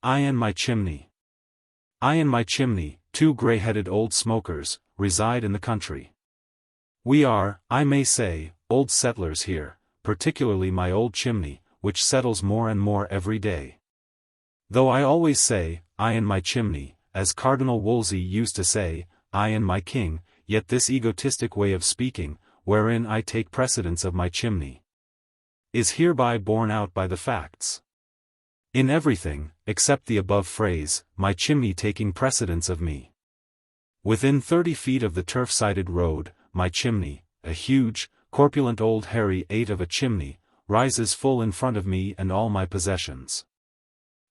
I and My Chimney. I and my chimney, two gray-headed old smokers, reside in the country. We are, I may say, old settlers here, particularly my old chimney, which settles more and more every day. Though I always say, I and my chimney, as Cardinal Wolsey used to say, I and my king, yet this egotistic way of speaking, wherein I take precedence of my chimney, is hereby borne out by the facts. In everything, except the above phrase, my chimney taking precedence of me. Within 30 feet of the turf-sided road, my chimney, a huge, corpulent old hairy 8 of a chimney, rises full in front of me and all my possessions.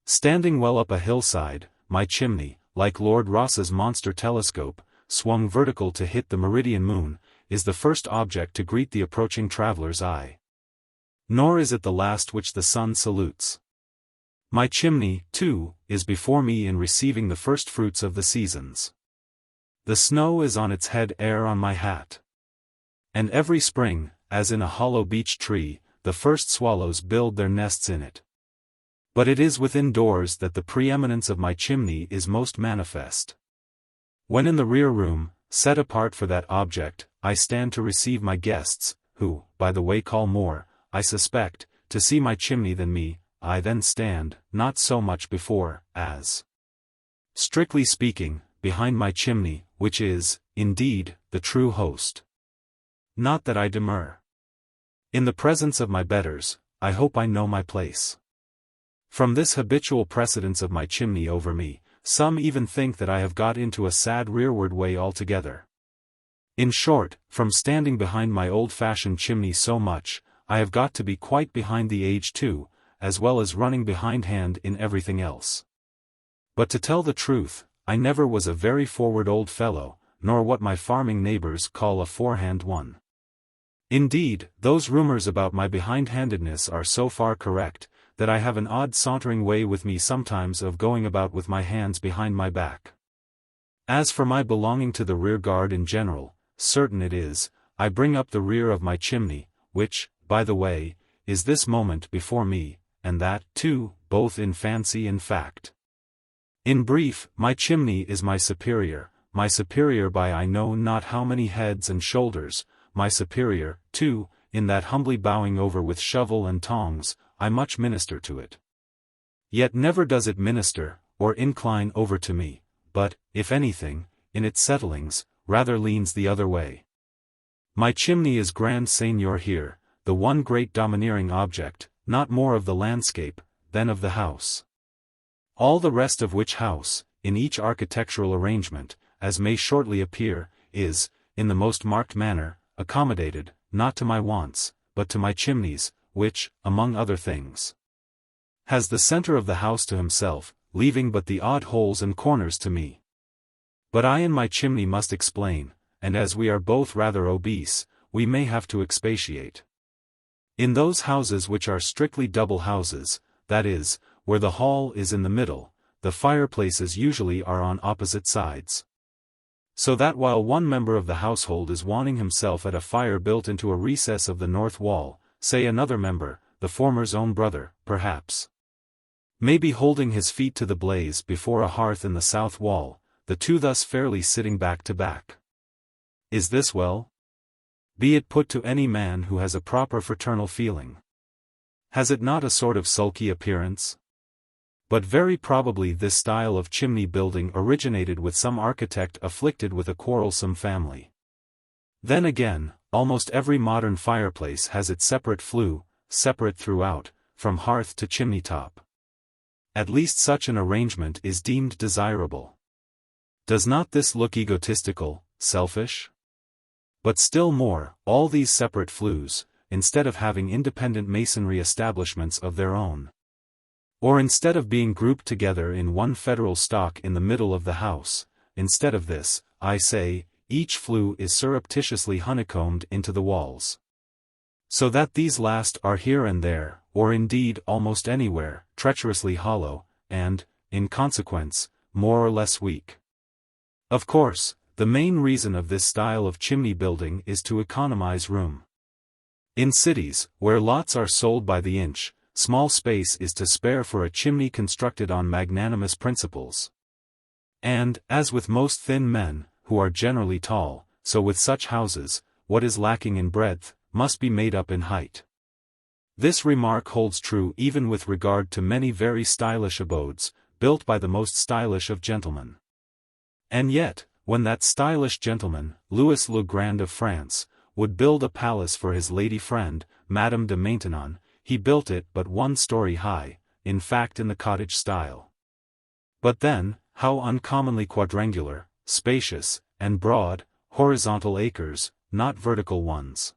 Standing well up a hillside, my chimney, like Lord Rosse's monster telescope, swung vertical to hit the meridian moon, is the first object to greet the approaching traveler's eye. Nor is it the last which the sun salutes. My chimney, too, is before me in receiving the first fruits of the seasons. The snow is on its head ere on my hat. And every spring, as in a hollow beech tree, the first swallows build their nests in it. But it is within doors that the preeminence of my chimney is most manifest. When in the rear room, set apart for that object, I stand to receive my guests, who, by the way call more, I suspect, to see my chimney than me, I then stand, not so much before, as, strictly speaking, behind my chimney, which is, indeed, the true host. Not that I demur. In the presence of my betters, I hope I know my place. From this habitual precedence of my chimney over me, some even think that I have got into a sad rearward way altogether. In short, from standing behind my old-fashioned chimney so much, I have got to be quite behind the age too, as well as running behindhand in everything else. But to tell the truth, I never was a very forward old fellow, nor what my farming neighbors call a forehand one. Indeed, those rumors about my behindhandedness are so far correct, that I have an odd sauntering way with me sometimes of going about with my hands behind my back. As for my belonging to the rear guard in general, certain it is, I bring up the rear of my chimney, which, by the way, is this moment before me, and that, too, both in fancy and fact. In brief, my chimney is my superior by I know not how many heads and shoulders, my superior, too, in that humbly bowing over with shovel and tongs, I much minister to it. Yet never does it minister, or incline over to me, but, if anything, in its settlings, rather leans the other way. My chimney is grand seigneur here, the one great domineering object, not more of the landscape, than of the house. All the rest of which house, in each architectural arrangement, as may shortly appear, is, in the most marked manner, accommodated, not to my wants, but to my chimney's, which, among other things, has the center of the house to himself, leaving but the odd holes and corners to me. But I and my chimney must explain, and as we are both rather obese, we may have to expatiate. In those houses which are strictly double houses, that is, where the hall is in the middle, the fireplaces usually are on opposite sides. So that while one member of the household is warming himself at a fire built into a recess of the north wall, say another member, the former's own brother, perhaps, may be holding his feet to the blaze before a hearth in the south wall, the two thus fairly sitting back to back. Is this well? Be it put to any man who has a proper fraternal feeling. Has it not a sort of sulky appearance? But very probably this style of chimney building originated with some architect afflicted with a quarrelsome family. Then again, almost every modern fireplace has its separate flue, separate throughout, from hearth to chimney top. At least such an arrangement is deemed desirable. Does not this look egotistical, selfish? But still more, all these separate flues, instead of having independent masonry establishments of their own, or instead of being grouped together in one federal stock in the middle of the house, instead of this, I say, each flue is surreptitiously honeycombed into the walls. So that these last are here and there, or indeed almost anywhere, treacherously hollow, and, in consequence, more or less weak. Of course, the main reason of this style of chimney building is to economize room. In cities, where lots are sold by the inch, small space is to spare for a chimney constructed on magnanimous principles. And, as with most thin men, who are generally tall, so with such houses, what is lacking in breadth, must be made up in height. This remark holds true even with regard to many very stylish abodes, built by the most stylish of gentlemen. And yet, when that stylish gentleman, Louis le Grand of France, would build a palace for his lady friend, Madame de Maintenon, he built it but 1 story high, in fact in the cottage style. But then, how uncommonly quadrangular, spacious, and broad, horizontal acres, not vertical ones.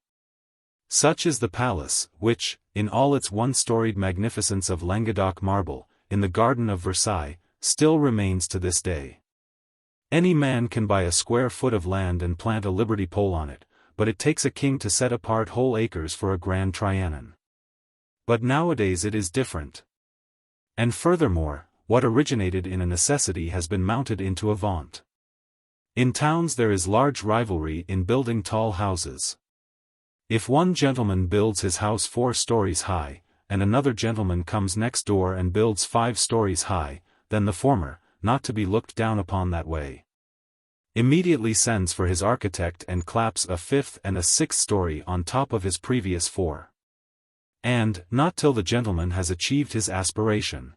Such is the palace, which, in all its 1-storied magnificence of Languedoc marble, in the garden of Versailles, still remains to this day. Any man can buy a square foot of land and plant a liberty pole on it, but it takes a king to set apart whole acres for a grand Trianon. But nowadays it is different. And furthermore, what originated in a necessity has been mounted into a vaunt. In towns there is large rivalry in building tall houses. If one gentleman builds his house 4 stories high, and another gentleman comes next door and builds 5 stories high, then the former, not to be looked down upon that way, immediately sends for his architect and claps a 5th and a 6th story on top of his previous 4. And, not till the gentleman has achieved his aspiration.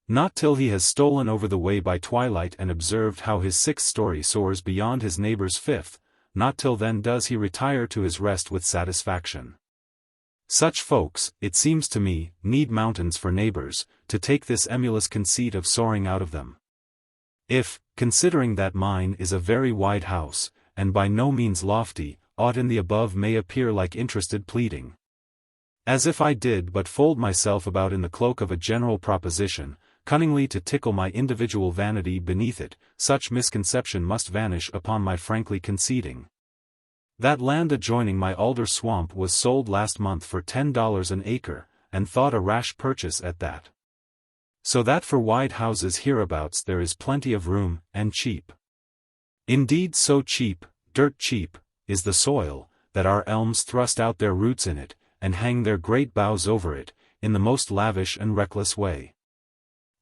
Not till he has stolen over the way by twilight and observed how his 6th story soars beyond his neighbor's 5th, not till then does he retire to his rest with satisfaction. Such folks, it seems to me, need mountains for neighbors, to take this emulous conceit of soaring out of them. If, considering that mine is a very wide house, and by no means lofty, aught in the above may appear like interested pleading. As if I did but fold myself about in the cloak of a general proposition, cunningly to tickle my individual vanity beneath it, such misconception must vanish upon my frankly conceding. That land adjoining my alder swamp was sold last month for $10 an acre, and thought a rash purchase at that. So that for wide houses hereabouts there is plenty of room, and cheap. Indeed so cheap, dirt cheap, is the soil, that our elms thrust out their roots in it, and hang their great boughs over it, in the most lavish and reckless way.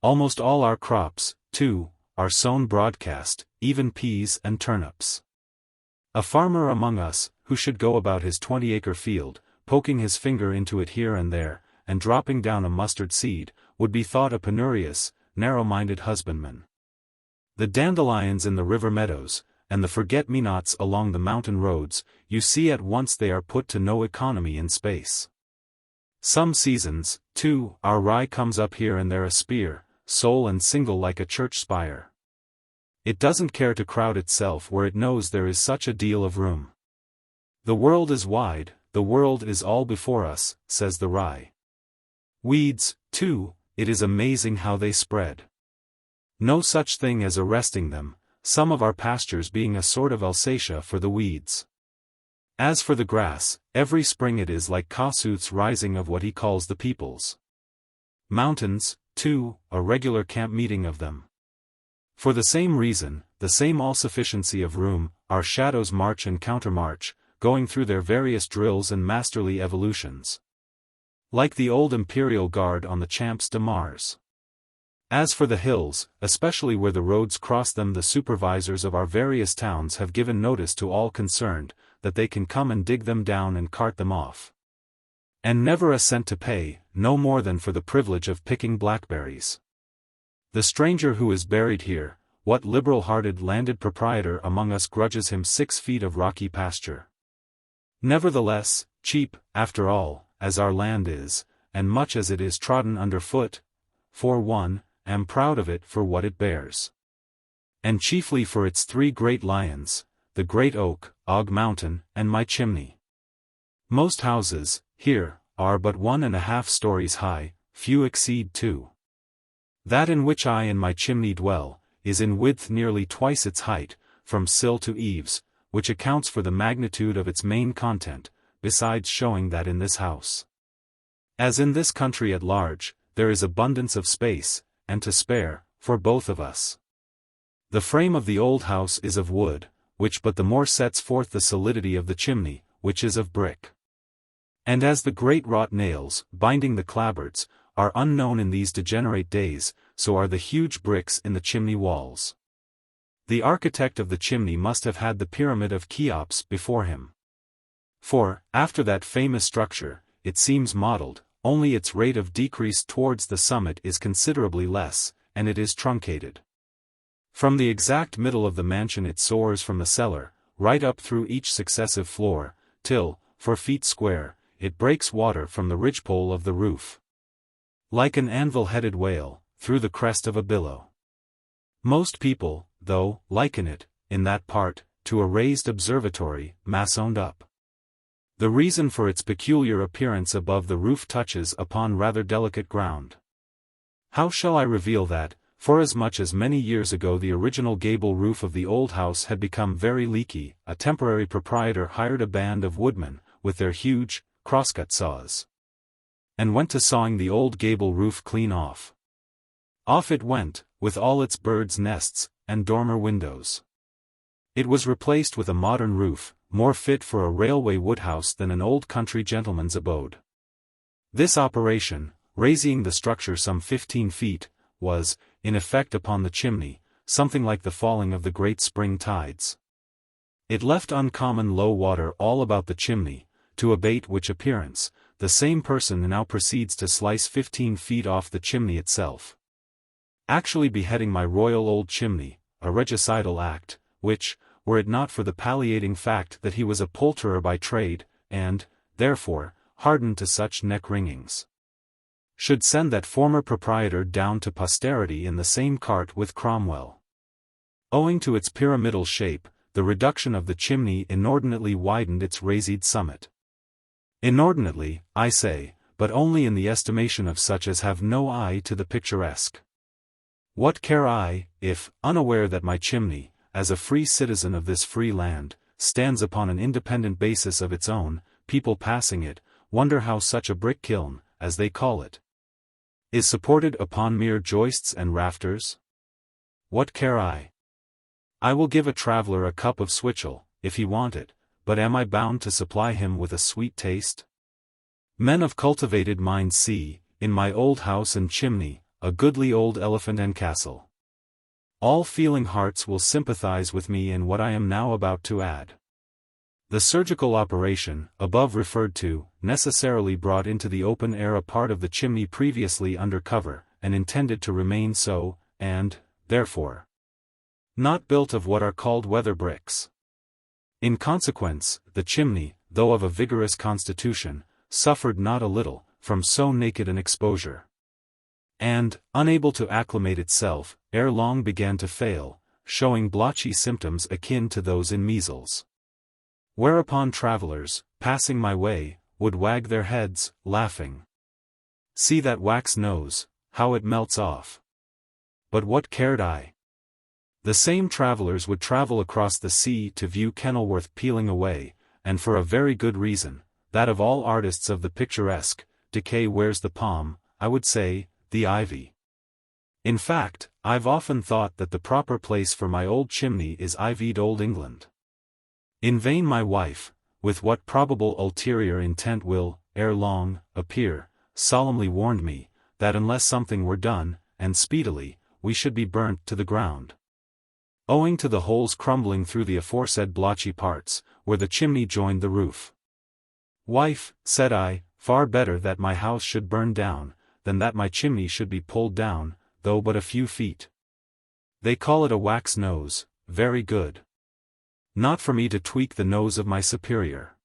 Almost all our crops, too, are sown broadcast, even peas and turnips. A farmer among us, who should go about his 20-acre field, poking his finger into it here and there, and dropping down a mustard seed, would be thought a penurious, narrow-minded husbandman. The dandelions in the river meadows, and the forget-me-nots along the mountain roads, you see at once they are put to no economy in space. Some seasons, too, our rye comes up here and there a spear, sole and single like a church spire. It doesn't care to crowd itself where it knows there is such a deal of room. The world is wide, the world is all before us, says the rye. Weeds, too, it is amazing how they spread. No such thing as arresting them, some of our pastures being a sort of Alsatia for the weeds. As for the grass, every spring it is like Kossuth's rising of what he calls the peoples. Mountains, too, a regular camp meeting of them. For the same reason, the same all-sufficiency of room, our shadows march and countermarch, going through their various drills and masterly evolutions. Like the old imperial guard on the Champs de Mars. As for the hills, especially where the roads cross them, the supervisors of our various towns have given notice to all concerned, that they can come and dig them down and cart them off. And never a cent to pay, no more than for the privilege of picking blackberries. The stranger who is buried here, what liberal-hearted landed proprietor among us grudges him 6 feet of rocky pasture? Nevertheless, cheap, after all, as our land is, and much as it is trodden under foot, for one, am proud of it for what it bears. And chiefly for its 3 great lions, the great oak, Og Mountain, and My Chimney. Most houses, here, are but 1.5 stories high, few exceed 2. That in which I and my chimney dwell, is in width nearly twice its height, from sill to eaves, which accounts for the magnitude of its main content, besides showing that in this house, as in this country at large, there is abundance of space, and to spare, for both of us. The frame of the old house is of wood, which but the more sets forth the solidity of the chimney, which is of brick. And as the great wrought nails, binding the clapboards, are unknown in these degenerate days, so are the huge bricks in the chimney walls. The architect of the chimney must have had the pyramid of Cheops before him. For, after that famous structure, it seems modeled, only its rate of decrease towards the summit is considerably less, and it is truncated. From the exact middle of the mansion it soars from the cellar, right up through each successive floor, till, 4 feet square, it breaks water from the ridgepole of the roof. Like an anvil-headed whale, through the crest of a billow. Most people, though, liken it, in that part, to a raised observatory, massoned up. The reason for its peculiar appearance above the roof touches upon rather delicate ground. How shall I reveal that, forasmuch as many years ago the original gable roof of the old house had become very leaky, a temporary proprietor hired a band of woodmen, with their huge, crosscut saws, and went to sawing the old gable roof clean off. Off it went, with all its birds' nests, and dormer windows. It was replaced with a modern roof, more fit for a railway woodhouse than an old country gentleman's abode. This operation, raising the structure some 15 feet, was, in effect upon the chimney, something like the falling of the great spring tides. It left uncommon low water all about the chimney, to abate which appearance, the same person now proceeds to slice 15 feet off the chimney itself. Actually beheading my royal old chimney, a regicidal act, which, were it not for the palliating fact that he was a poulterer by trade, and, therefore, hardened to such neck-wringings, should send that former proprietor down to posterity in the same cart with Cromwell. Owing to its pyramidal shape, the reduction of the chimney inordinately widened its raised summit. Inordinately, I say, but only in the estimation of such as have no eye to the picturesque. What care I, if, unaware that my chimney, as a free citizen of this free land, stands upon an independent basis of its own, people passing it, wonder how such a brick kiln, as they call it, is supported upon mere joists and rafters? What care I? I will give a traveller a cup of switchel, if he want it, but am I bound to supply him with a sweet taste? Men of cultivated minds see, in my old house and chimney, a goodly old elephant and castle. All feeling hearts will sympathize with me in what I am now about to add. The surgical operation, above referred to, necessarily brought into the open air a part of the chimney previously under cover, and intended to remain so, and, therefore, not built of what are called weather bricks. In consequence, the chimney, though of a vigorous constitution, suffered not a little, from so naked an exposure. And, unable to acclimate itself, ere long began to fail, showing blotchy symptoms akin to those in measles. Whereupon travellers, passing my way, would wag their heads, laughing. See that wax nose, how it melts off. But what cared I? The same travellers would travel across the sea to view Kenilworth peeling away, and for a very good reason, that of all artists of the picturesque, decay wears the palm, I would say, the ivy. In fact, I've often thought that the proper place for my old chimney is ivied old England. In vain my wife, with what probable ulterior intent will, ere long, appear, solemnly warned me, that unless something were done, and speedily, we should be burnt to the ground. Owing to the holes crumbling through the aforesaid blotchy parts, where the chimney joined the roof. Wife, said I, far better that my house should burn down, than that my chimney should be pulled down, though but a few feet. They call it a wax nose, very good. Not for me to tweak the nose of my superior.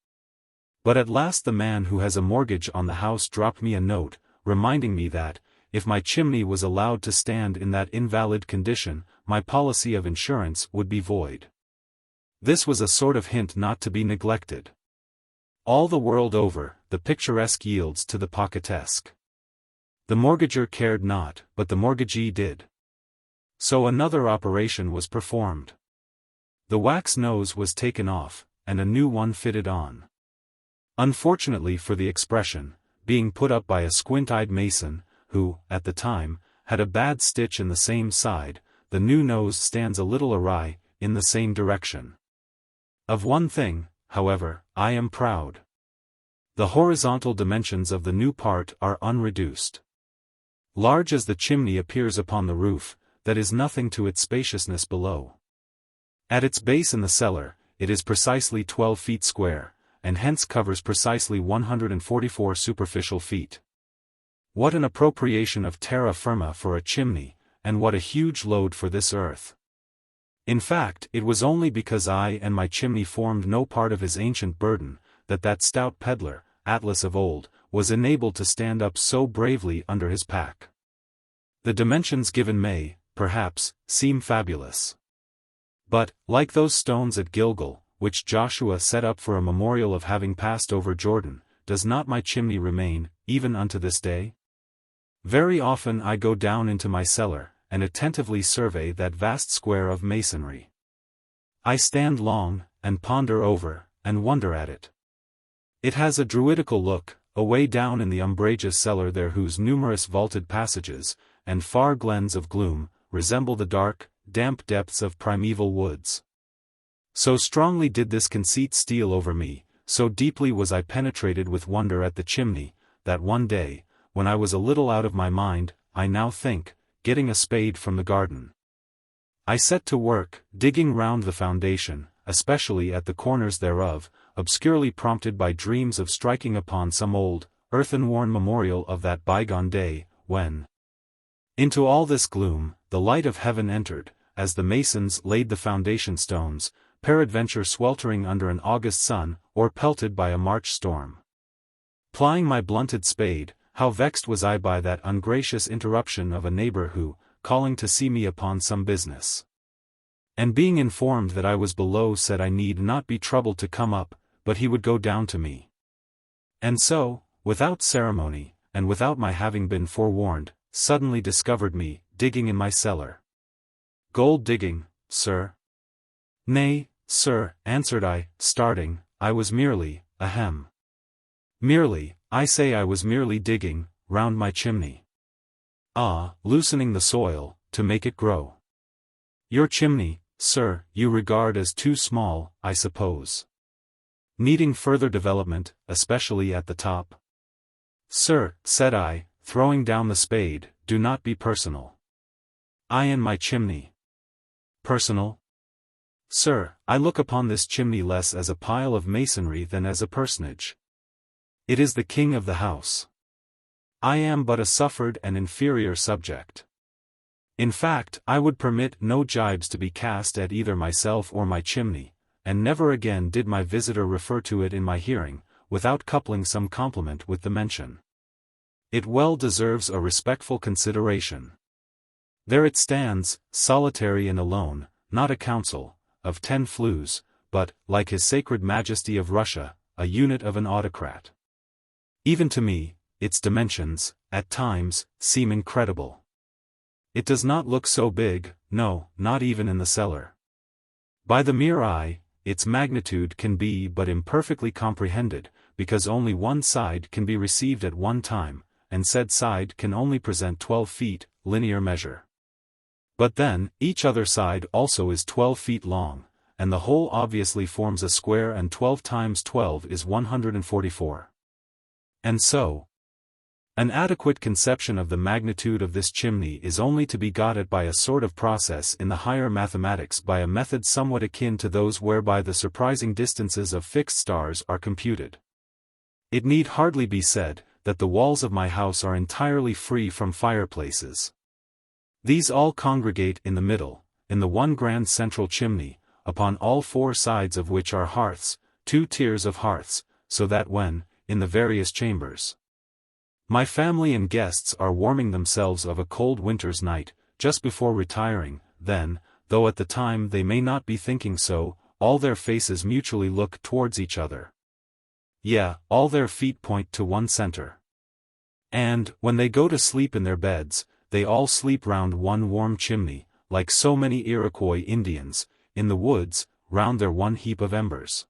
But at last the man who has a mortgage on the house dropped me a note, reminding me that, if my chimney was allowed to stand in that invalid condition, my policy of insurance would be void. This was a sort of hint not to be neglected. All the world over, the picturesque yields to the pocketesque. The mortgager cared not, but the mortgagee did. So another operation was performed. The wax nose was taken off, and a new one fitted on. Unfortunately for the expression, being put up by a squint-eyed mason, who, at the time, had a bad stitch in the same side, the new nose stands a little awry, in the same direction. Of one thing, however, I am proud. The horizontal dimensions of the new part are unreduced. Large as the chimney appears upon the roof, that is nothing to its spaciousness below. At its base in the cellar, it is precisely 12 feet square, and hence covers precisely 144 superficial feet. What an appropriation of terra firma for a chimney, and what a huge load for this earth. In fact, it was only because I and my chimney formed no part of his ancient burden, that stout peddler, Atlas of old, was enabled to stand up so bravely under his pack. The dimensions given may, perhaps, seem fabulous. But, like those stones at Gilgal, which Joshua set up for a memorial of having passed over Jordan, does not my chimney remain, even unto this day? Very often I go down into my cellar, and attentively survey that vast square of masonry. I stand long, and ponder over, and wonder at it. It has a druidical look, away down in the umbrageous cellar there whose numerous vaulted passages, and far glens of gloom, resemble the dark, damp depths of primeval woods. So strongly did this conceit steal over me, so deeply was I penetrated with wonder at the chimney, that one day, when I was a little out of my mind, I now think, getting a spade from the garden, I set to work, digging round the foundation, especially at the corners thereof, obscurely prompted by dreams of striking upon some old, earthen-worn memorial of that bygone day, when into all this gloom, the light of heaven entered, as the masons laid the foundation stones, peradventure sweltering under an August sun, or pelted by a March storm. Plying my blunted spade, how vexed was I by that ungracious interruption of a neighbor who, calling to see me upon some business, and being informed that I was below, said I need not be troubled to come up, but he would go down to me. And so, without ceremony, and without my having been forewarned, suddenly discovered me, digging in my cellar. Gold digging, sir? Nay, sir, answered I, starting, I was merely, merely, I say I was merely digging, round my chimney. Ah, loosening the soil, to make it grow. Your chimney, sir, you regard as too small, I suppose. Needing further development, especially at the top. Sir, said I, throwing down the spade, do not be personal. I and my chimney. Personal? Sir, I look upon this chimney less as a pile of masonry than as a personage. It is the king of the house. I am but a suffered and inferior subject. In fact, I would permit no jibes to be cast at either myself or my chimney, and never again did my visitor refer to it in my hearing, without coupling some compliment with the mention. It well deserves a respectful consideration. There it stands, solitary and alone, not a council, of 10 flues, but, like his sacred majesty of Russia, a unit of an autocrat. Even to me, its dimensions, at times, seem incredible. It does not look so big, no, not even in the cellar. By the mere eye, its magnitude can be but imperfectly comprehended, because only one side can be received at one time, and said side can only present 12 feet, linear measure. But then, each other side also is 12 feet long, and the whole obviously forms a square, and 12 times 12 is 144. And so, an adequate conception of the magnitude of this chimney is only to be got at by a sort of process in the higher mathematics, by a method somewhat akin to those whereby the surprising distances of fixed stars are computed. It need hardly be said, that the walls of my house are entirely free from fireplaces. These all congregate in the middle, in the one grand central chimney, upon all 4 sides of which are hearths, 2 tiers of hearths, so that when, in the various chambers, my family and guests are warming themselves of a cold winter's night, just before retiring, then, though at the time they may not be thinking so, all their faces mutually look towards each other. Yea, all their feet point to one center. And, when they go to sleep in their beds, they all sleep round one warm chimney, like so many Iroquois Indians, in the woods, round their one heap of embers.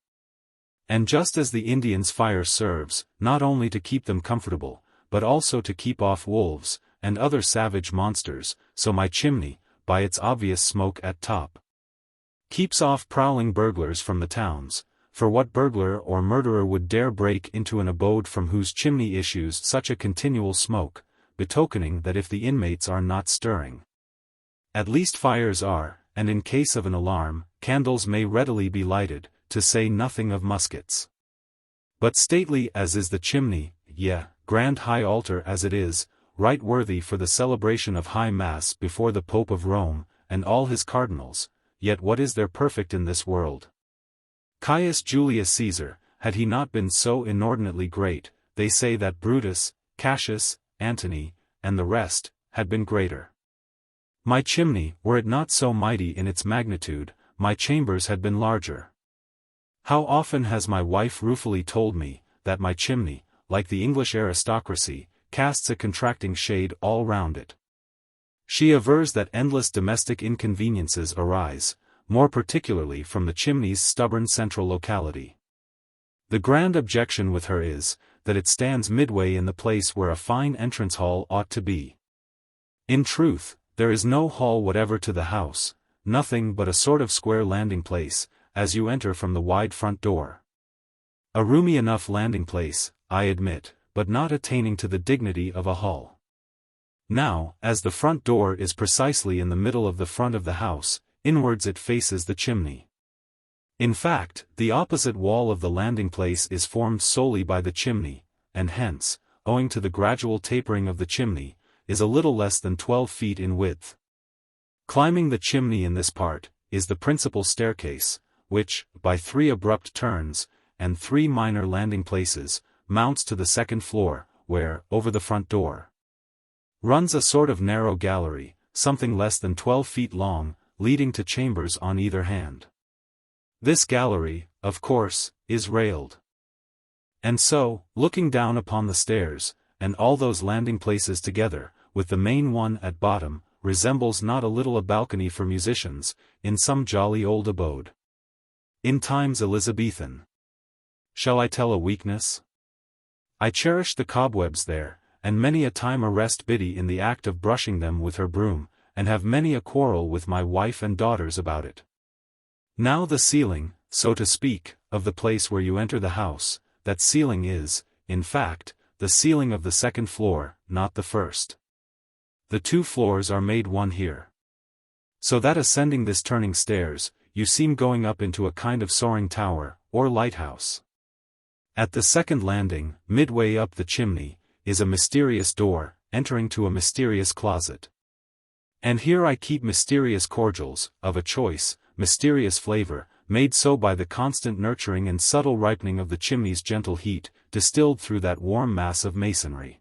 And just as the Indians' fire serves, not only to keep them comfortable, but also to keep off wolves, and other savage monsters, so my chimney, by its obvious smoke at top, keeps off prowling burglars from the towns, for what burglar or murderer would dare break into an abode from whose chimney issues such a continual smoke, betokening that if the inmates are not stirring, at least fires are, and in case of an alarm, candles may readily be lighted, to say nothing of muskets. But stately as is the chimney, grand high altar as it is, right worthy for the celebration of high mass before the Pope of Rome, and all his cardinals, yet what is there perfect in this world? Caius Julius Caesar, had he not been so inordinately great, they say that Brutus, Cassius, Antony, and the rest, had been greater. My chimney, were it not so mighty in its magnitude, my chambers had been larger. How often has my wife ruefully told me, that my chimney, like the English aristocracy, casts a contracting shade all round it. She avers that endless domestic inconveniences arise, more particularly from the chimney's stubborn central locality. The grand objection with her is, that it stands midway in the place where a fine entrance hall ought to be. In truth, there is no hall whatever to the house, nothing but a sort of square landing place, as you enter from the wide front door. A roomy enough landing place, I admit, but not attaining to the dignity of a hall. Now, as the front door is precisely in the middle of the front of the house, inwards it faces the chimney. In fact, the opposite wall of the landing place is formed solely by the chimney, and hence, owing to the gradual tapering of the chimney, is a little less than 12 feet in width. Climbing the chimney in this part, is the principal staircase, which, by 3 abrupt turns, and 3 minor landing places, mounts to the second floor, where, over the front door, runs a sort of narrow gallery, something less than 12 feet long, leading to chambers on either hand. This gallery, of course, is railed. And so, looking down upon the stairs, and all those landing places together, with the main one at bottom, resembles not a little a balcony for musicians, in some jolly old abode. In times Elizabethan. Shall I tell a weakness? I cherish the cobwebs there, and many a time arrest Biddy in the act of brushing them with her broom, and have many a quarrel with my wife and daughters about it. Now the ceiling, so to speak, of the place where you enter the house, that ceiling is, in fact, the ceiling of the second floor, not the first. The 2 floors are made one here. So that ascending this turning stairs, you seem going up into a kind of soaring tower, or lighthouse. At the second landing, midway up the chimney, is a mysterious door, entering to a mysterious closet. And here I keep mysterious cordials, of a choice, mysterious flavor, made so by the constant nurturing and subtle ripening of the chimney's gentle heat, distilled through that warm mass of masonry.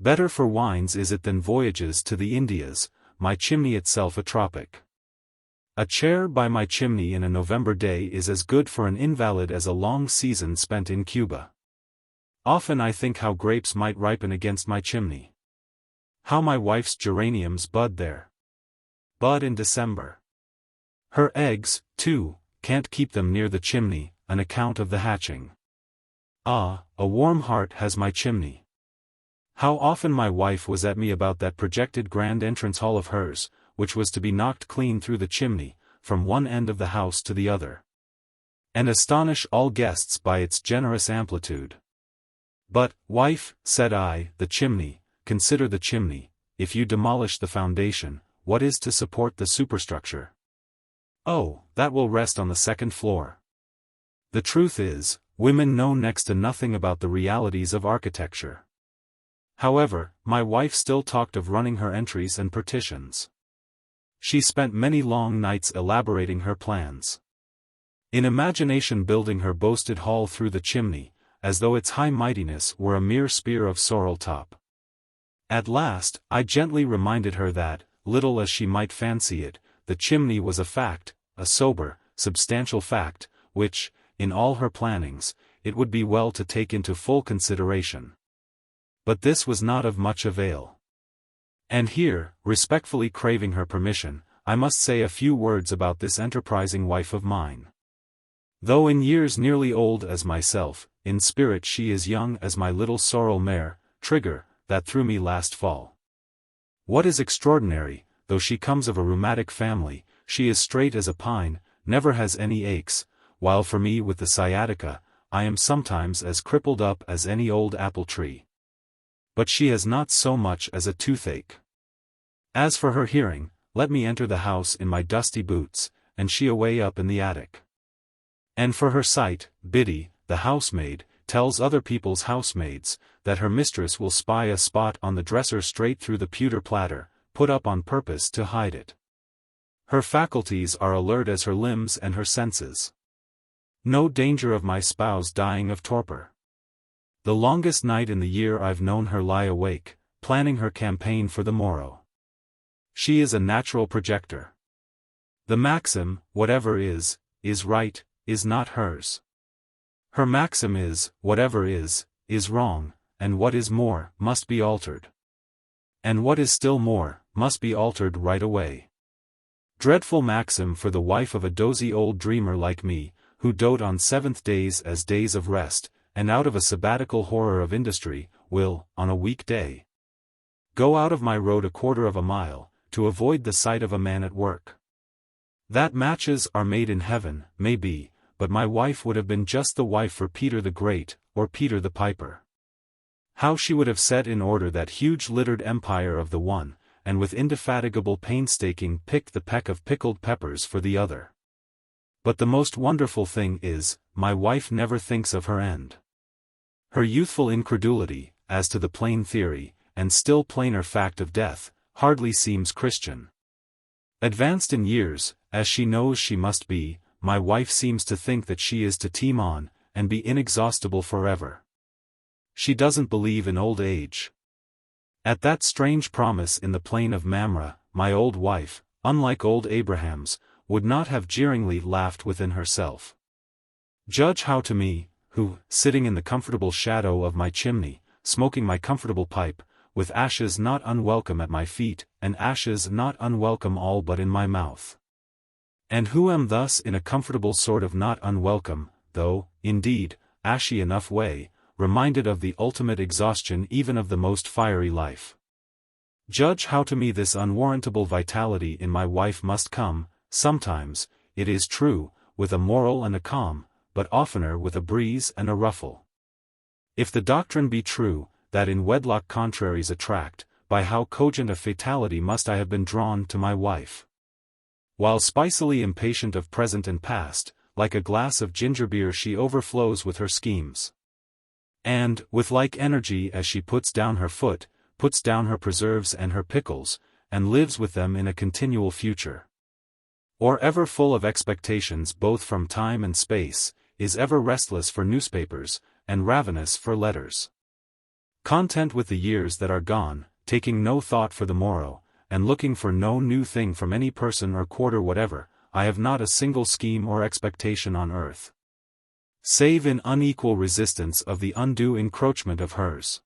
Better for wines is it than voyages to the Indias, my chimney itself a tropic. A chair by my chimney in a November day is as good for an invalid as a long season spent in Cuba. Often I think how grapes might ripen against my chimney. How my wife's geraniums bud there. Bud in December. Her eggs, too, can't keep them near the chimney, on account of the hatching. Ah, a warm heart has my chimney. How often my wife was at me about that projected grand entrance hall of hers, which was to be knocked clean through the chimney, from one end of the house to the other, and astonish all guests by its generous amplitude. But, wife, said I, the chimney, consider the chimney, if you demolish the foundation, what is to support the superstructure? Oh, that will rest on the second floor. The truth is, women know next to nothing about the realities of architecture. However, my wife still talked of running her entries and partitions. She spent many long nights elaborating her plans. In imagination building her boasted hall through the chimney, as though its high mightiness were a mere spear of sorrel top. At last, I gently reminded her that, little as she might fancy it, the chimney was a fact, a sober, substantial fact, which, in all her plannings, it would be well to take into full consideration. But this was not of much avail. And here, respectfully craving her permission, I must say a few words about this enterprising wife of mine. Though in years nearly old as myself, in spirit she is young as my little sorrel mare, Trigger, that threw me last fall. What is extraordinary, though she comes of a rheumatic family, she is straight as a pine, never has any aches, while for me with the sciatica, I am sometimes as crippled up as any old apple tree. But she has not so much as a toothache. As for her hearing, let me enter the house in my dusty boots, and she away up in the attic. And for her sight, Biddy, the housemaid, tells other people's housemaids, that her mistress will spy a spot on the dresser straight through the pewter platter, put up on purpose to hide it. Her faculties are alert as her limbs and her senses. No danger of my spouse dying of torpor. The longest night in the year I've known her lie awake, planning her campaign for the morrow. She is a natural projector. The maxim, whatever is right, is not hers. Her maxim is, whatever is wrong, and what is more, must be altered. And what is still more, must be altered right away. Dreadful maxim for the wife of a dozy old dreamer like me, who dote on seventh days as days of rest, and out of a sabbatical horror of industry, will, on a week-day, go out of my road 1/4 mile, to avoid the sight of a man at work. That matches are made in heaven, may be, but my wife would have been just the wife for Peter the Great, or Peter the Piper. How she would have set in order that huge littered empire of the one, and with indefatigable painstaking picked the peck of pickled peppers for the other. But the most wonderful thing is, my wife never thinks of her end. Her youthful incredulity, as to the plain theory, and still plainer fact of death, hardly seems Christian. Advanced in years, as she knows she must be, my wife seems to think that she is to teem on, and be inexhaustible forever. She doesn't believe in old age. At that strange promise in the plain of Mamre, my old wife, unlike old Abraham's, would not have jeeringly laughed within herself. Judge how to me, who, sitting in the comfortable shadow of my chimney, smoking my comfortable pipe, with ashes not unwelcome at my feet, and ashes not unwelcome all but in my mouth. And who am thus in a comfortable sort of not unwelcome, though, indeed, ashy enough way, reminded of the ultimate exhaustion even of the most fiery life. Judge how to me this unwarrantable vitality in my wife must come, sometimes, it is true, with a moral and a calm, but oftener with a breeze and a ruffle. If the doctrine be true, that in wedlock contraries attract, by how cogent a fatality must I have been drawn to my wife. While spicily impatient of present and past, like a glass of ginger beer she overflows with her schemes. And, with like energy as she puts down her foot, puts down her preserves and her pickles, and lives with them in a continual future. Or ever full of expectations both from time and space, is ever restless for newspapers, and ravenous for letters. Content with the years that are gone, taking no thought for the morrow, and looking for no new thing from any person or quarter whatever, I have not a single scheme or expectation on earth, save in unequal resistance of the undue encroachment of hers.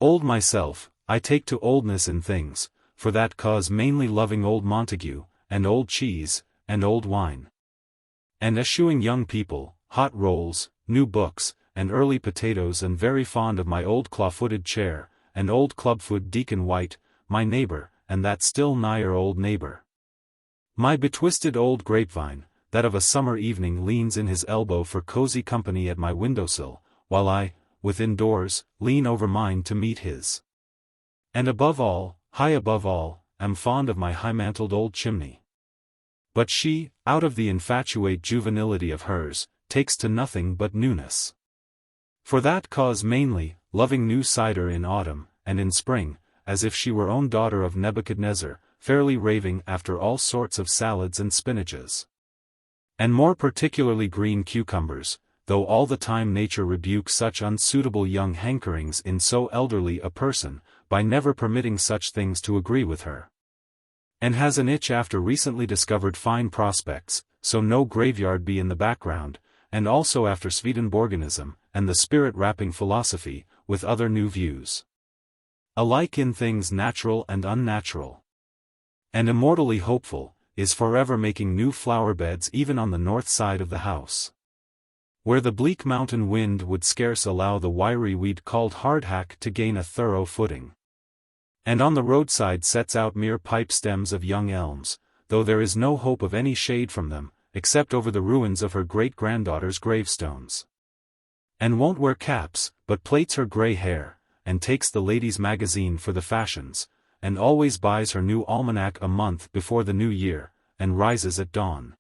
Old myself, I take to oldness in things, for that cause mainly loving old Montague, and old cheese, and old wine. And eschewing young people, hot rolls, new books, and early potatoes, and very fond of my old claw-footed chair, and old clubfoot Deacon White, my neighbor, and that still nigher old neighbor. My betwisted old grapevine, that of a summer evening leans in his elbow for cozy company at my windowsill, while I, within doors, lean over mine to meet his. And above all, high above all, am fond of my high-mantled old chimney. But she, out of the infatuate juvenility of hers, takes to nothing but newness. For that cause mainly, loving new cider in autumn, and in spring, as if she were own daughter of Nebuchadnezzar, fairly raving after all sorts of salads and spinaches. And more particularly green cucumbers, though all the time nature rebukes such unsuitable young hankerings in so elderly a person, by never permitting such things to agree with her. And has an itch after recently discovered fine prospects, so no graveyard be in the background, and also after Swedenborganism, and the spirit-rapping philosophy, with other new views. Alike in things natural and unnatural. And immortally hopeful, is forever making new flower beds even on the north side of the house, where the bleak mountain wind would scarce allow the wiry weed called hardhack to gain a thorough footing. And on the roadside sets out mere pipe stems of young elms, though there is no hope of any shade from them, except over the ruins of her great-granddaughter's gravestones. And won't wear caps, but plaits her grey hair, and takes the ladies' magazine for the fashions, and always buys her new almanac a month before the new year, and rises at dawn.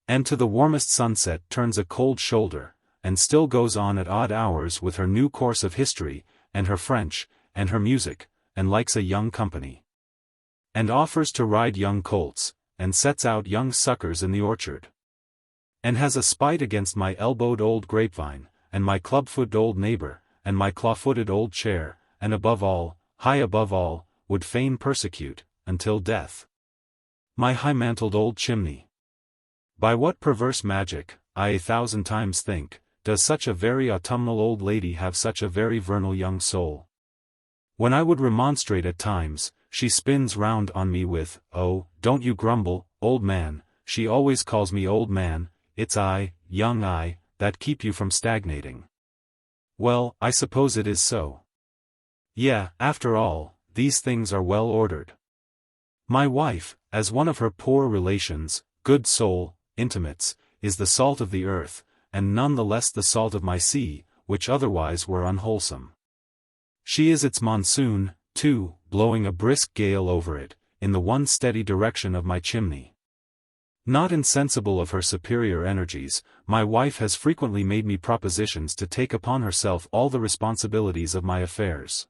And to the warmest sunset turns a cold shoulder, and still goes on at odd hours with her new course of history, and her French, and her music, and likes a young company. And offers to ride young colts, and sets out young suckers in the orchard. And has a spite against my elbowed old grapevine, and my club-footed old neighbor, and my claw-footed old chair, and above all, high above all, would fain persecute, until death, my high-mantled old chimney. By what perverse magic, I 1,000 times think, does such a very autumnal old lady have such a very vernal young soul? When I would remonstrate at times, she spins round on me with, "Oh, don't you grumble, old man," she always calls me old man, "it's I, young I, that keep you from stagnating." Well, I suppose it is so. Yeah, after all, these things are well ordered. My wife, as one of her poor relations, good soul, intimates, is the salt of the earth, and none the less the salt of my sea, which otherwise were unwholesome. She is its monsoon, too, blowing a brisk gale over it, in the one steady direction of my chimney. Not insensible of her superior energies, my wife has frequently made me propositions to take upon herself all the responsibilities of my affairs.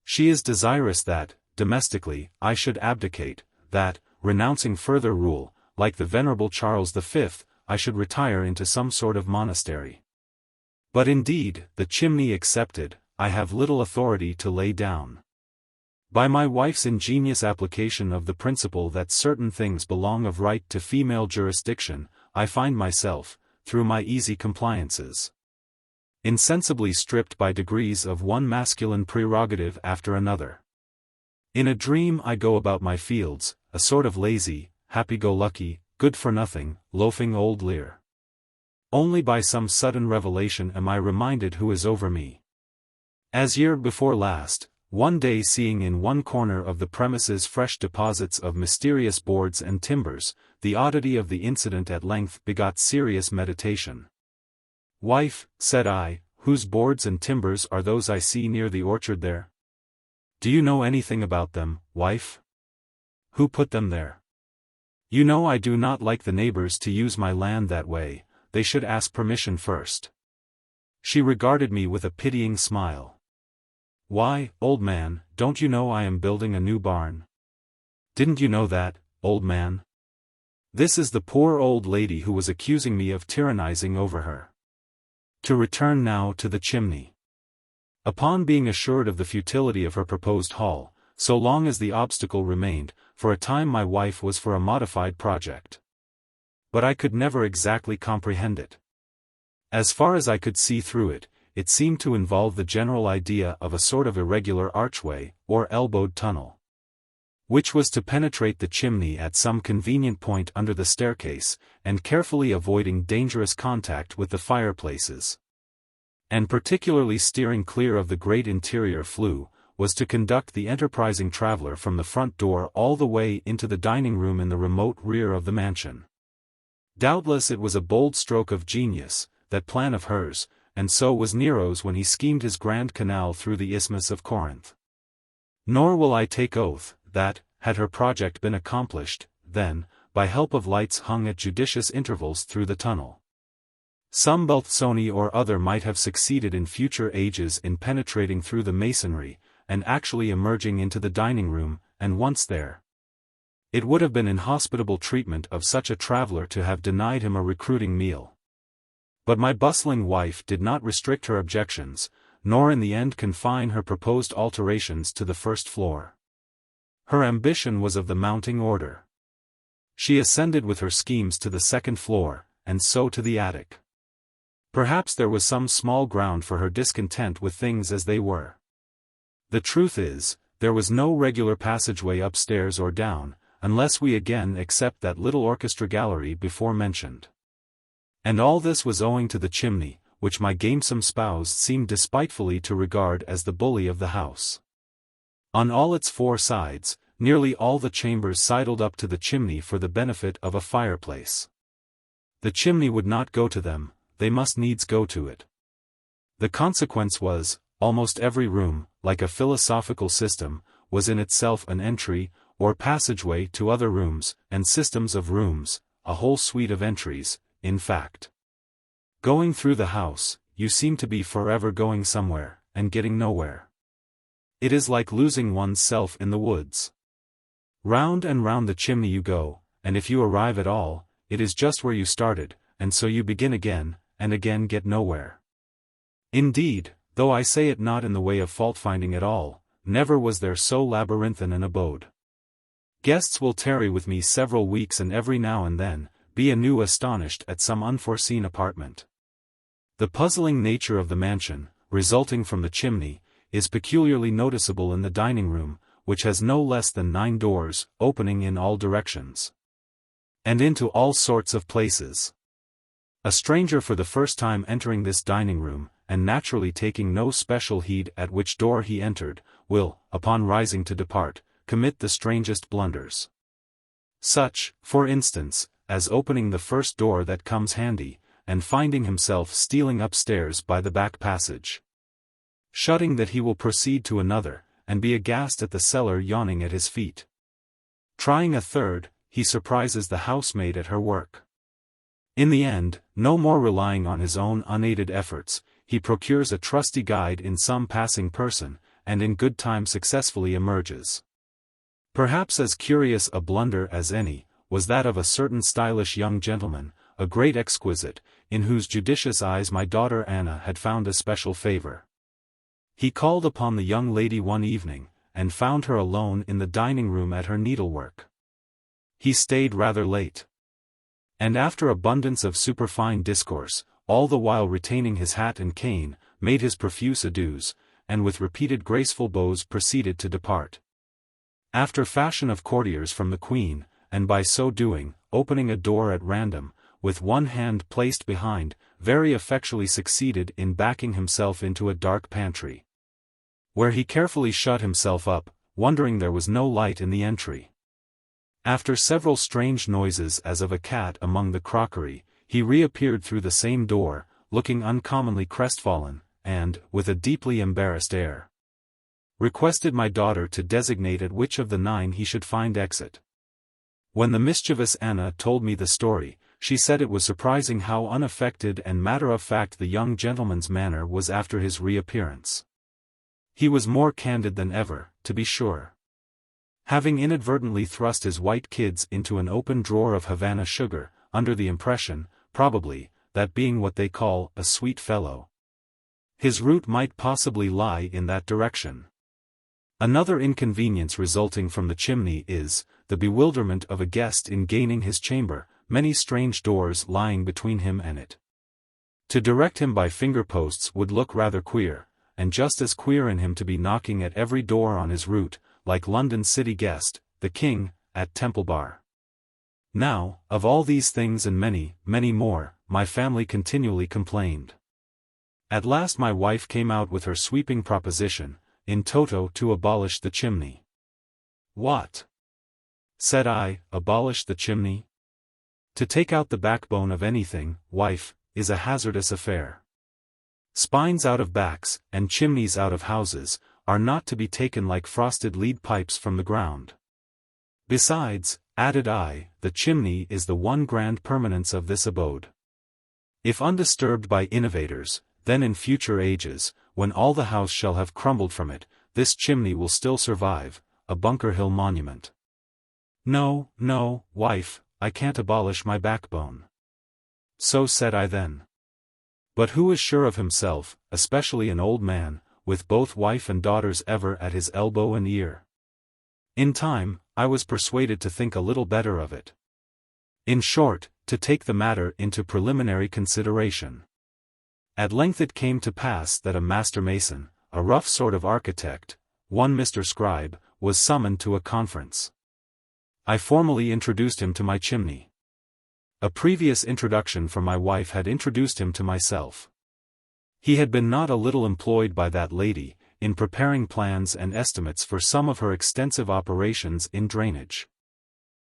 She is desirous that, domestically, I should abdicate, that, renouncing further rule, like the venerable Charles V, I should retire into some sort of monastery. But indeed, the chimney excepted, I have little authority to lay down. By my wife's ingenious application of the principle that certain things belong of right to female jurisdiction, I find myself, through my easy compliances, insensibly stripped by degrees of one masculine prerogative after another. In a dream I go about my fields, a sort of lazy, happy-go-lucky, good-for-nothing, loafing old Lear. Only by some sudden revelation am I reminded who is over me. As year before last, one day seeing in one corner of the premises fresh deposits of mysterious boards and timbers, the oddity of the incident at length begot serious meditation. "Wife," said I, "whose boards and timbers are those I see near the orchard there? Do you know anything about them, wife? Who put them there? You know I do not like the neighbors to use my land that way, they should ask permission first." She regarded me with a pitying smile. "Why, old man, don't you know I am building a new barn? Didn't you know that, old man?" This is the poor old lady who was accusing me of tyrannizing over her. To return now to the chimney. Upon being assured of the futility of her proposed hall, so long as the obstacle remained, for a time my wife was for a modified project. But I could never exactly comprehend it. As far as I could see through it, it seemed to involve the general idea of a sort of irregular archway, or elbowed tunnel, which was to penetrate the chimney at some convenient point under the staircase, and carefully avoiding dangerous contact with the fireplaces, and particularly steering clear of the great interior flue, was to conduct the enterprising traveler from the front door all the way into the dining room in the remote rear of the mansion. Doubtless it was a bold stroke of genius, that plan of hers, and so was Nero's when he schemed his grand canal through the Isthmus of Corinth. Nor will I take oath, that, had her project been accomplished, then, by help of lights hung at judicious intervals through the tunnel, some Belthsoni or other might have succeeded in future ages in penetrating through the masonry, and actually emerging into the dining room, and once there, it would have been inhospitable treatment of such a traveler to have denied him a recruiting meal. But my bustling wife did not restrict her objections, nor in the end confine her proposed alterations to the first floor. Her ambition was of the mounting order. She ascended with her schemes to the second floor, and so to the attic. Perhaps there was some small ground for her discontent with things as they were. The truth is, there was no regular passageway upstairs or down, unless we again except that little orchestra gallery before mentioned. And all this was owing to the chimney, which my gamesome spouse seemed despitefully to regard as the bully of the house. On all its four sides, nearly all the chambers sidled up to the chimney for the benefit of a fireplace. The chimney would not go to them, they must needs go to it. The consequence was, almost every room, like a philosophical system, was in itself an entry, or passageway to other rooms, and systems of rooms, a whole suite of entries, in fact. Going through the house, you seem to be forever going somewhere, and getting nowhere. It is like losing one's self in the woods. Round and round the chimney you go, and if you arrive at all, it is just where you started, and so you begin again, and again get nowhere. Indeed, though I say it not in the way of fault-finding at all, never was there so labyrinthine an abode. Guests will tarry with me several weeks and every now and then, be anew astonished at some unforeseen apartment. The puzzling nature of the mansion, resulting from the chimney, is peculiarly noticeable in the dining room, which has no less than 9 doors, opening in all directions. And into all sorts of places. A stranger for the first time entering this dining room, and naturally taking no special heed at which door he entered, will, upon rising to depart, commit the strangest blunders. Such, for instance, as opening the first door that comes handy, and finding himself stealing upstairs by the back passage. Shutting that he will proceed to another, and be aghast at the cellar yawning at his feet. Trying a third, he surprises the housemaid at her work. In the end, no more relying on his own unaided efforts, he procures a trusty guide in some passing person, and in good time successfully emerges. Perhaps as curious a blunder as any, was that of a certain stylish young gentleman, a great exquisite, in whose judicious eyes my daughter Anna had found especial favor. He called upon the young lady one evening, and found her alone in the dining room at her needlework. He stayed rather late. And after abundance of superfine discourse, all the while retaining his hat and cane, made his profuse adieus, and with repeated graceful bows proceeded to depart. After fashion of courtiers from the Queen, and by so doing, opening a door at random, with one hand placed behind, very effectually succeeded in backing himself into a dark pantry, where he carefully shut himself up, wondering there was no light in the entry. After several strange noises as of a cat among the crockery, he reappeared through the same door, looking uncommonly crestfallen, and, with a deeply embarrassed air, requested my daughter to designate at which of the 9 he should find exit. When the mischievous Anna told me the story, she said it was surprising how unaffected and matter-of-fact the young gentleman's manner was after his reappearance. He was more candid than ever, to be sure. Having inadvertently thrust his white kids into an open drawer of Havana sugar, under the impression, probably, that being what they call a sweet fellow, his route might possibly lie in that direction. Another inconvenience resulting from the chimney is, the bewilderment of a guest in gaining his chamber, many strange doors lying between him and it. To direct him by finger-posts would look rather queer, and just as queer in him to be knocking at every door on his route, like London's city guest, the king, at Temple Bar. Now, of all these things and many, many more, my family continually complained. At last my wife came out with her sweeping proposition, in toto to abolish the chimney. What? Said I, abolish the chimney? To take out the backbone of anything, wife, is a hazardous affair. Spines out of backs, and chimneys out of houses, are not to be taken like frosted lead pipes from the ground. Besides, added I, the chimney is the one grand permanence of this abode. If undisturbed by innovators, then in future ages, when all the house shall have crumbled from it, this chimney will still survive, a Bunker Hill monument. No, no, wife, I can't abolish my backbone. So said I then. But who is sure of himself, especially an old man, with both wife and daughters ever at his elbow and ear? In time, I was persuaded to think a little better of it. In short, to take the matter into preliminary consideration. At length it came to pass that a master mason, a rough sort of architect, one Mr. Scribe, was summoned to a conference. I formally introduced him to my chimney. A previous introduction from my wife had introduced him to myself. He had been not a little employed by that lady, in preparing plans and estimates for some of her extensive operations in drainage.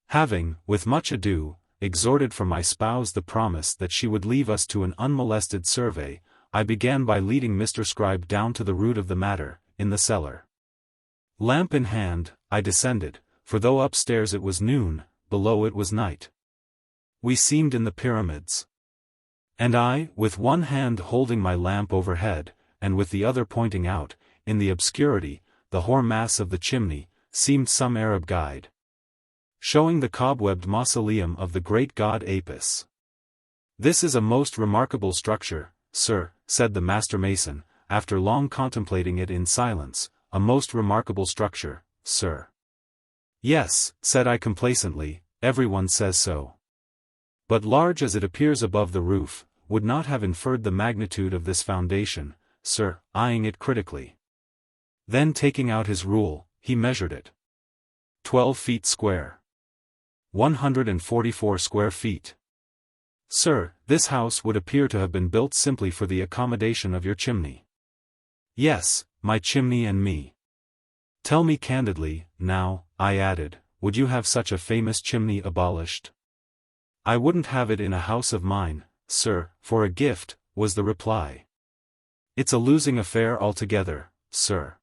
Having, with much ado, extorted from my spouse the promise that she would leave us to an unmolested survey, I began by leading Mr. Scribe down to the root of the matter, in the cellar. Lamp in hand, I descended, for though upstairs it was noon, below it was night. We seemed in the pyramids. And I, with one hand holding my lamp overhead, and with the other pointing out, in the obscurity, the hoar mass of the chimney, seemed some Arab guide, showing the cobwebbed mausoleum of the great god Apis. "This is a most remarkable structure, sir," said the master mason, after long contemplating it in silence, "a most remarkable structure, sir." "Yes," said I complacently, "everyone says so. But large as it appears above the roof, would not have inferred the magnitude of this foundation, sir," eyeing it critically. Then taking out his rule, he measured it. 12 feet square. 144 square feet. "Sir, this house would appear to have been built simply for the accommodation of your chimney." "Yes, my chimney and me." "Tell me candidly, now," I added, "would you have such a famous chimney abolished?" "I wouldn't have it in a house of mine, sir, for a gift," was the reply. "It's a losing affair altogether, sir.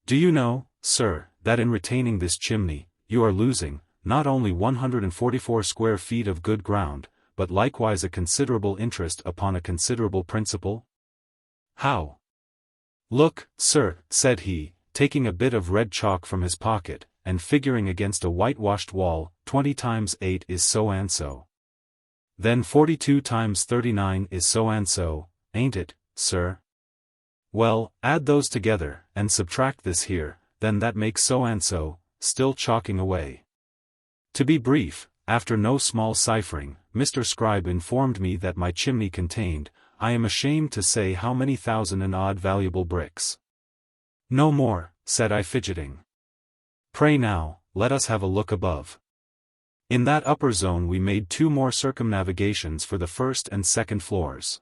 Do you know, sir, that in retaining this chimney, you are losing, not only 144 square feet of good ground, but likewise a considerable interest upon a considerable principal?" "How?" "Look, sir," said he, taking a bit of red chalk from his pocket, and figuring against a whitewashed wall, 20 times 8 is so and so. Then 42 times 39 is so and so, ain't it, sir? Well, add those together, and subtract this here, then that makes so and so, still chalking away. To be brief, after no small ciphering, Mr. Scribe informed me that my chimney contained, I am ashamed to say how many thousand and odd valuable bricks. "No more," said I fidgeting. "Pray now, let us have a look above." In that upper zone we made 2 more circumnavigations for the first and second floors.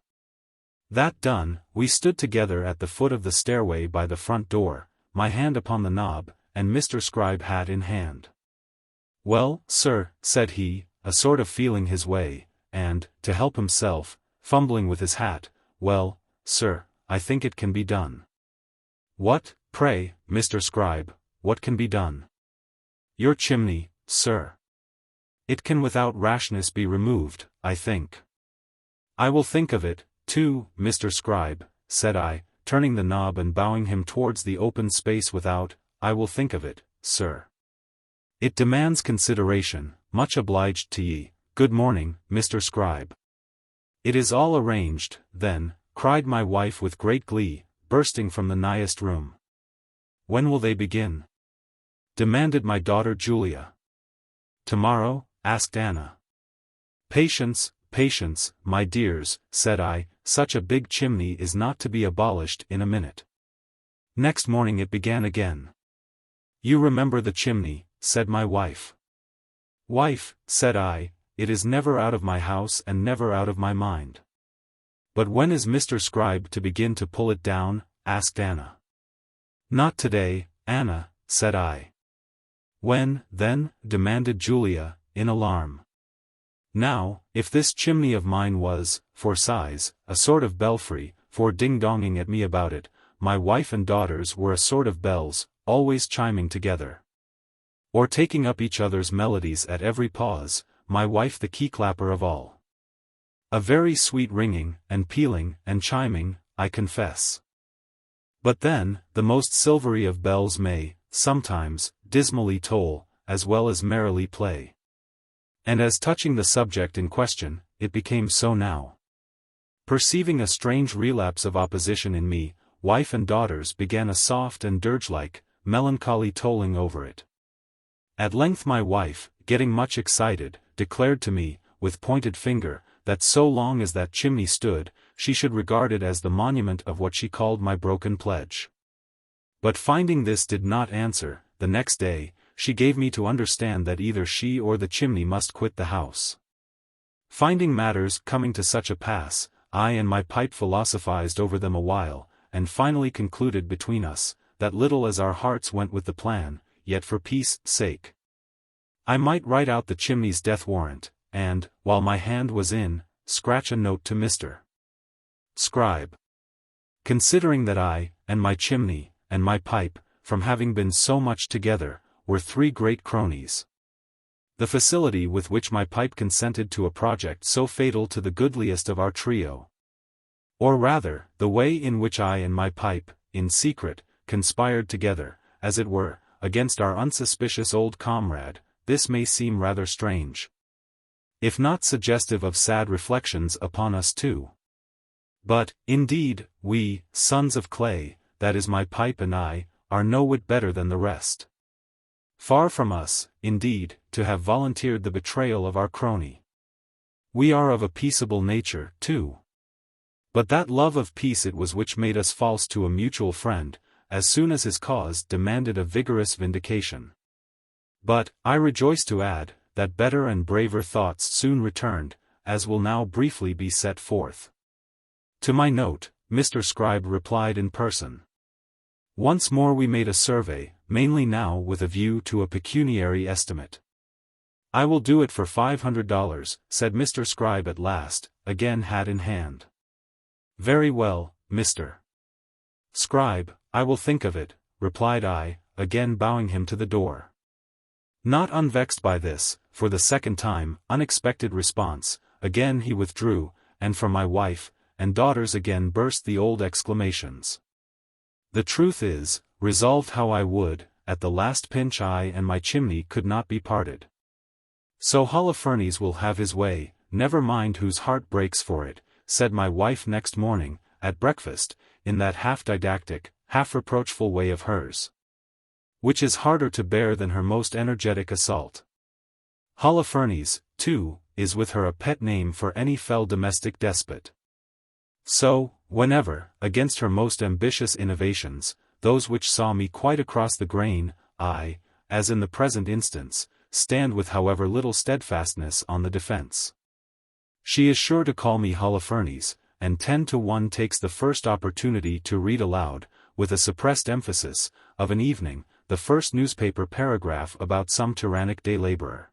That done, we stood together at the foot of the stairway by the front door, my hand upon the knob, and Mr. Scribe hat in hand. "Well, sir," said he, a sort of feeling his way, and, to help himself, fumbling with his hat, "well, sir, I think it can be done." "What, pray, Mr. Scribe, what can be done?" "Your chimney, sir. It can without rashness be removed, I think." "I will think of it, too, Mr. Scribe," said I, turning the knob and bowing him towards the open space without. "I will think of it, sir. It demands consideration. Much obliged to ye. Good morning, Mr. Scribe." "It is all arranged, then," cried my wife with great glee, bursting from the nighest room. "When will they begin?" demanded my daughter Julia. "Tomorrow?" asked Anna. "Patience, patience, my dears," said I, "such a big chimney is not to be abolished in a minute." Next morning it began again. "You remember the chimney," said my wife. "Wife," said I, "it is never out of my house and never out of my mind." "But when is Mr. Scribe to begin to pull it down?" asked Anna. "Not today, Anna," said I. "When, then?" demanded Julia, in alarm. Now, if this chimney of mine was, for size, a sort of belfry, for ding-donging at me about it, my wife and daughters were a sort of bells, always chiming together, or taking up each other's melodies at every pause, my wife the key-clapper of all. A very sweet ringing, and pealing, and chiming, I confess. But then, the most silvery of bells may, sometimes, dismally toll, as well as merrily play. And as touching the subject in question, it became so now. Perceiving a strange relapse of opposition in me, wife and daughters began a soft and dirge-like, melancholy tolling over it. At length my wife, getting much excited, declared to me, with pointed finger, that so long as that chimney stood, she should regard it as the monument of what she called my broken pledge. But finding this did not answer, the next day, she gave me to understand that either she or the chimney must quit the house. Finding matters coming to such a pass, I and my pipe philosophized over them a while, and finally concluded between us, that little as our hearts went with the plan, yet for peace' sake, I might write out the chimney's death warrant, and, while my hand was in, scratch a note to Mr. Scribe. Considering that I, and my chimney, and my pipe, from having been so much together, were three great cronies. The facility with which my pipe consented to a project so fatal to the goodliest of our trio. Or rather, the way in which I and my pipe, in secret, conspired together, as it were, against our unsuspicious old comrade, this may seem rather strange, if not suggestive of sad reflections upon us too. But, indeed, we, sons of clay, that is my pipe and I, are no whit better than the rest. Far from us, indeed, to have volunteered the betrayal of our crony. We are of a peaceable nature, too. But that love of peace it was which made us false to a mutual friend, as soon as his cause demanded a vigorous vindication. But, I rejoice to add, that better and braver thoughts soon returned, as will now briefly be set forth. To my note, Mr. Scribe replied in person. Once more we made a survey, mainly now with a view to a pecuniary estimate. I will do it for $500, said Mr. Scribe at last, again hat in hand. Very well, Mr. Scribe, I will think of it, replied I, again bowing him to the door. Not unvexed by this, for the second time, unexpected response, again he withdrew, and from my wife and daughters again burst the old exclamations. The truth is, resolved how I would, at the last pinch I and my chimney could not be parted. So Holofernes will have his way, never mind whose heart breaks for it, said my wife next morning, at breakfast, in that half-didactic, half-reproachful way of hers, which is harder to bear than her most energetic assault. Holofernes, too, is with her a pet name for any fell domestic despot. So, whenever, against her most ambitious innovations, those which saw me quite across the grain, I, as in the present instance, stand with however little steadfastness on the defense, she is sure to call me Holofernes, and 10 to 1 takes the first opportunity to read aloud, with a suppressed emphasis, of an evening, the first newspaper paragraph about some tyrannic day laborer,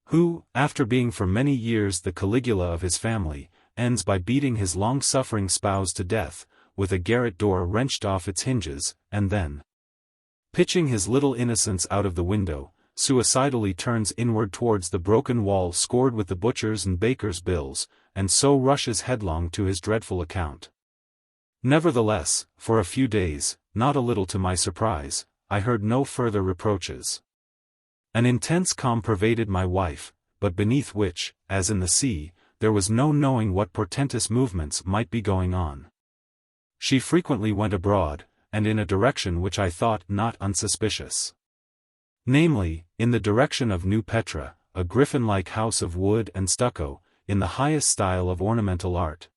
who, after being for many years the Caligula of his family, ends by beating his long-suffering spouse to death, with a garret door wrenched off its hinges, and then, pitching his little innocents out of the window, suicidally turns inward towards the broken wall scored with the butcher's and baker's bills, and so rushes headlong to his dreadful account. Nevertheless, for a few days, not a little to my surprise, I heard no further reproaches. An intense calm pervaded my wife, but beneath which, as in the sea, there was no knowing what portentous movements might be going on. She frequently went abroad, and in a direction which I thought not unsuspicious. Namely, in the direction of New Petra, a griffin-like house of wood and stucco, in the highest style of ornamental art,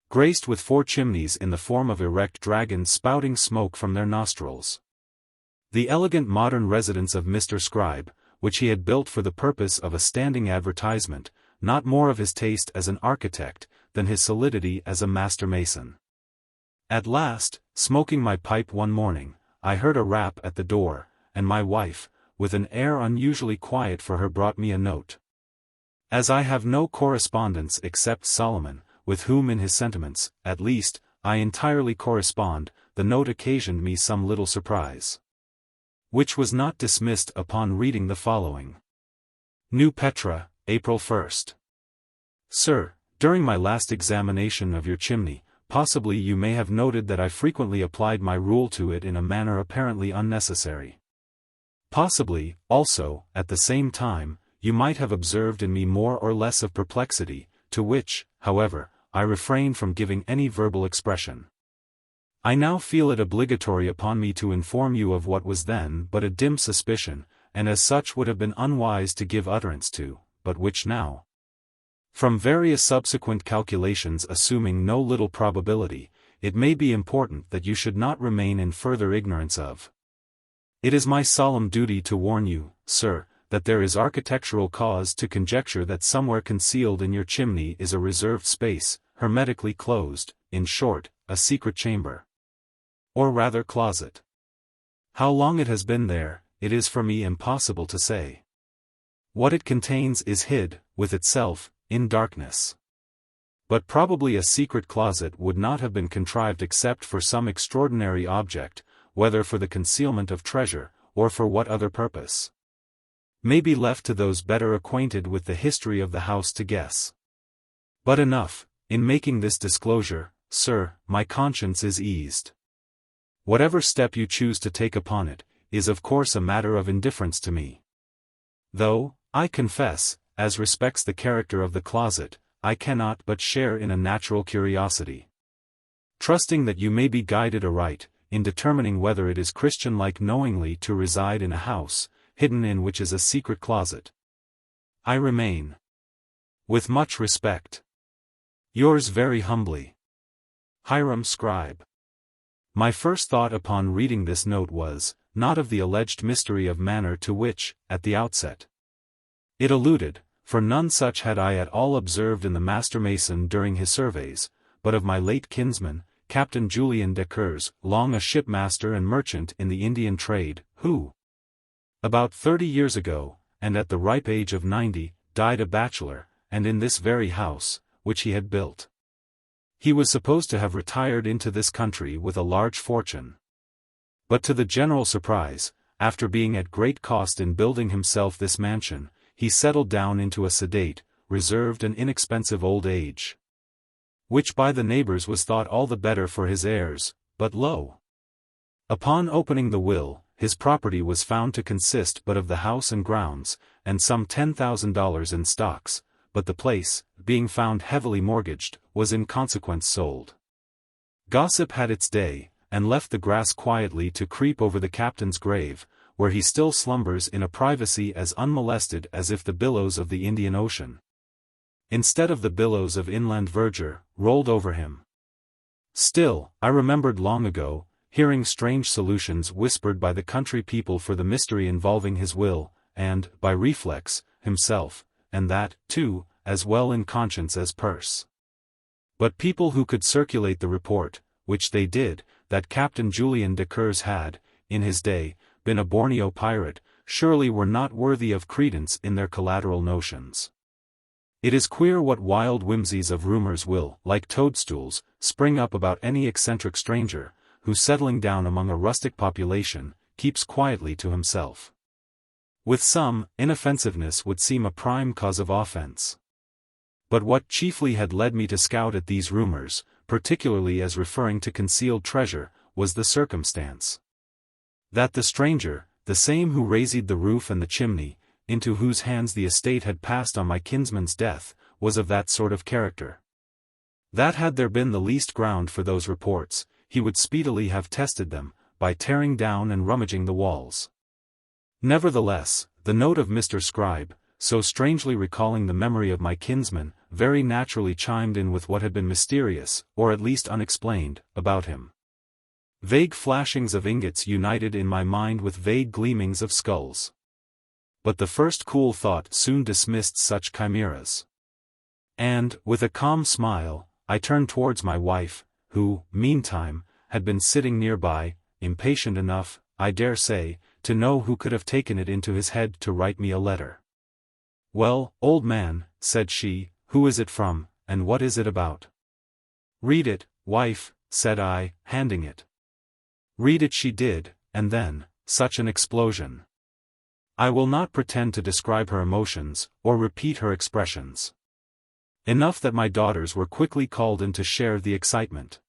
graced with 4 chimneys in the form of erect dragons spouting smoke from their nostrils. The elegant modern residence of Mr. Scribe, which he had built for the purpose of a standing advertisement, not more of his taste as an architect, than his solidity as a master mason. At last, smoking my pipe one morning, I heard a rap at the door, and my wife, with an air unusually quiet for her, brought me a note. As I have no correspondents except Solomon, with whom in his sentiments, at least, I entirely correspond, the note occasioned me some little surprise, which was not dismissed upon reading the following. New Petra, April 1st. Sir, during my last examination of your chimney, possibly you may have noted that I frequently applied my rule to it in a manner apparently unnecessary. Possibly, also, at the same time, you might have observed in me more or less of perplexity, to which, however, I refrain from giving any verbal expression. I now feel it obligatory upon me to inform you of what was then but a dim suspicion, and as such would have been unwise to give utterance to, but which now, from various subsequent calculations assuming no little probability, it may be important that you should not remain in further ignorance of. It is my solemn duty to warn you, sir, that there is architectural cause to conjecture that somewhere concealed in your chimney is a reserved space, hermetically closed, in short, a secret chamber. Or rather closet. How long it has been there, it is for me impossible to say. What it contains is hid, with itself, in darkness. But probably a secret closet would not have been contrived except for some extraordinary object, whether for the concealment of treasure, or for what other purpose, may be left to those better acquainted with the history of the house to guess. But enough, in making this disclosure, sir, my conscience is eased. Whatever step you choose to take upon it, is of course a matter of indifference to me. Though, I confess, as respects the character of the closet, I cannot but share in a natural curiosity. Trusting that you may be guided aright, in determining whether it is Christian-like knowingly to reside in a house, hidden in which is a secret closet, I remain, with much respect, yours very humbly, Hiram Scribe. My first thought upon reading this note was, not of the alleged mystery of manner to which, at the outset, it alluded, for none such had I at all observed in the master mason during his surveys, but of my late kinsman, Captain Julian Decurs, long a shipmaster and merchant in the Indian trade, who, about 30 years ago, and at the ripe age of 90, died a bachelor, and in this very house, which he had built. He was supposed to have retired into this country with a large fortune. But to the general surprise, after being at great cost in building himself this mansion, he settled down into a sedate, reserved and inexpensive old age, which by the neighbors was thought all the better for his heirs, but lo! Upon opening the will, his property was found to consist but of the house and grounds, and some $10,000 in stocks, but the place, being found heavily mortgaged, was in consequence sold. Gossip had its day, and left the grass quietly to creep over the captain's grave, where he still slumbers in a privacy as unmolested as if the billows of the Indian Ocean, instead of the billows of inland verdure, rolled over him. Still, I remembered long ago, hearing strange solutions whispered by the country people for the mystery involving his will, and, by reflex, himself, and that, too, as well in conscience as purse. But people who could circulate the report, which they did, that Captain Julian Decurs had, in his day, been a Borneo pirate, surely were not worthy of credence in their collateral notions. It is queer what wild whimsies of rumors will, like toadstools, spring up about any eccentric stranger, who settling down among a rustic population, keeps quietly to himself. With some, inoffensiveness would seem a prime cause of offense. But what chiefly had led me to scout at these rumors, particularly as referring to concealed treasure, was the circumstance that the stranger, the same who razed the roof and the chimney, into whose hands the estate had passed on my kinsman's death, was of that sort of character, that had there been the least ground for those reports, he would speedily have tested them, by tearing down and rummaging the walls. Nevertheless, the note of Mr. Scribe, so strangely recalling the memory of my kinsman, very naturally chimed in with what had been mysterious, or at least unexplained, about him. Vague flashings of ingots united in my mind with vague gleamings of skulls. But the first cool thought soon dismissed such chimeras. And, with a calm smile, I turned towards my wife, who, meantime, had been sitting nearby, impatient enough, I dare say, to know who could have taken it into his head to write me a letter. "Well, old man," said she, "who is it from, and what is it about?" "Read it, wife," said I, handing it. Read it she did, and then, such an explosion. I will not pretend to describe her emotions, or repeat her expressions. Enough that my daughters were quickly called in to share the excitement.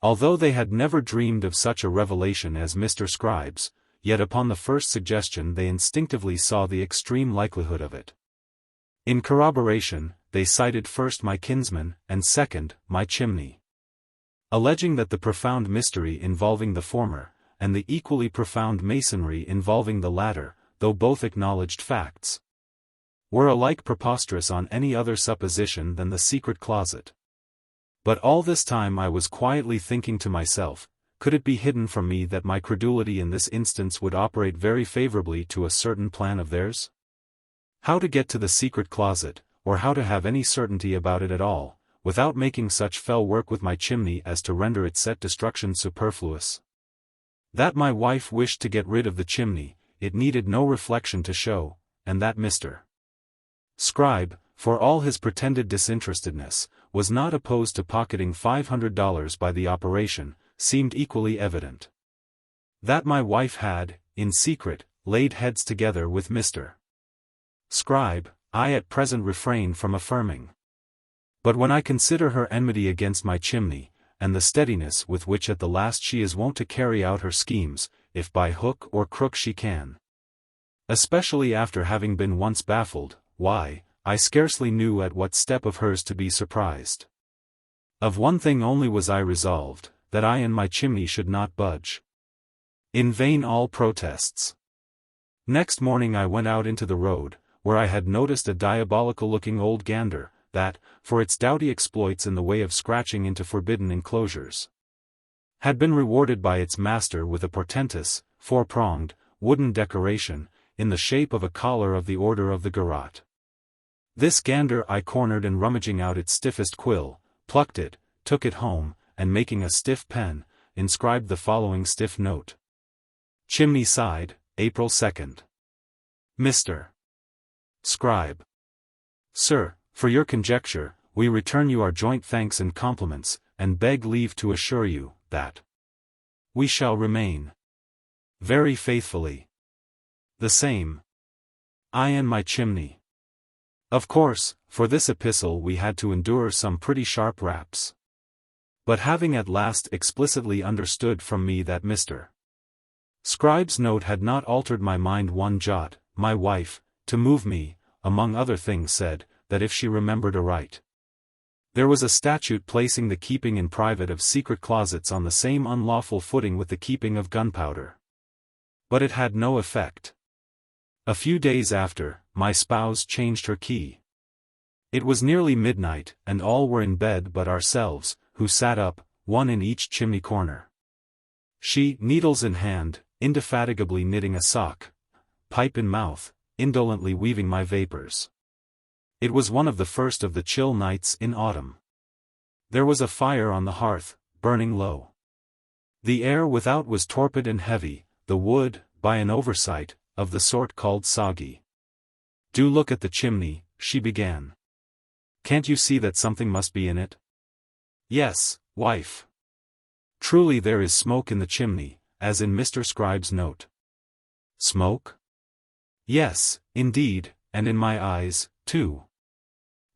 Although they had never dreamed of such a revelation as Mr. Scribe's, yet upon the first suggestion they instinctively saw the extreme likelihood of it. In corroboration, they cited first my kinsman, and second, my chimney, alleging that the profound mystery involving the former, and the equally profound masonry involving the latter, though both acknowledged facts, were alike preposterous on any other supposition than the secret closet. But all this time I was quietly thinking to myself, could it be hidden from me that my credulity in this instance would operate very favorably to a certain plan of theirs? How to get to the secret closet, or how to have any certainty about it at all, without making such fell work with my chimney as to render its set destruction superfluous? That my wife wished to get rid of the chimney, it needed no reflection to show, and that Mr. Scribe, for all his pretended disinterestedness, was not opposed to pocketing $500 by the operation, seemed equally evident. That my wife had, in secret, laid heads together with Mr. Scribe, I at present refrain from affirming. But when I consider her enmity against my chimney, and the steadiness with which at the last she is wont to carry out her schemes, if by hook or crook she can, especially after having been once baffled, why, I scarcely knew at what step of hers to be surprised. Of one thing only was I resolved, that I and my chimney should not budge. In vain all protests. Next morning I went out into the road, where I had noticed a diabolical-looking old gander, that, for its doughty exploits in the way of scratching into forbidden enclosures, had been rewarded by its master with a portentous, four-pronged, wooden decoration, in the shape of a collar of the Order of the Garrote. This gander I cornered, and rummaging out its stiffest quill, plucked it, took it home, and making a stiff pen, inscribed the following stiff note. Chimney side, April 2nd. Mr. Scribe. Sir, for your conjecture, we return you our joint thanks and compliments, and beg leave to assure you, that we shall remain very faithfully the same. I and my chimney. Of course, for this epistle we had to endure some pretty sharp raps. But having at last explicitly understood from me that Mr. Scribe's note had not altered my mind one jot, my wife, to move me, among other things said, that if she remembered aright, there was a statute placing the keeping in private of secret closets on the same unlawful footing with the keeping of gunpowder. But it had no effect. A few days after, my spouse changed her key. It was nearly midnight, and all were in bed but ourselves, who sat up, one in each chimney corner. She, needles in hand, indefatigably knitting a sock, pipe in mouth, indolently weaving my vapors. It was one of the first of the chill nights in autumn. There was a fire on the hearth, burning low. The air without was torpid and heavy, the wood, by an oversight, of the sort called soggy. Do look at the chimney, she began. Can't you see that something must be in it? Yes, wife. Truly there is smoke in the chimney, as in Mr. Scribe's note. Smoke? Yes, indeed, and in my eyes, too.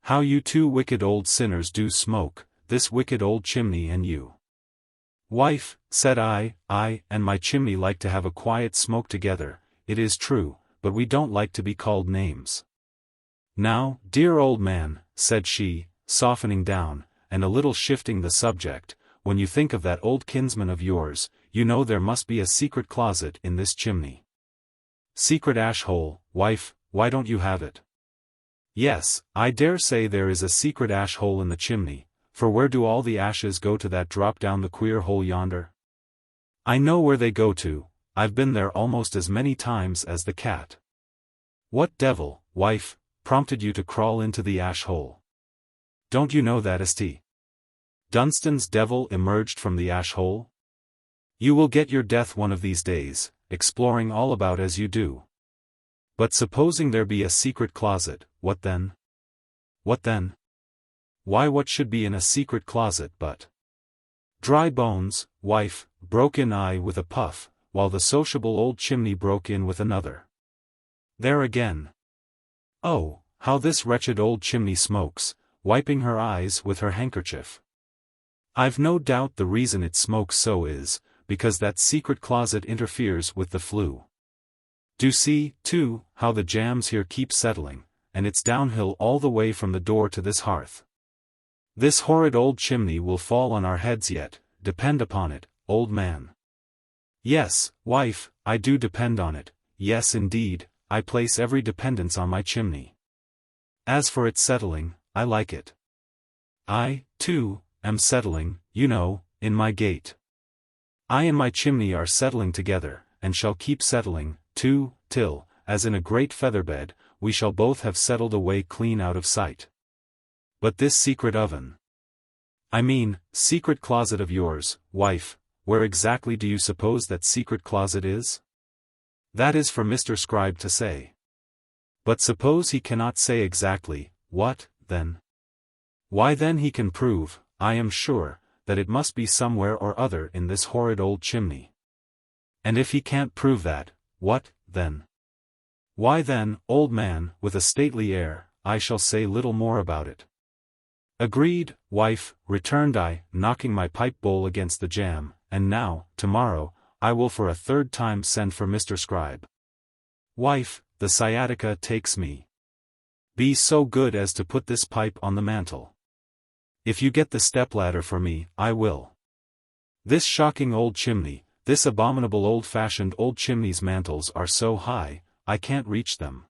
How you two wicked old sinners do smoke, this wicked old chimney and you. Wife, said I and my chimney like to have a quiet smoke together, it is true, but we don't like to be called names. Now, dear old man, said she, softening down, and a little shifting the subject, when you think of that old kinsman of yours, you know there must be a secret closet in this chimney. Secret ash-hole, wife, why don't you have it? Yes, I dare say there is a secret ash-hole in the chimney, for where do all the ashes go to that drop down the queer hole yonder? I know where they go to, I've been there almost as many times as the cat. What devil, wife, prompted you to crawl into the ash-hole? Don't you know that St. Dunstan's devil emerged from the ash-hole? You will get your death one of these days, exploring all about as you do. But supposing there be a secret closet, what then? What then? Why, what should be in a secret closet but dry bones, wife, broke in I with a puff, while the sociable old chimney broke in with another. There again. Oh, how this wretched old chimney smokes, wiping her eyes with her handkerchief. I've no doubt the reason it smokes so is, because that secret closet interferes with the flue. Do see, too, how the jams here keep settling, and it's downhill all the way from the door to this hearth. This horrid old chimney will fall on our heads yet, depend upon it, old man. Yes, wife, I do depend on it, yes indeed, I place every dependence on my chimney. As for its settling, I like it. I, too, am settling, you know, in my gate. I and my chimney are settling together, and shall keep settling, too, till, as in a great featherbed, we shall both have settled away clean out of sight. But this secret oven, I mean, secret closet of yours, wife, where exactly do you suppose that secret closet is? That is for Mr. Scribe to say. But suppose he cannot say exactly, what, then? Why then he can prove, I am sure, that it must be somewhere or other in this horrid old chimney. And if he can't prove that, what, then? Why then, old man, with a stately air, I shall say little more about it. Agreed, wife, returned I, knocking my pipe bowl against the jamb, and now, tomorrow, I will for a third time send for Mr. Scribe. Wife, the sciatica takes me. Be so good as to put this pipe on the mantel. If you get the stepladder for me, I will. This shocking old chimney, this abominable old-fashioned old chimney's mantels are so high, I can't reach them.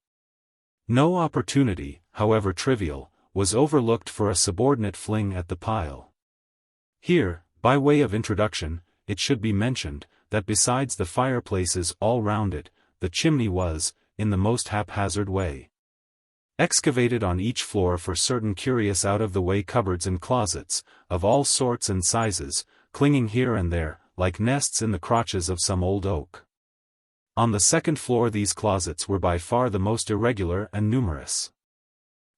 No opportunity, however trivial, was overlooked for a subordinate fling at the pile. Here, by way of introduction, it should be mentioned, that besides the fireplaces all round it, the chimney was, in the most haphazard way, excavated on each floor for certain curious out-of-the-way cupboards and closets, of all sorts and sizes, clinging here and there, like nests in the crotches of some old oak. On the second floor these closets were by far the most irregular and numerous.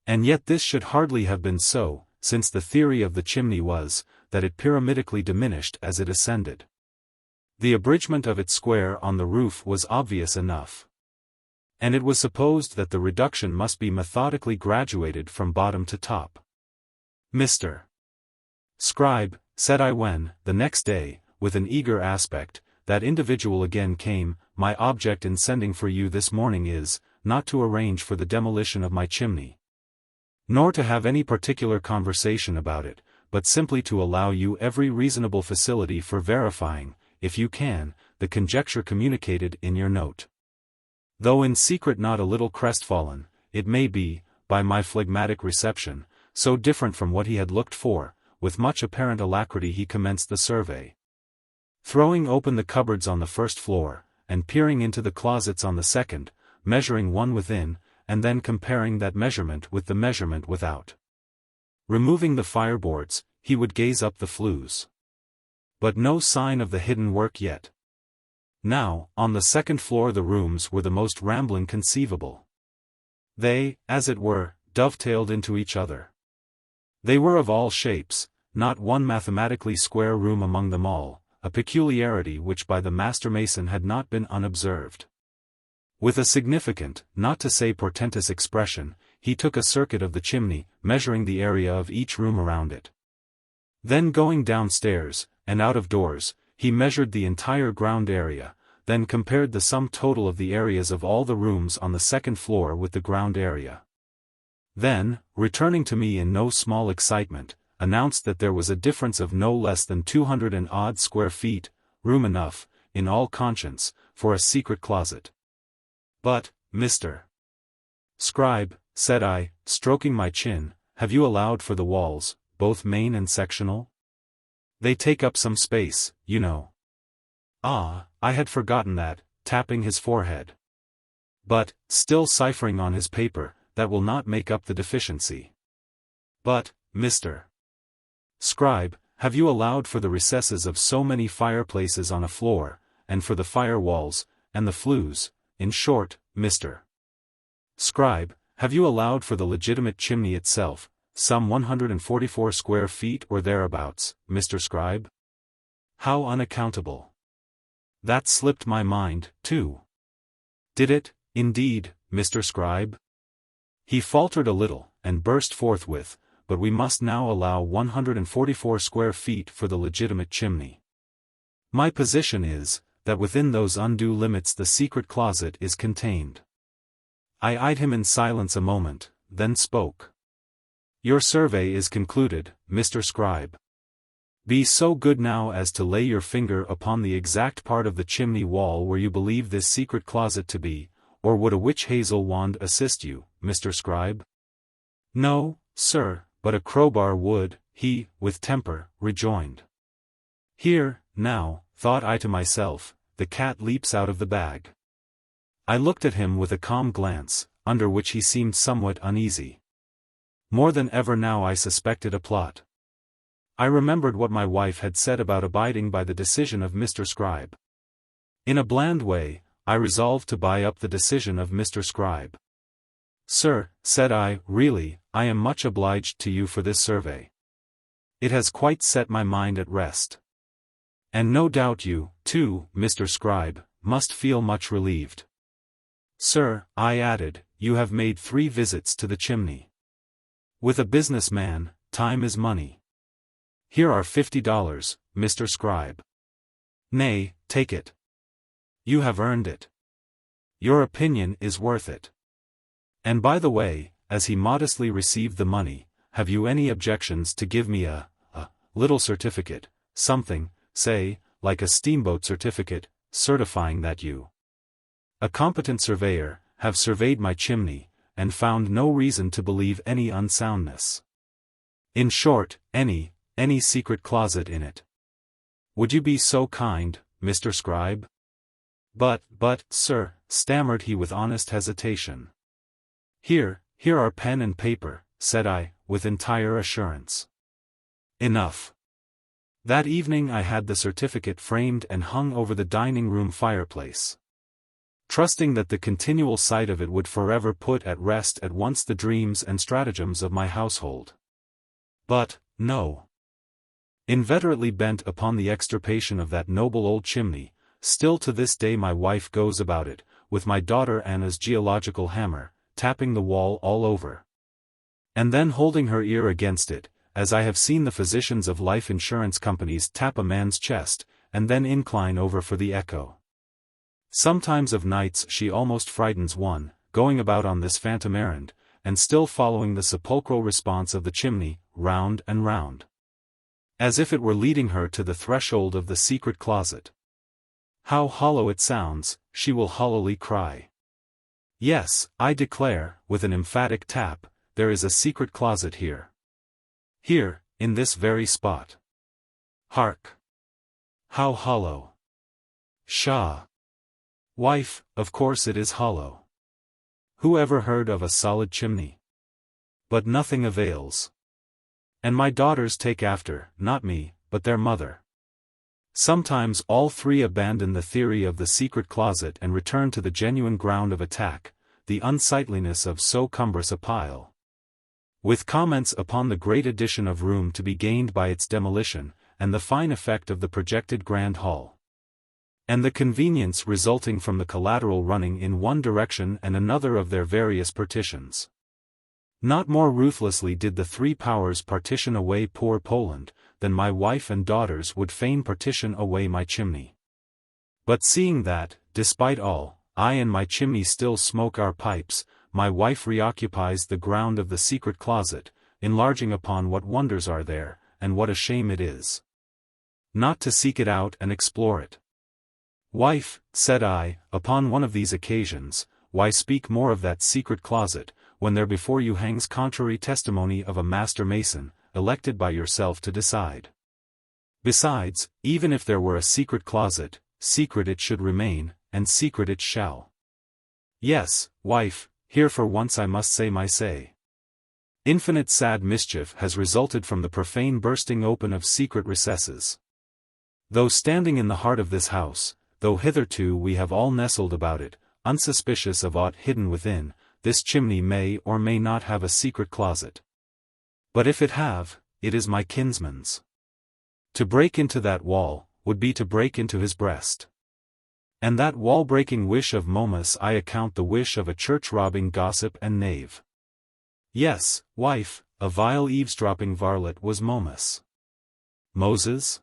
And yet this should hardly have been so, since the theory of the chimney was, that it pyramidically diminished as it ascended. The abridgment of its square on the roof was obvious enough. And it was supposed that the reduction must be methodically graduated from bottom to top. Mr. Scribe, said I when, the next day, with an eager aspect, that individual again came, my object in sending for you this morning is, not to arrange for the demolition of my chimney, nor to have any particular conversation about it, but simply to allow you every reasonable facility for verifying, if you can, the conjecture communicated in your note. Though in secret not a little crestfallen, it may be, by my phlegmatic reception, so different from what he had looked for, with much apparent alacrity he commenced the survey. Throwing open the cupboards on the first floor, and peering into the closets on the second, measuring one within, and then comparing that measurement with the measurement without. Removing the fireboards, he would gaze up the flues. But no sign of the hidden work yet. Now, on the second floor the rooms were the most rambling conceivable. They, as it were, dovetailed into each other. They were of all shapes, not one mathematically square room among them all, a peculiarity which by the master mason had not been unobserved. With a significant, not to say portentous expression, he took a circuit of the chimney, measuring the area of each room around it. Then going downstairs, and out of doors, he measured the entire ground area, then compared the sum total of the areas of all the rooms on the second floor with the ground area. Then, returning to me in no small excitement, announced that there was a difference of no less than 200 and odd square feet, room enough, in all conscience, for a secret closet. But, Mr. Scribe, said I, stroking my chin, have you allowed for the walls, both main and sectional? They take up some space, you know. Ah, I had forgotten that, tapping his forehead. But, still ciphering on his paper, that will not make up the deficiency. But, Mr. Scribe, have you allowed for the recesses of so many fireplaces on a floor, and for the fire walls, and the flues, in short, Mr. Scribe, have you allowed for the legitimate chimney itself, some 144 square feet or thereabouts, Mr. Scribe? How unaccountable! That slipped my mind, too. Did it, indeed, Mr. Scribe? He faltered a little, and burst forth with, but we must now allow 144 square feet for the legitimate chimney. My position is, that within those undue limits the secret closet is contained. I eyed him in silence a moment, then spoke. Your survey is concluded, Mr. Scribe. Be so good now as to lay your finger upon the exact part of the chimney wall where you believe this secret closet to be, or would a witch hazel wand assist you, Mr. Scribe? No, sir, but a crowbar would, he, with temper, rejoined. Here, now, thought I to myself, the cat leaps out of the bag. I looked at him with a calm glance, under which he seemed somewhat uneasy. More than ever now I suspected a plot. I remembered what my wife had said about abiding by the decision of Mr. Scribe. In a bland way, I resolved to buy up the decision of Mr. Scribe. Sir, said I, really, I am much obliged to you for this survey. It has quite set my mind at rest. And no doubt you, too, Mr. Scribe, must feel much relieved. Sir, I added, you have made 3 visits to the chimney. With a businessman, time is money. Here are $50, Mr. Scribe. Nay, take it. You have earned it. Your opinion is worth it. And by the way, as he modestly received the money, have you any objections to give me a little certificate, something, say, like a steamboat certificate, certifying that you, a competent surveyor, have surveyed my chimney, and found no reason to believe any unsoundness. In short, any secret closet in it. Would you be so kind, Mr. Scribe? But, sir, stammered he with honest hesitation. Here are pen and paper, said I, with entire assurance. Enough. That evening I had the certificate framed and hung over the dining-room fireplace, trusting that the continual sight of it would forever put at rest at once the dreams and stratagems of my household. But, no. Inveterately bent upon the extirpation of that noble old chimney, still to this day my wife goes about it, with my daughter Anna's geological hammer, tapping the wall all over, and then holding her ear against it, as I have seen the physicians of life insurance companies tap a man's chest, and then incline over for the echo. Sometimes of nights she almost frightens one, going about on this phantom errand, and still following the sepulchral response of the chimney, round and round, as if it were leading her to the threshold of the secret closet. How hollow it sounds, she will hollowly cry. Yes, I declare, with an emphatic tap, there is a secret closet here. Here, in this very spot. Hark! How hollow! Pshaw! Wife, of course it is hollow. Who ever heard of a solid chimney? But nothing avails. And my daughters take after, not me, but their mother. Sometimes all 3 abandon the theory of the secret closet and return to the genuine ground of attack, the unsightliness of so cumbrous a pile, with comments upon the great addition of room to be gained by its demolition, and the fine effect of the projected grand hall, and the convenience resulting from the collateral running in one direction and another of their various partitions. Not more ruthlessly did the 3 powers partition away poor Poland, than my wife and daughters would fain partition away my chimney. But seeing that, despite all, I and my chimney still smoke our pipes, my wife reoccupies the ground of the secret closet, enlarging upon what wonders are there, and what a shame it is not to seek it out and explore it. Wife, said I, upon one of these occasions, why speak more of that secret closet, when there before you hangs contrary testimony of a master mason, elected by yourself to decide? Besides, even if there were a secret closet, secret it should remain, and secret it shall. Yes, wife, here for once I must say my say. Infinite sad mischief has resulted from the profane bursting open of secret recesses. Though standing in the heart of this house, though hitherto we have all nestled about it, unsuspicious of aught hidden within, this chimney may or may not have a secret closet. But if it have, it is my kinsman's. To break into that wall, would be to break into his breast. And that wall-breaking wish of Momus I account the wish of a church-robbing gossip and knave. Yes, wife, a vile eavesdropping varlet was Momus. Moses?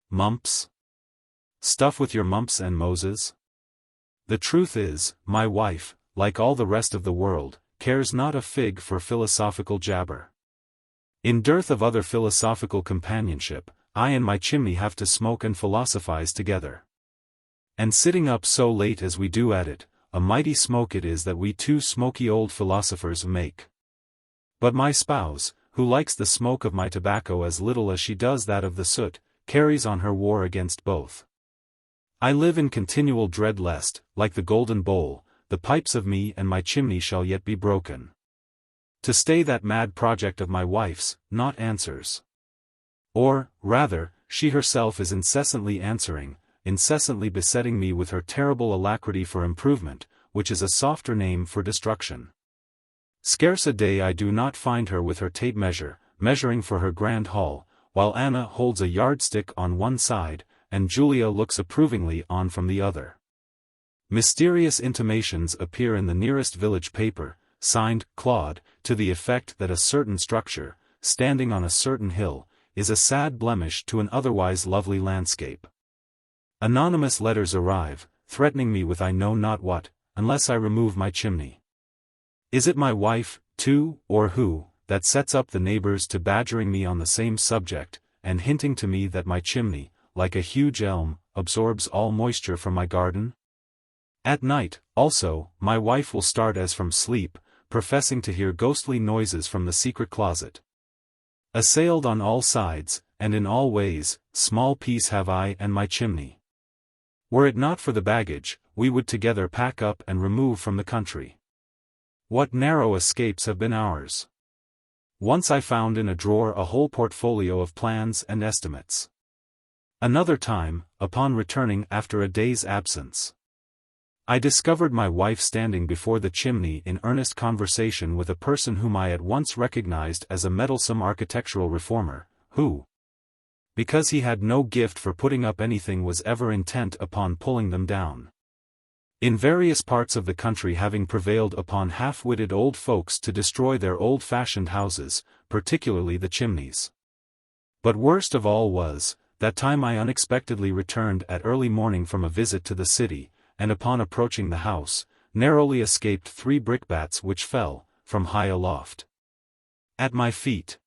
Mumps? Stuff with your mumps and Moses. The truth is, my wife, like all the rest of the world, cares not a fig for philosophical jabber. In dearth of other philosophical companionship, I and my chimney have to smoke and philosophize together. And sitting up so late as we do at it, a mighty smoke it is that we 2 smoky old philosophers make. But my spouse, who likes the smoke of my tobacco as little as she does that of the soot, carries on her war against both. I live in continual dread lest, like the golden bowl, the pipes of me and my chimney shall yet be broken. To stay that mad project of my wife's, not answers. Or, rather, she herself is incessantly answering, incessantly besetting me with her terrible alacrity for improvement, which is a softer name for destruction. Scarce a day I do not find her with her tape measure, measuring for her grand hall, while Anna holds a yardstick on one side, and Julia looks approvingly on from the other. Mysterious intimations appear in the nearest village paper, signed Claude, to the effect that a certain structure, standing on a certain hill, is a sad blemish to an otherwise lovely landscape. Anonymous letters arrive, threatening me with I know not what, unless I remove my chimney. Is it my wife, too, or who, that sets up the neighbors to badgering me on the same subject, and hinting to me that my chimney, like a huge elm, absorbs all moisture from my garden? At night, also, my wife will start as from sleep, professing to hear ghostly noises from the secret closet. Assailed on all sides, and in all ways, small peace have I and my chimney. Were it not for the baggage, we would together pack up and remove from the country. What narrow escapes have been ours! Once I found in a drawer a whole portfolio of plans and estimates. Another time, upon returning after a day's absence, I discovered my wife standing before the chimney in earnest conversation with a person whom I at once recognized as a meddlesome architectural reformer, who, because he had no gift for putting up anything, was ever intent upon pulling them down. In various parts of the country having prevailed upon half-witted old folks to destroy their old-fashioned houses, particularly the chimneys. But worst of all was, that time I unexpectedly returned at early morning from a visit to the city, and upon approaching the house, narrowly escaped 3 brickbats which fell, from high aloft, at my feet.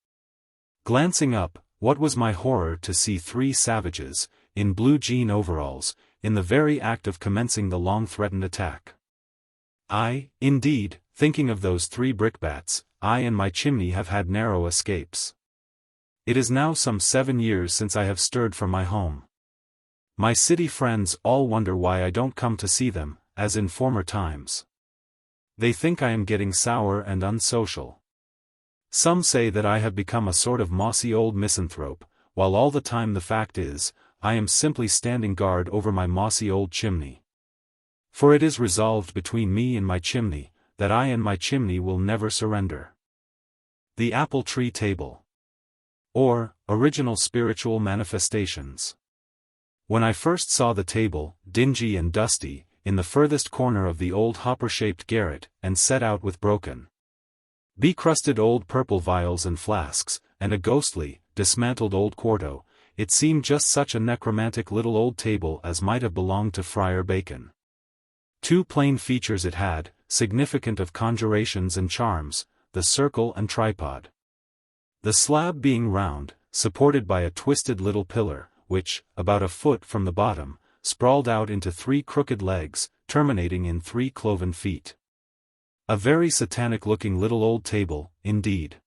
Glancing up, what was my horror to see 3 savages, in blue jean overalls, in the very act of commencing the long-threatened attack. I, indeed, thinking of those 3 brickbats, I and my chimney have had narrow escapes. It is now some 7 years since I have stirred from my home. My city friends all wonder why I don't come to see them, as in former times. They think I am getting sour and unsocial. Some say that I have become a sort of mossy old misanthrope, while all the time the fact is, I am simply standing guard over my mossy old chimney. For it is resolved between me and my chimney, that I and my chimney will never surrender. The Apple Tree Table. Or, Original Spiritual Manifestations. When I first saw the table, dingy and dusty, in the furthest corner of the old hopper-shaped garret, and set out with broken, becrusted old purple vials and flasks, and a ghostly, dismantled old quarto, it seemed just such a necromantic little old table as might have belonged to Friar Bacon. 2 plain features it had, significant of conjurations and charms, the circle and tripod. The slab being round, supported by a twisted little pillar, which, about a foot from the bottom, sprawled out into 3 crooked legs, terminating in 3 cloven feet. A very satanic-looking little old table, indeed.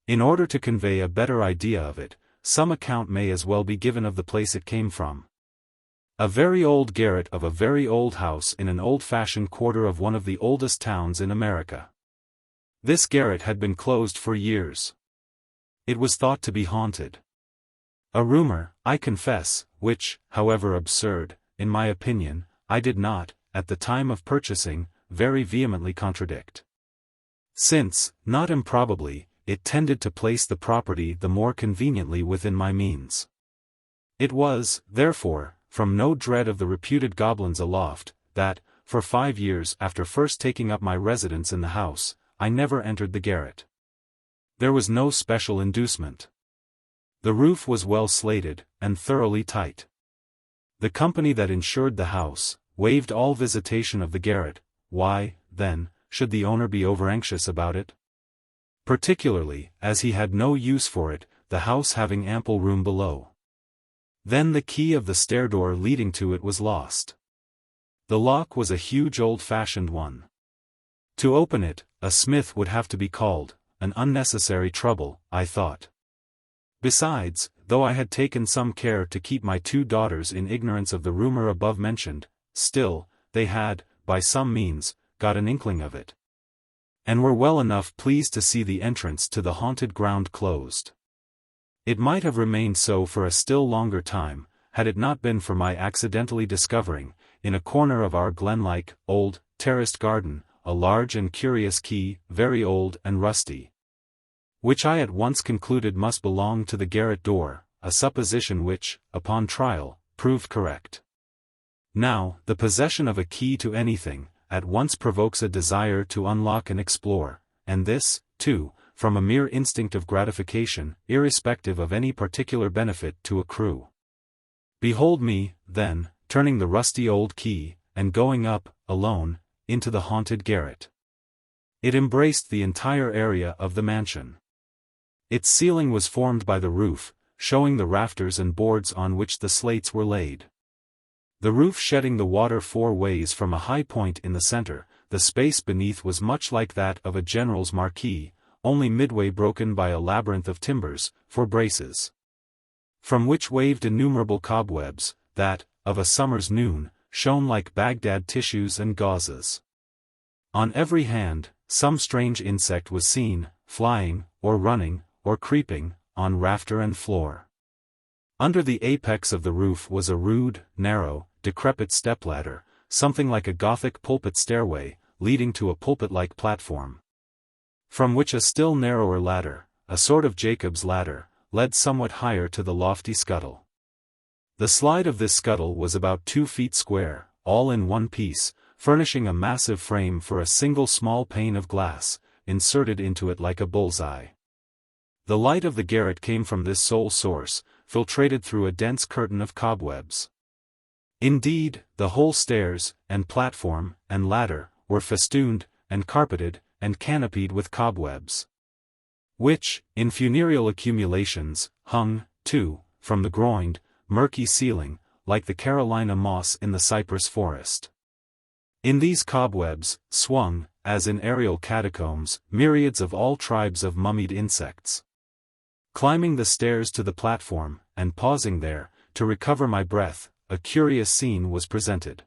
In order to convey a better idea of it, some account may as well be given of the place it came from. A very old garret of a very old house in an old-fashioned quarter of one of the oldest towns in America. This garret had been closed for years. It was thought to be haunted. A rumor, I confess, which, however absurd, in my opinion, I did not, at the time of purchasing, very vehemently contradict. Since, not improbably, it tended to place the property the more conveniently within my means. It was, therefore, from no dread of the reputed goblins aloft, that, for 5 years after first taking up my residence in the house, I never entered the garret. There was no special inducement. The roof was well slated, and thoroughly tight. The company that insured the house, waived all visitation of the garret. Why, then, should the owner be over-anxious about it? Particularly, as he had no use for it, the house having ample room below. Then the key of the stair door leading to it was lost. The lock was a huge old-fashioned one. To open it, a smith would have to be called, an unnecessary trouble, I thought. Besides, though I had taken some care to keep my 2 daughters in ignorance of the rumor above mentioned, still, they had, by some means, got an inkling of it, and were well enough pleased to see the entrance to the haunted ground closed. It might have remained so for a still longer time, had it not been for my accidentally discovering, in a corner of our glen-like, old, terraced garden, a a large and curious key, very old and rusty, which I at once concluded must belong to the garret door, a supposition which, upon trial, proved correct. Now, the possession of a key to anything, at once provokes a desire to unlock and explore, and this, too, from a mere instinct of gratification, irrespective of any particular benefit to accrue. Behold me, then, turning the rusty old key, and going up, alone, into the haunted garret. It embraced the entire area of the mansion. Its ceiling was formed by the roof, showing the rafters and boards on which the slates were laid. The roof shedding the water 4 ways from a high point in the center, the space beneath was much like that of a general's marquee, only midway broken by a labyrinth of timbers, for braces, from which waved innumerable cobwebs, that, of a summer's noon, shone like Baghdad tissues and gauzes. On every hand, some strange insect was seen, flying, or running, or creeping, on rafter and floor. Under the apex of the roof was a rude, narrow, decrepit stepladder, something like a Gothic pulpit stairway, leading to a pulpit-like platform, from which a still narrower ladder, a sort of Jacob's ladder, led somewhat higher to the lofty scuttle. The slide of this scuttle was about 2 feet square, all in one piece, furnishing a massive frame for a single small pane of glass, inserted into it like a bull's-eye. The light of the garret came from this sole source, filtrated through a dense curtain of cobwebs. Indeed, the whole stairs, and platform, and ladder, were festooned, and carpeted, and canopied with cobwebs, which, in funereal accumulations, hung, too, from the groined, murky ceiling, like the Carolina moss in the cypress forest. In these cobwebs, swung, as in aerial catacombs, myriads of all tribes of mummied insects. Climbing the stairs to the platform, and pausing there, to recover my breath, a curious scene was presented.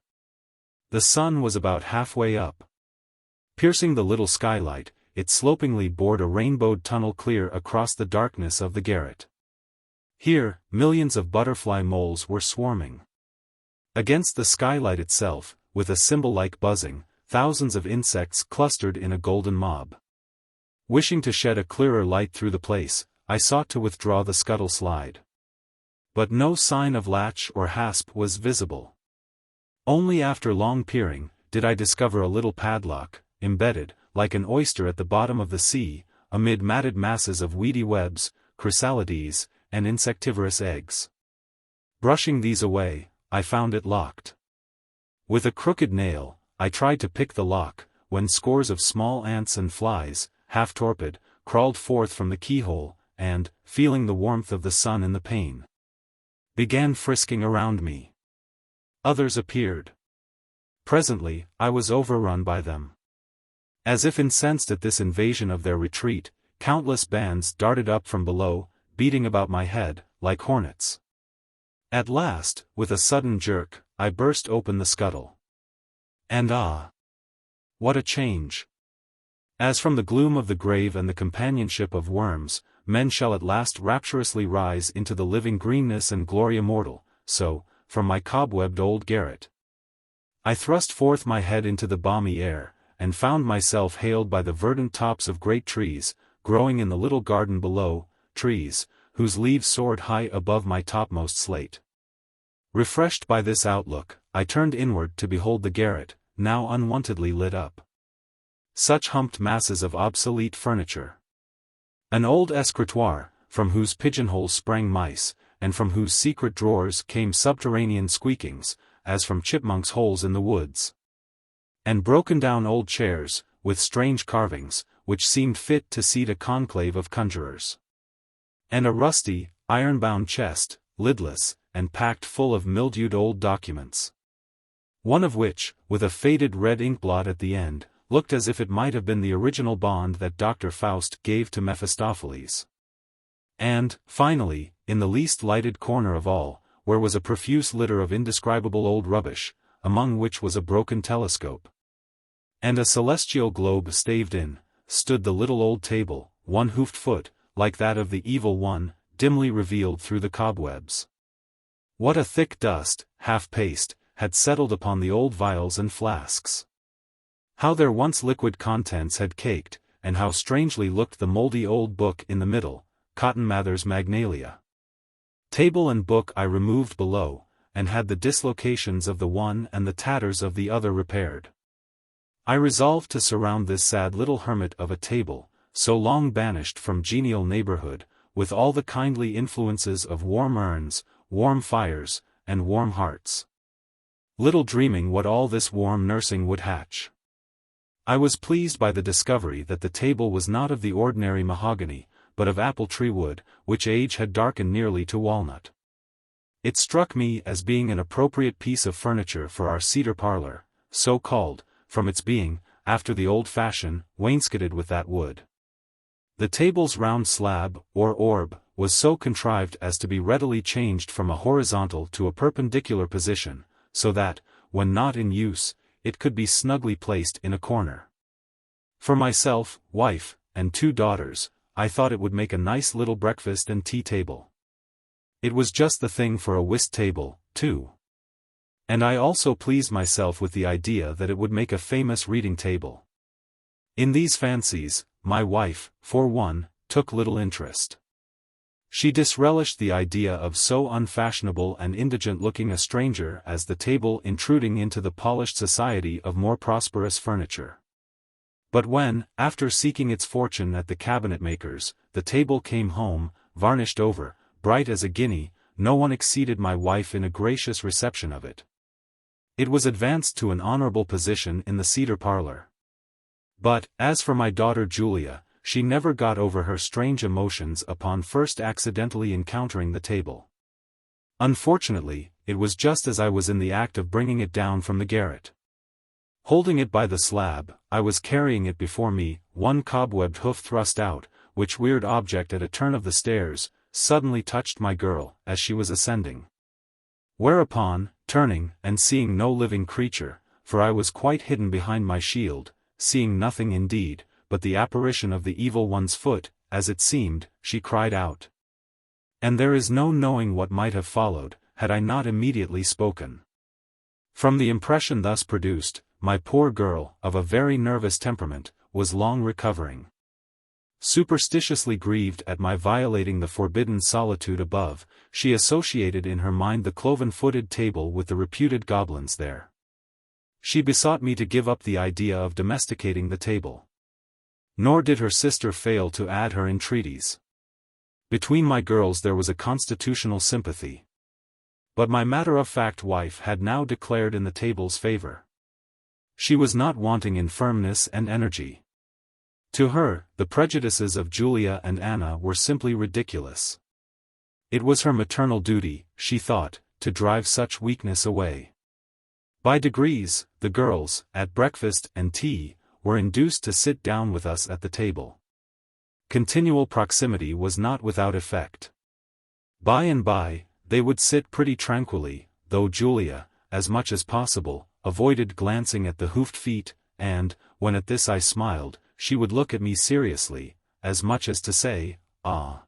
The sun was about halfway up. Piercing the little skylight, it slopingly bored a rainbowed tunnel clear across the darkness of the garret. Here, millions of butterfly moles were swarming. Against the skylight itself, with a cymbal-like buzzing, thousands of insects clustered in a golden mob. Wishing to shed a clearer light through the place, I sought to withdraw the scuttle slide. But no sign of latch or hasp was visible. Only after long peering, did I discover a little padlock, embedded, like an oyster at the bottom of the sea, amid matted masses of weedy webs, chrysalides, and insectivorous eggs. Brushing these away, I found it locked. With a crooked nail, I tried to pick the lock, when scores of small ants and flies, half torpid, crawled forth from the keyhole, and, feeling the warmth of the sun in the pane, began frisking around me. Others appeared. Presently, I was overrun by them. As if incensed at this invasion of their retreat, countless bands darted up from below, beating about my head, like hornets. At last, with a sudden jerk, I burst open the scuttle. And ah! What a change! As from the gloom of the grave and the companionship of worms, men shall at last rapturously rise into the living greenness and glory immortal, so, from my cobwebbed old garret, I thrust forth my head into the balmy air, and found myself hailed by the verdant tops of great trees, growing in the little garden below, trees, whose leaves soared high above my topmost slate. Refreshed by this outlook, I turned inward to behold the garret, now unwontedly lit up. Such humped masses of obsolete furniture. An old escritoire, from whose pigeonholes sprang mice, and from whose secret drawers came subterranean squeakings, as from chipmunks' holes in the woods. And broken-down old chairs, with strange carvings, which seemed fit to seat a conclave of conjurers. And a rusty, iron-bound chest, lidless, and packed full of mildewed old documents. One of which, with a faded red inkblot at the end, looked as if it might have been the original bond that Dr. Faust gave to Mephistopheles. And, finally, in the least lighted corner of all, where was a profuse litter of indescribable old rubbish, among which was a broken telescope and a celestial globe staved in, stood the little old table, one hoofed foot, like that of the evil one, dimly revealed through the cobwebs. What a thick dust, half paste, had settled upon the old vials and flasks! How their once liquid contents had caked, and how strangely looked the moldy old book in the middle, Cotton Mather's Magnalia. Table and book I removed below, and had the dislocations of the one and the tatters of the other repaired. I resolved to surround this sad little hermit of a table, so long banished from genial neighborhood, with all the kindly influences of warm urns, warm fires, and warm hearts. Little dreaming what all this warm nursing would hatch. I was pleased by the discovery that the table was not of the ordinary mahogany, but of apple tree wood, which age had darkened nearly to walnut. It struck me as being an appropriate piece of furniture for our cedar parlor, so called, from its being, after the old fashion, wainscoted with that wood. The table's round slab, or orb, was so contrived as to be readily changed from a horizontal to a perpendicular position, so that, when not in use, it could be snugly placed in a corner. For myself, wife, and 2 daughters, I thought it would make a nice little breakfast and tea table. It was just the thing for a whist table, too. And I also pleased myself with the idea that it would make a famous reading table. In these fancies, my wife, for one, took little interest. She disrelished the idea of so unfashionable and indigent-looking a stranger as the table intruding into the polished society of more prosperous furniture. But when, after seeking its fortune at the cabinet-maker's, the table came home, varnished over, bright as a guinea, no one exceeded my wife in a gracious reception of it. It was advanced to an honorable position in the cedar parlor. But, as for my daughter Julia, she never got over her strange emotions upon first accidentally encountering the table. Unfortunately, it was just as I was in the act of bringing it down from the garret. Holding it by the slab, I was carrying it before me, one cobwebbed hoof thrust out, which weird object at a turn of the stairs, suddenly touched my girl, as she was ascending. Whereupon, turning, and seeing no living creature, for I was quite hidden behind my shield, seeing nothing indeed, but the apparition of the evil one's foot, as it seemed, she cried out. And there is no knowing what might have followed, had I not immediately spoken. From the impression thus produced, my poor girl, of a very nervous temperament, was long recovering. Superstitiously grieved at my violating the forbidden solitude above, she associated in her mind the cloven-footed table with the reputed goblins there. She besought me to give up the idea of domesticating the table. Nor did her sister fail to add her entreaties. Between my girls there was a constitutional sympathy. But my matter-of-fact wife had now declared in the table's favor. She was not wanting in firmness and energy. To her, the prejudices of Julia and Anna were simply ridiculous. It was her maternal duty, she thought, to drive such weakness away. By degrees, the girls, at breakfast and tea, were induced to sit down with us at the table. Continual proximity was not without effect. By and by, they would sit pretty tranquilly, though Julia, as much as possible, avoided glancing at the hoofed feet, and, when at this I smiled, she would look at me seriously, as much as to say, "Ah,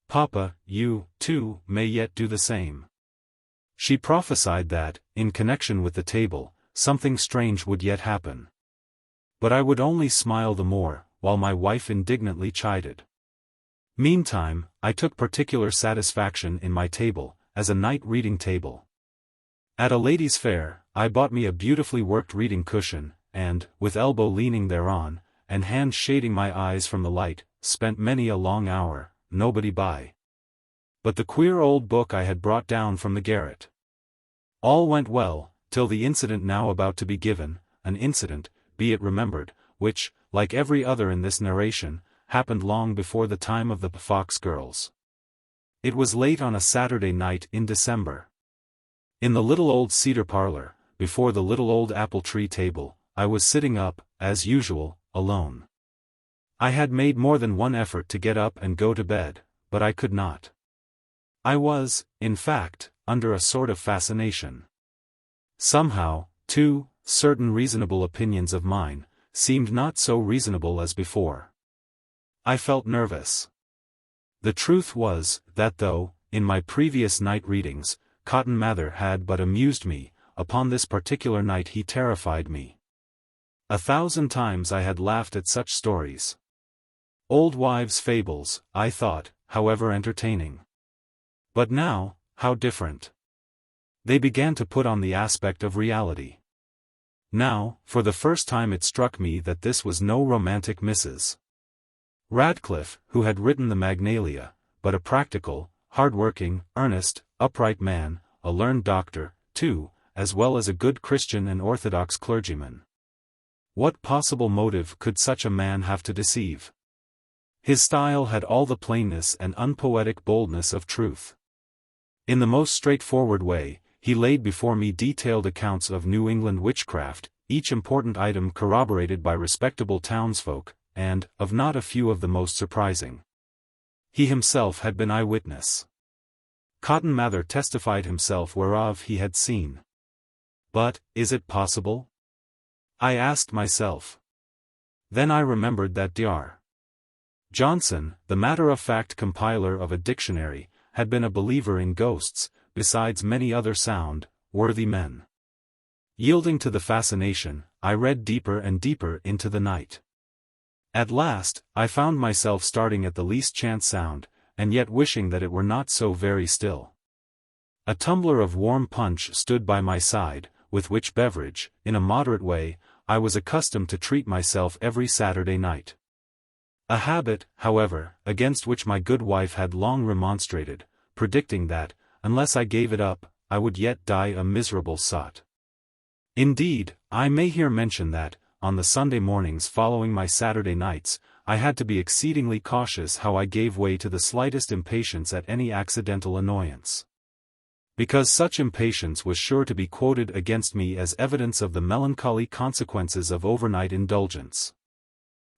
Papa, you, too, may yet do the same." She prophesied that, in connection with the table, something strange would yet happen. But I would only smile the more, while my wife indignantly chided. Meantime, I took particular satisfaction in my table, as a night reading table. At a ladies' fair, I bought me a beautifully worked reading cushion, and, with elbow leaning thereon, and hand shading my eyes from the light, spent many a long hour, nobody by. But the queer old book I had brought down from the garret. All went well, till the incident now about to be given, an incident, be it remembered, which, like every other in this narration, happened long before the time of the Fox girls. It was late on a Saturday night in December. In the little old cedar parlor, before the little old apple tree table, I was sitting up, as usual, alone. I had made more than one effort to get up and go to bed, but I could not. I was, in fact, under a sort of fascination. Somehow, too, certain reasonable opinions of mine seemed not so reasonable as before. I felt nervous. The truth was, that though, in my previous night readings, Cotton Mather had but amused me, upon this particular night he terrified me. 1,000 times I had laughed at such stories. Old wives' fables, I thought, however entertaining. But now, how different. They began to put on the aspect of reality. Now, for the first time it struck me that this was no romantic Mrs. Radcliffe, who had written the Magnalia, but a practical, hard-working, earnest, upright man, a learned doctor, too, as well as a good Christian and orthodox clergyman. What possible motive could such a man have to deceive? His style had all the plainness and unpoetic boldness of truth. In the most straightforward way, he laid before me detailed accounts of New England witchcraft, each important item corroborated by respectable townsfolk, and, of not a few of the most surprising. He himself had been eyewitness. Cotton Mather testified himself whereof he had seen. But, is it possible? I asked myself. Then I remembered that Dr. Johnson, the matter-of-fact compiler of a dictionary, had been a believer in ghosts, besides many other sound, worthy men. Yielding to the fascination, I read deeper and deeper into the night. At last, I found myself starting at the least chance sound, and yet wishing that it were not so very still. A tumbler of warm punch stood by my side, with which beverage, in a moderate way, I was accustomed to treat myself every Saturday night. A habit, however, against which my good wife had long remonstrated, predicting that, unless I gave it up, I would yet die a miserable sot. Indeed, I may here mention that, on the Sunday mornings following my Saturday nights, I had to be exceedingly cautious how I gave way to the slightest impatience at any accidental annoyance. Because such impatience was sure to be quoted against me as evidence of the melancholy consequences of overnight indulgence.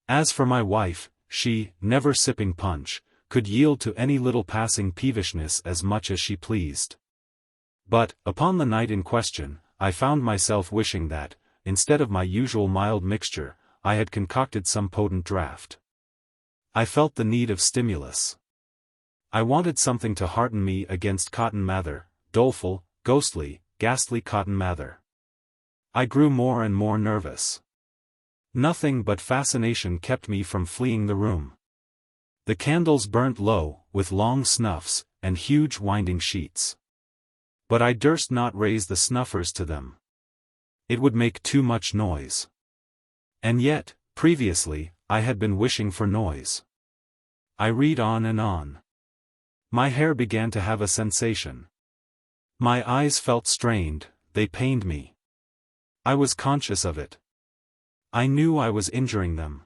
As for my wife, she, never sipping punch, could yield to any little passing peevishness as much as she pleased. But, upon the night in question, I found myself wishing that, instead of my usual mild mixture, I had concocted some potent draught. I felt the need of stimulus. I wanted something to hearten me against Cotton Mather, doleful, ghostly, ghastly Cotton Mather. I grew more and more nervous. Nothing but fascination kept me from fleeing the room. The candles burnt low, with long snuffs, and huge winding sheets. But I durst not raise the snuffers to them. It would make too much noise. And yet, previously, I had been wishing for noise. I read on and on. My hair began to have a sensation. My eyes felt strained, they pained me. I was conscious of it. I knew I was injuring them.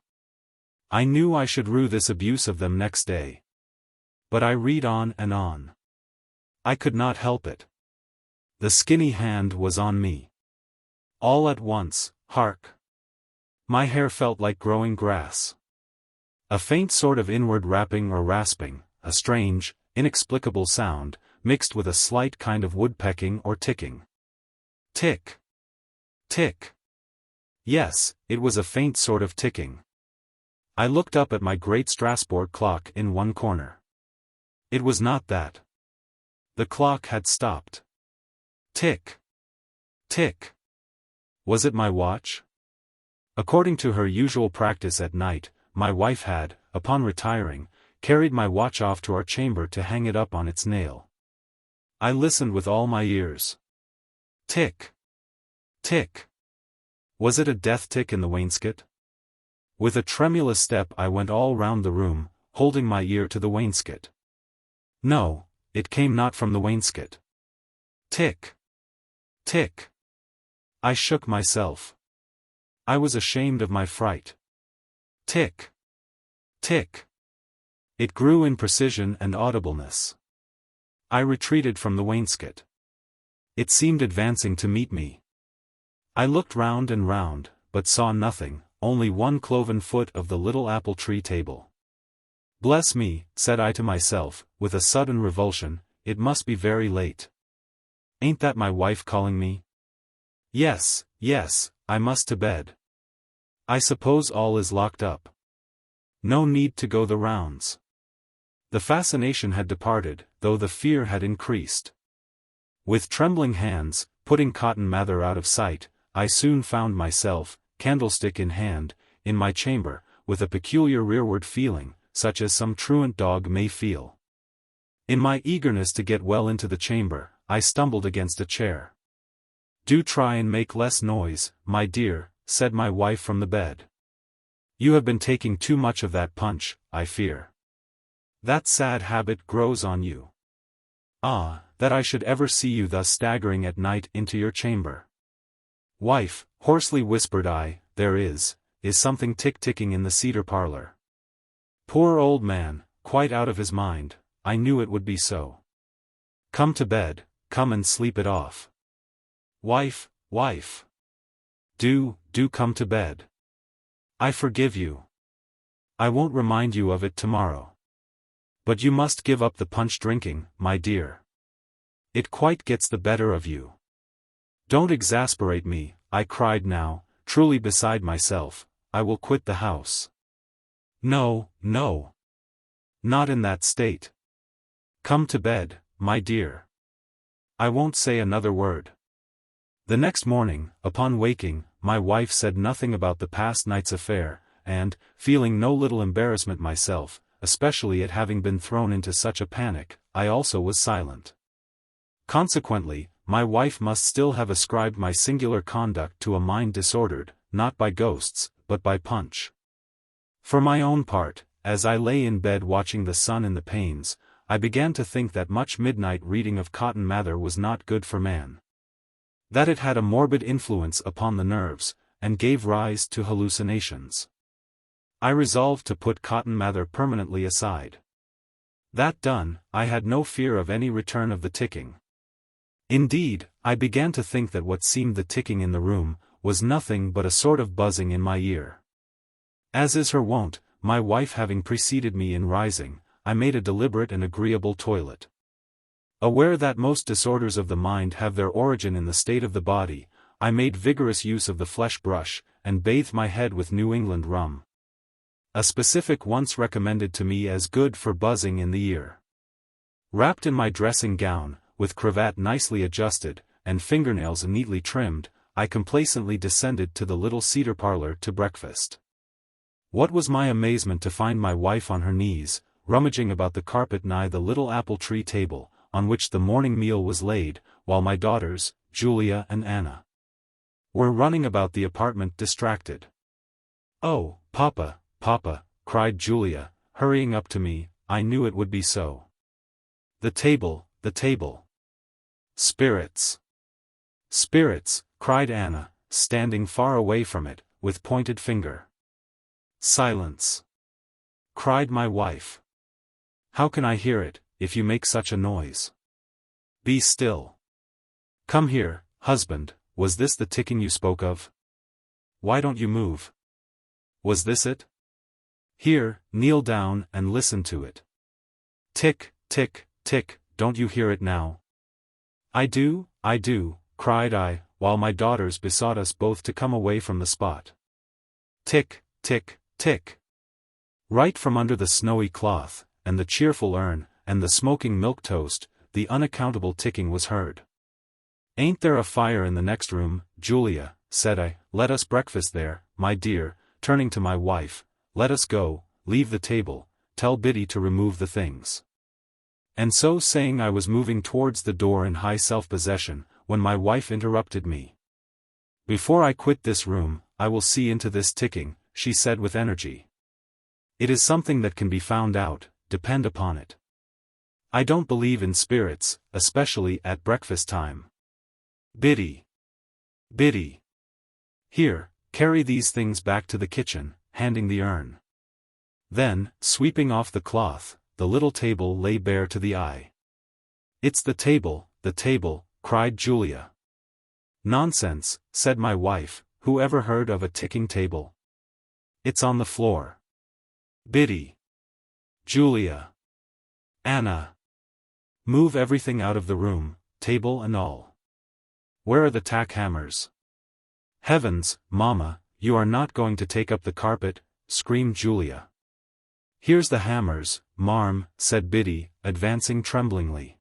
I knew I should rue this abuse of them next day. But I read on and on. I could not help it. The skinny hand was on me. All at once, hark! My hair felt like growing grass. A faint sort of inward rapping or rasping, a strange, inexplicable sound, mixed with a slight kind of woodpecking or ticking. Tick! Tick! Yes, it was a faint sort of ticking. I looked up at my great Strasbourg clock in one corner. It was not that. The clock had stopped. Tick! Tick! Was it my watch? According to her usual practice at night, my wife had, upon retiring, carried my watch off to our chamber to hang it up on its nail. I listened with all my ears. Tick! Tick! Was it a death tick in the wainscot? With a tremulous step I went all round the room, holding my ear to the wainscot. No, it came not from the wainscot. Tick! Tick! I shook myself. I was ashamed of my fright. Tick! Tick! It grew in precision and audibleness. I retreated from the wainscot. It seemed advancing to meet me. I looked round and round, but saw nothing, only one cloven foot of the little apple tree table. Bless me, said I to myself, with a sudden revulsion, it must be very late. Ain't that my wife calling me? Yes, yes, I must to bed. I suppose all is locked up. No need to go the rounds. The fascination had departed, though the fear had increased. With trembling hands, putting Cotton Mather out of sight, I soon found myself, candlestick in hand, in my chamber, with a peculiar rearward feeling, such as some truant dog may feel. In my eagerness to get well into the chamber, I stumbled against a chair. "Do try and make less noise, my dear," said my wife from the bed. "You have been taking too much of that punch, I fear. That sad habit grows on you. Ah, that I should ever see you thus staggering at night into your chamber." "Wife," hoarsely whispered I, there is something tick-ticking in the cedar parlor." Poor old man, quite out of his mind, I knew it would be so. "Come to bed, come and sleep it off. Wife, wife. Do come to bed. I forgive you. I won't remind you of it tomorrow. But you must give up the punch drinking, my dear. It quite gets the better of you." "Don't exasperate me," I cried now, truly beside myself. "I will quit the house." "No, no. Not in that state. Come to bed, my dear. I won't say another word." The next morning, upon waking, my wife said nothing about the past night's affair, and, feeling no little embarrassment myself, especially at having been thrown into such a panic, I also was silent. Consequently, my wife must still have ascribed my singular conduct to a mind disordered, not by ghosts, but by punch. For my own part, as I lay in bed watching the sun in the panes, I began to think that much midnight reading of Cotton Mather was not good for man. That it had a morbid influence upon the nerves, and gave rise to hallucinations. I resolved to put Cotton Mather permanently aside. That done, I had no fear of any return of the ticking. Indeed, I began to think that what seemed the ticking in the room was nothing but a sort of buzzing in my ear. As is her wont, my wife having preceded me in rising, I made a deliberate and agreeable toilet. Aware that most disorders of the mind have their origin in the state of the body, I made vigorous use of the flesh brush, and bathed my head with New England rum, a specific once recommended to me as good for buzzing in the ear. Wrapped in my dressing gown, with cravat nicely adjusted, and fingernails neatly trimmed, I complacently descended to the little cedar parlor to breakfast. What was my amazement to find my wife on her knees, rummaging about the carpet nigh the little apple tree table, on which the morning meal was laid, while my daughters, Julia and Anna, were running about the apartment distracted. "Oh, Papa, Papa," cried Julia, hurrying up to me, "I knew it would be so. The table, the table. Spirits." "Spirits," cried Anna, standing far away from it, with pointed finger. "Silence!" cried my wife. "How can I hear it, if you make such a noise? Be still. Come here, husband, was this the ticking you spoke of? Why don't you move? Was this it? Here, kneel down and listen to it. Tick, tick, tick, don't you hear it now?" I do," cried I, while my daughters besought us both to come away from the spot. Tick, tick, tick. Right from under the snowy cloth, and the cheerful urn, and the smoking milk toast, the unaccountable ticking was heard. "Ain't there a fire in the next room, Julia?" said I. "Let us breakfast there, my dear," turning to my wife. "Let us go, leave the table, tell Biddy to remove the things." And so saying I was moving towards the door in high self-possession, when my wife interrupted me. "Before I quit this room, I will see into this ticking," she said with energy. "It is something that can be found out, depend upon it. I don't believe in spirits, especially at breakfast time. Biddy. Biddy. Here, carry these things back to the kitchen," handing the urn. Then, sweeping off the cloth, the little table lay bare to the eye. "It's the table," cried Julia. "Nonsense," said my wife, "who ever heard of a ticking table? It's on the floor. Biddy. Julia. Anna. Move everything out of the room, table and all. Where are the tack hammers?" "Heavens, Mamma, you are not going to take up the carpet," screamed Julia. "Here's the hammers, Marm," said Biddy, advancing tremblingly.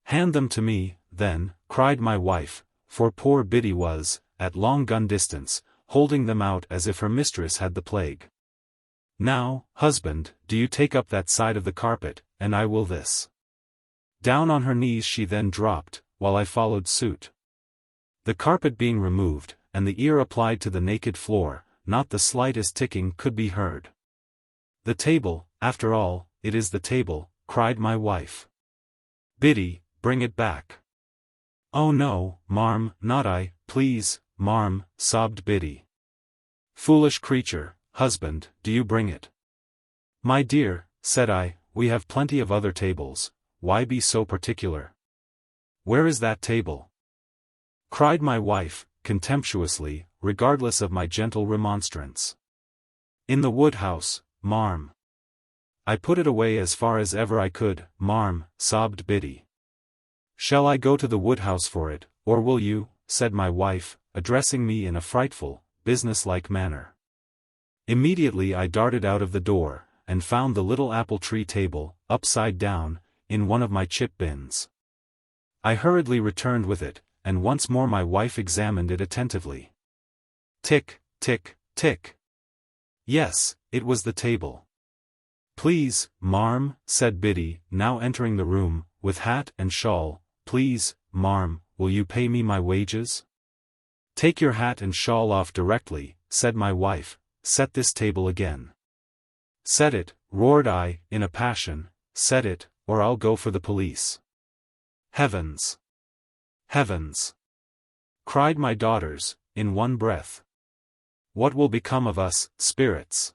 "Hand them to me, then," cried my wife, for poor Biddy was, at long gun distance, holding them out as if her mistress had the plague. "Now, husband, do you take up that side of the carpet, and I will this." Down on her knees she then dropped, while I followed suit. The carpet being removed, and the ear applied to the naked floor, not the slightest ticking could be heard. "The table, after all, it is the table," cried my wife. "Biddy, bring it back." "Oh no, marm, not I, please, marm," sobbed Biddy. "Foolish creature, husband, do you bring it." "My dear," said I, "we have plenty of other tables, why be so particular?" "Where is that table?" cried my wife, contemptuously, regardless of my gentle remonstrance. "In the wood-house, marm." "I put it away as far as ever I could, marm," sobbed Biddy. "Shall I go to the wood-house for it, or will you?" said my wife, addressing me in a frightful, business-like manner. Immediately I darted out of the door, and found the little apple tree table, upside down, in one of my chip bins. I hurriedly returned with it, and once more my wife examined it attentively. Tick, tick, tick. Yes, it was the table. "Please, marm," said Biddy, now entering the room, with hat and shawl, "please, marm, will you pay me my wages?" "Take your hat and shawl off directly," said my wife, "set this table again." "Set it," roared I, in a passion, "set it, or I'll go for the police." "Heavens! Heavens!" cried my daughters, in one breath. "What will become of us, spirits?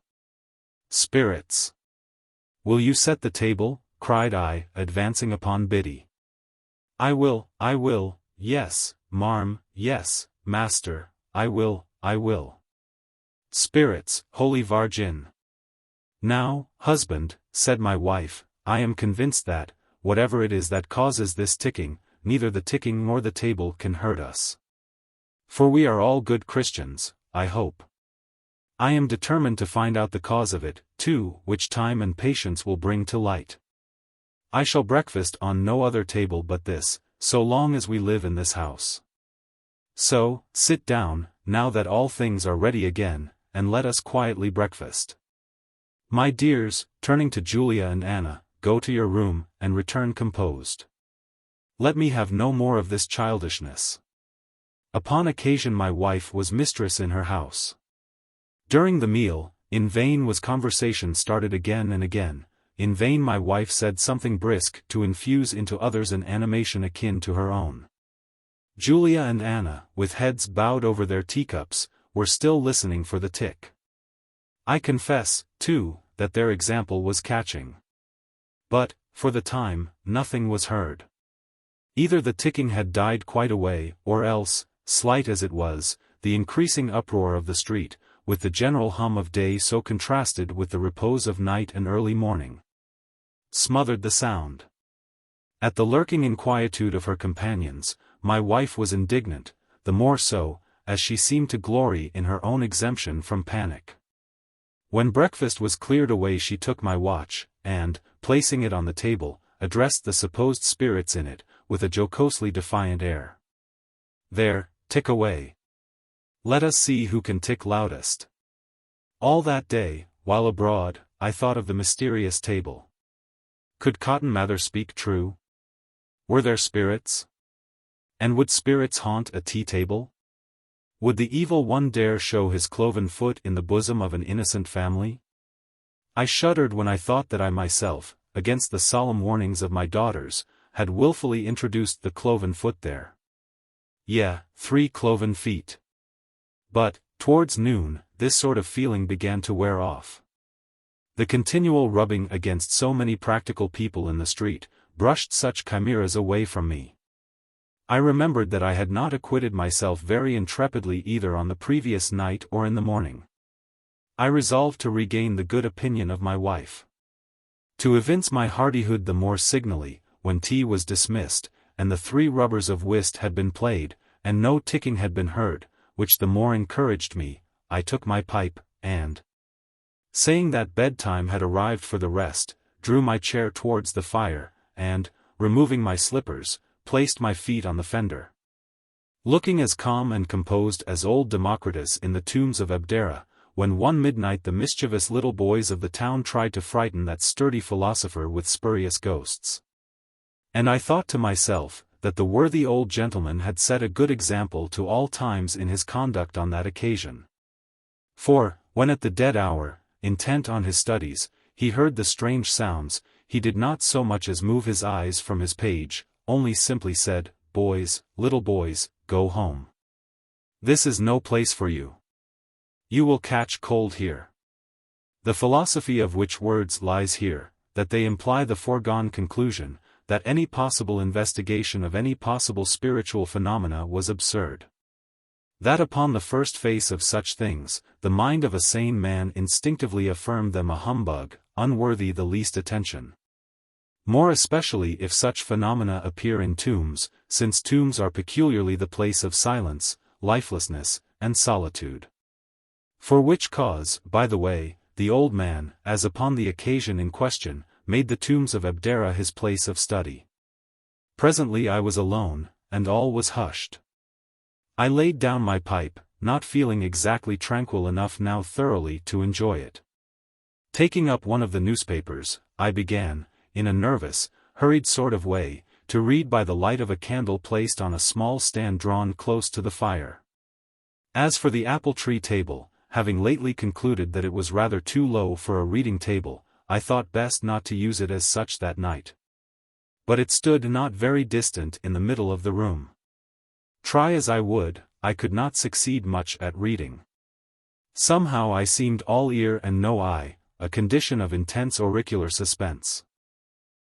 Spirits! Will you set the table?" cried I, advancing upon Biddy. I will, yes, marm, yes, master, I will. Spirits, Holy Virgin! "Now, husband," said my wife, "I am convinced that, whatever it is that causes this ticking, neither the ticking nor the table can hurt us. For we are all good Christians, I hope. I am determined to find out the cause of it, too, which time and patience will bring to light. I shall breakfast on no other table but this, so long as we live in this house. So, sit down, now that all things are ready again, and let us quietly breakfast. My dears," turning to Julia and Anna, "go to your room, and return composed. Let me have no more of this childishness." Upon occasion my wife was mistress in her house. During the meal, in vain was conversation started again and again, in vain my wife said something brisk to infuse into others an animation akin to her own. Julia and Anna, with heads bowed over their teacups, were still listening for the tick. I confess, too, that their example was catching. But, for the time, nothing was heard. Either the ticking had died quite away, or else, slight as it was, the increasing uproar of the street, with the general hum of day so contrasted with the repose of night and early morning, smothered the sound. At the lurking inquietude of her companions, my wife was indignant, the more so, as she seemed to glory in her own exemption from panic. When breakfast was cleared away she took my watch, and, placing it on the table, addressed the supposed spirits in it, with a jocosely defiant air. "There, tick away. Let us see who can tick loudest." All that day, while abroad, I thought of the mysterious table. Could Cotton Mather speak true? Were there spirits? And would spirits haunt a tea-table? Would the evil one dare show his cloven foot in the bosom of an innocent family? I shuddered when I thought that I myself, against the solemn warnings of my daughters, had willfully introduced the cloven foot there. 3 cloven feet. But, towards noon, this sort of feeling began to wear off. The continual rubbing against so many practical people in the street, brushed such chimeras away from me. I remembered that I had not acquitted myself very intrepidly either on the previous night or in the morning. I resolved to regain the good opinion of my wife. To evince my hardihood the more signally, when tea was dismissed, and the 3 rubbers of whist had been played, and no ticking had been heard, which the more encouraged me, I took my pipe, and, saying that bedtime had arrived for the rest, drew my chair towards the fire, and, removing my slippers, placed my feet on the fender. looking as calm and composed as old Democritus in the tombs of Abdera, when one midnight the mischievous little boys of the town tried to frighten that sturdy philosopher with spurious ghosts. And I thought to myself, that the worthy old gentleman had set a good example to all times in his conduct on that occasion. For, when at the dead hour, intent on his studies, he heard the strange sounds, he did not so much as move his eyes from his page, only simply said, "Boys, little boys, go home. This is no place for you. You will catch cold here." The philosophy of which words lies here, that they imply the foregone conclusion, that any possible investigation of any possible spiritual phenomena was absurd. That upon the first face of such things, the mind of a sane man instinctively affirmed them a humbug, unworthy the least attention. More especially if such phenomena appear in tombs, since tombs are peculiarly the place of silence, lifelessness, and solitude. For which cause, by the way, the old man, as upon the occasion in question, made the tombs of Abdera his place of study. Presently I was alone, and all was hushed. I laid down my pipe, not feeling exactly tranquil enough now thoroughly to enjoy it. Taking up one of the newspapers, I began, in a nervous, hurried sort of way, to read by the light of a candle placed on a small stand drawn close to the fire. As for the apple tree table, having lately concluded that it was rather too low for a reading table, I thought best not to use it as such that night. But it stood not very distant in the middle of the room. Try as I would, I could not succeed much at reading. Somehow I seemed all ear and no eye, a condition of intense auricular suspense.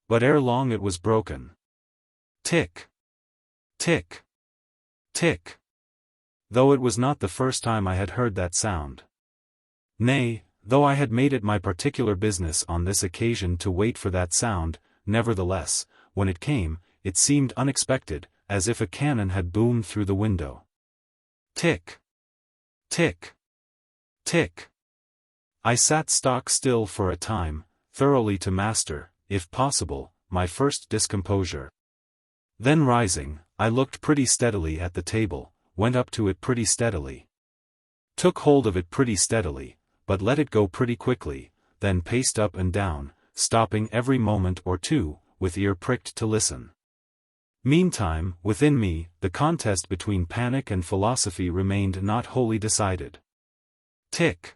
But ere long it was broken. Tick! Tick! Tick! Though it was not the first time I had heard that sound. Nay, though I had made it my particular business on this occasion to wait for that sound, nevertheless, when it came, it seemed unexpected, as if a cannon had boomed through the window. Tick! Tick! Tick! I sat stock still for a time, thoroughly to master, if possible, my first discomposure. Then rising, I looked pretty steadily at the table, went up to it pretty steadily, took hold of it pretty steadily, but let it go pretty quickly, then paced up and down, stopping every moment or two, with ear pricked to listen. Meantime, within me, the contest between panic and philosophy remained not wholly decided. Tick!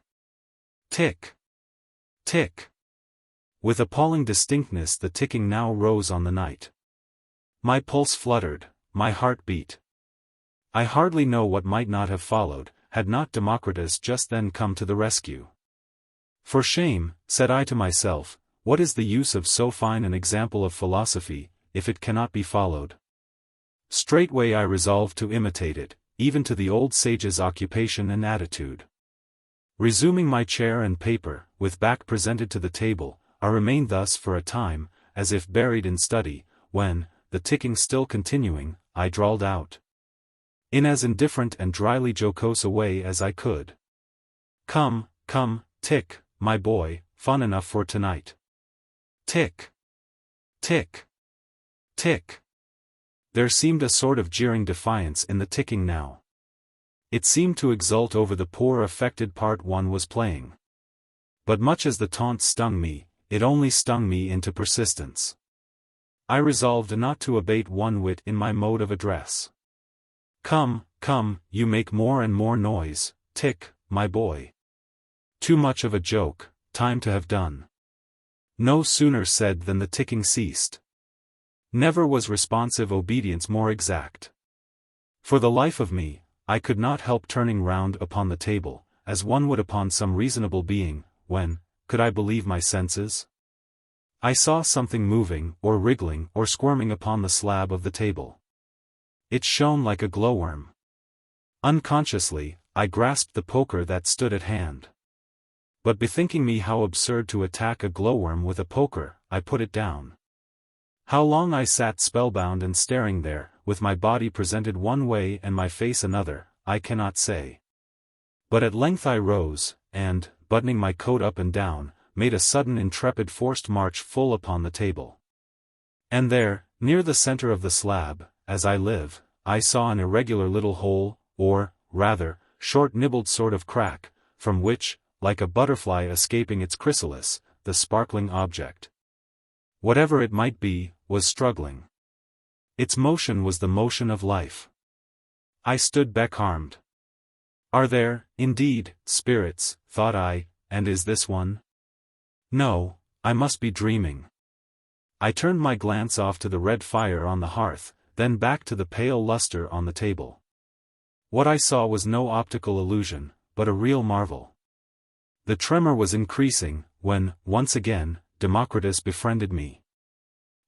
Tick! Tick! With appalling distinctness the ticking now rose on the night. My pulse fluttered, my heart beat. I hardly know what might not have followed, had not Democritus just then come to the rescue. For shame, said I to myself, what is the use of so fine an example of philosophy, if it cannot be followed? Straightway I resolved to imitate it, even to the old sage's occupation and attitude. Resuming my chair and paper, with back presented to the table, I remained thus for a time, as if buried in study, when, the ticking still continuing, I drawled out, in as indifferent and dryly jocose a way as I could. Come, come, tick, my boy, fun enough for tonight. Tick! Tick! Tick! There seemed a sort of jeering defiance in the ticking now. It seemed to exult over the poor affected part one was playing. But much as the taunt stung me, it only stung me into persistence. I resolved not to abate one whit in my mode of address. Come, come, you make more and more noise, tick, my boy. Too much of a joke, time to have done. No sooner said than the ticking ceased. Never was responsive obedience more exact. For the life of me, I could not help turning round upon the table, as one would upon some reasonable being, when, could I believe my senses? I saw something moving, or wriggling, or squirming upon the slab of the table. It shone like a glowworm. Unconsciously, I grasped the poker that stood at hand. But bethinking me how absurd to attack a glowworm with a poker, I put it down. How long I sat spellbound and staring there, with my body presented one way and my face another, I cannot say. But at length I rose, and, buttoning my coat up and down, made a sudden intrepid forced march full upon the table. And there, near the center of the slab, as I live, I saw an irregular little hole, or, rather, short-nibbled sort of crack, from which, like a butterfly escaping its chrysalis, the sparkling object, whatever it might be, was struggling. Its motion was the motion of life. I stood becalmed. Are there, indeed, spirits, thought I, and is this one? No, I must be dreaming. I turned my glance off to the red fire on the hearth, then back to the pale luster on the table. What I saw was no optical illusion, but a real marvel. The tremor was increasing, when, once again, Democritus befriended me.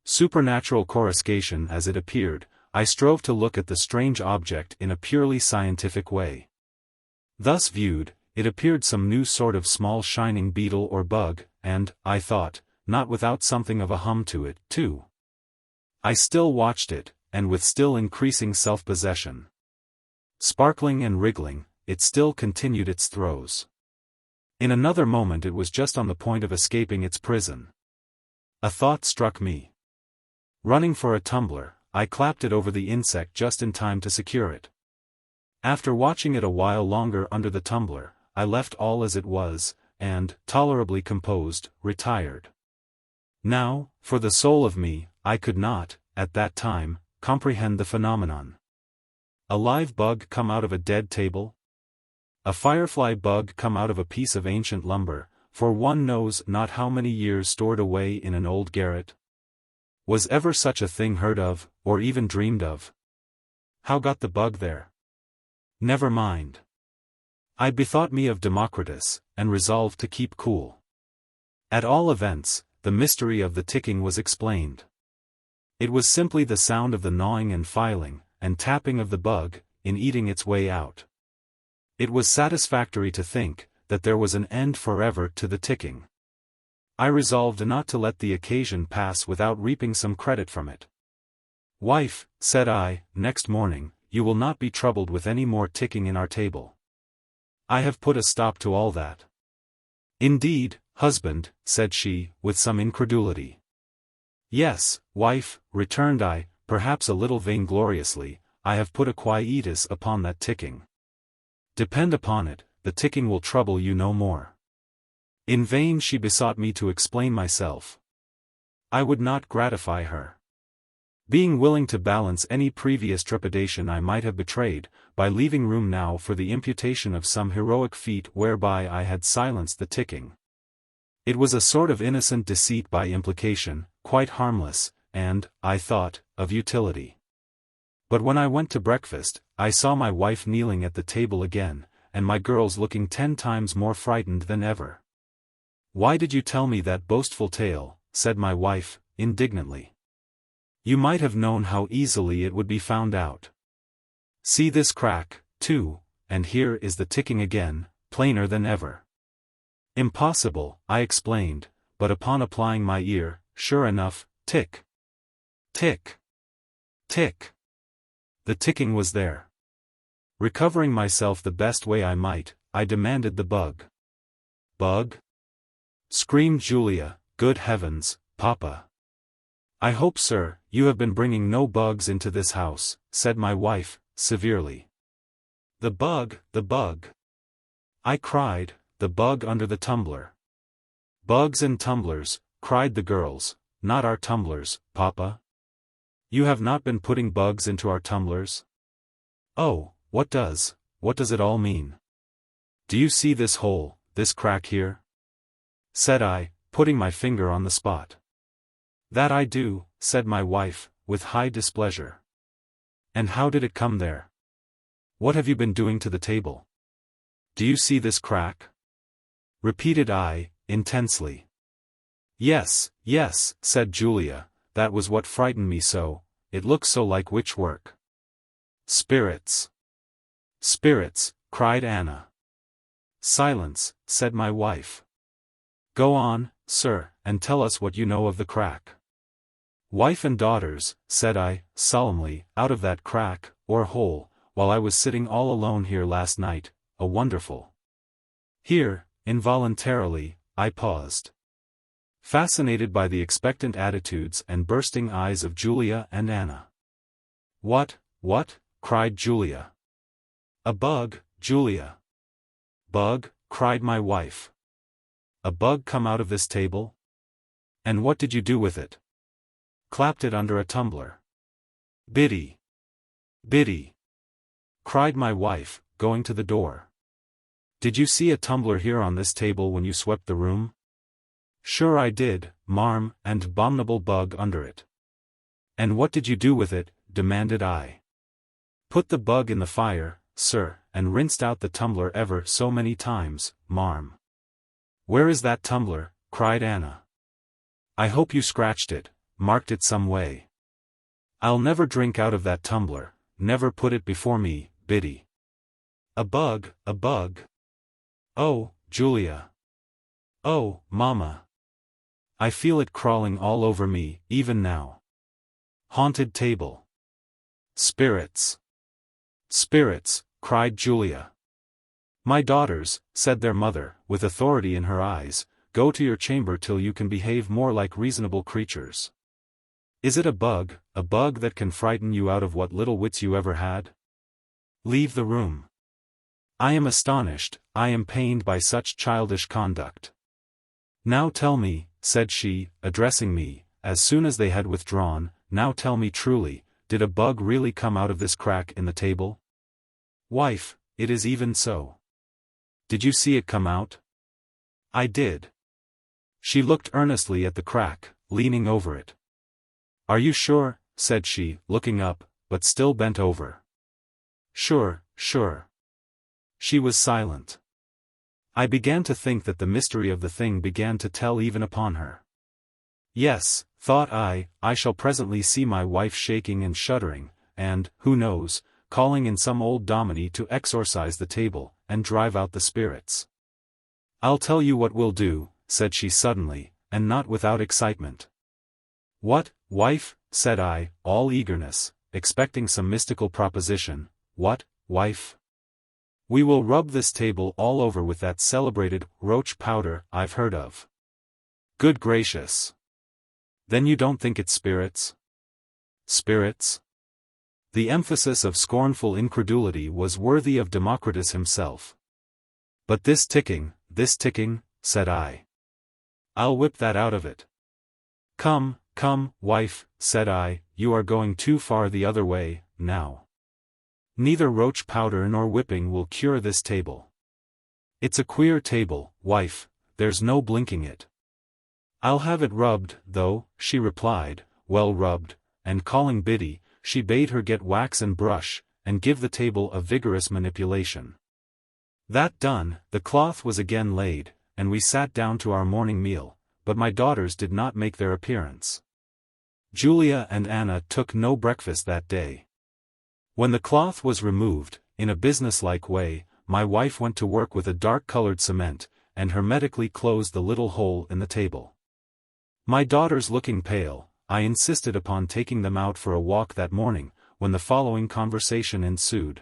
Supernatural coruscation as it appeared, I strove to look at the strange object in a purely scientific way. Thus viewed, it appeared some new sort of small shining beetle or bug, and, I thought, not without something of a hum to it, too. I still watched it, and with still increasing self-possession. Sparkling and wriggling, it still continued its throes. In another moment it was just on the point of escaping its prison. A thought struck me. Running for a tumbler, I clapped it over the insect just in time to secure it. After watching it a while longer under the tumbler, I left all as it was, and, tolerably composed, retired. Now, for the soul of me, I could not, at that time, comprehend the phenomenon. A live bug come out of a dead table? A firefly bug come out of a piece of ancient lumber, for one knows not how many years stored away in an old garret? Was ever such a thing heard of, or even dreamed of? How got the bug there? Never mind. I bethought me of Democritus, and resolved to keep cool. At all events, the mystery of the ticking was explained. It was simply the sound of the gnawing and filing, and tapping of the bug, in eating its way out. It was satisfactory to think, that there was an end forever to the ticking. I resolved not to let the occasion pass without reaping some credit from it. "Wife," said I, next morning, "you will not be troubled with any more ticking in our table. I have put a stop to all that." "Indeed, husband," said she, with some incredulity. "Yes, wife," returned I, perhaps a little vaingloriously, "I have put a quietus upon that ticking. Depend upon it, the ticking will trouble you no more." In vain she besought me to explain myself. I would not gratify her. Being willing to balance any previous trepidation I might have betrayed, by leaving room now for the imputation of some heroic feat whereby I had silenced the ticking. It was a sort of innocent deceit by implication, quite harmless, and, I thought, of utility. But when I went to breakfast, I saw my wife kneeling at the table again, and my girls looking 10 times more frightened than ever. "Why did you tell me that boastful tale?" said my wife, indignantly. "You might have known how easily it would be found out. See this crack, too, and here is the ticking again, plainer than ever." "Impossible," I explained, but upon applying my ear, sure enough, tick, tick, tick. The ticking was there. Recovering myself the best way I might, I demanded the bug. "Bug?" screamed Julia, "Good heavens, Papa." "I hope, sir, you have been bringing no bugs into this house," said my wife, severely. "The bug, the bug!" I cried, "the bug under the tumbler." "Bugs and tumblers," cried the girls, "not our tumblers, Papa. You have not been putting bugs into our tumblers?" "Oh, what does it all mean? Do you see this hole, this crack here?" said I, putting my finger on the spot. "That I do," said my wife, with high displeasure. "And how did it come there? What have you been doing to the table? Do you see this crack?" repeated I, intensely. "Yes, yes," said Julia, "that was what frightened me so, it looks so like witch work." "Spirits! Spirits!" cried Anna. "Silence," said my wife. "Go on, sir, and tell us what you know of the crack." "Wife and daughters," said I, solemnly, "out of that crack, or hole, while I was sitting all alone here last night, a wonderful—" Here, involuntarily, I paused. Fascinated by the expectant attitudes and bursting eyes of Julia and Anna. What, cried Julia. A bug, Julia. Bug, cried my wife. A bug come out of this table? And what did you do with it? Clapped it under a tumbler. Biddy. Biddy. Cried my wife, going to the door. Did you see a tumbler here on this table when you swept the room? Sure I did, marm, and abominable bug under it. And what did you do with it? Demanded I. Put the bug in the fire, sir, and rinsed out the tumbler ever so many times, marm. Where is that tumbler? Cried Anna. I hope you scratched it, marked it some way. I'll never drink out of that tumbler, never put it before me, Biddy. A bug, a bug. Oh, Julia. Oh, Mama. I feel it crawling all over me, even now. Haunted table. Spirits. Spirits, cried Julia. My daughters, said their mother, with authority in her eyes, go to your chamber till you can behave more like reasonable creatures. Is it a bug that can frighten you out of what little wits you ever had? Leave the room. I am astonished, I am pained by such childish conduct. Now tell me, said she, addressing me, as soon as they had withdrawn, now tell me truly, did a bug really come out of this crack in the table? Wife, it is even so. Did you see it come out? I did. She looked earnestly at the crack, leaning over it. Are you sure? Said she, looking up, but still bent over. Sure, sure. She was silent. I began to think that the mystery of the thing began to tell even upon her. Yes, thought I shall presently see my wife shaking and shuddering, and, who knows, calling in some old dominie to exorcise the table, and drive out the spirits. I'll tell you what we'll do, said she suddenly, and not without excitement. What, wife? Said I, all eagerness, expecting some mystical proposition. What, wife? We will rub this table all over with that celebrated roach powder I've heard of. Good gracious! Then you don't think it's spirits? Spirits? The emphasis of scornful incredulity was worthy of Democritus himself. But this ticking, said I. I'll whip that out of it. Come, wife, said I, you are going too far the other way, now. Neither roach powder nor whipping will cure this table. It's a queer table, wife, there's no blinking it. I'll have it rubbed, though, she replied, well rubbed, and calling Biddy, she bade her get wax and brush, and give the table a vigorous manipulation. That done, the cloth was again laid, and we sat down to our morning meal, but my daughters did not make their appearance. Julia and Anna took no breakfast that day. When the cloth was removed, in a businesslike way, my wife went to work with a dark-colored cement, and hermetically closed the little hole in the table. My daughters looking pale, I insisted upon taking them out for a walk that morning, when the following conversation ensued.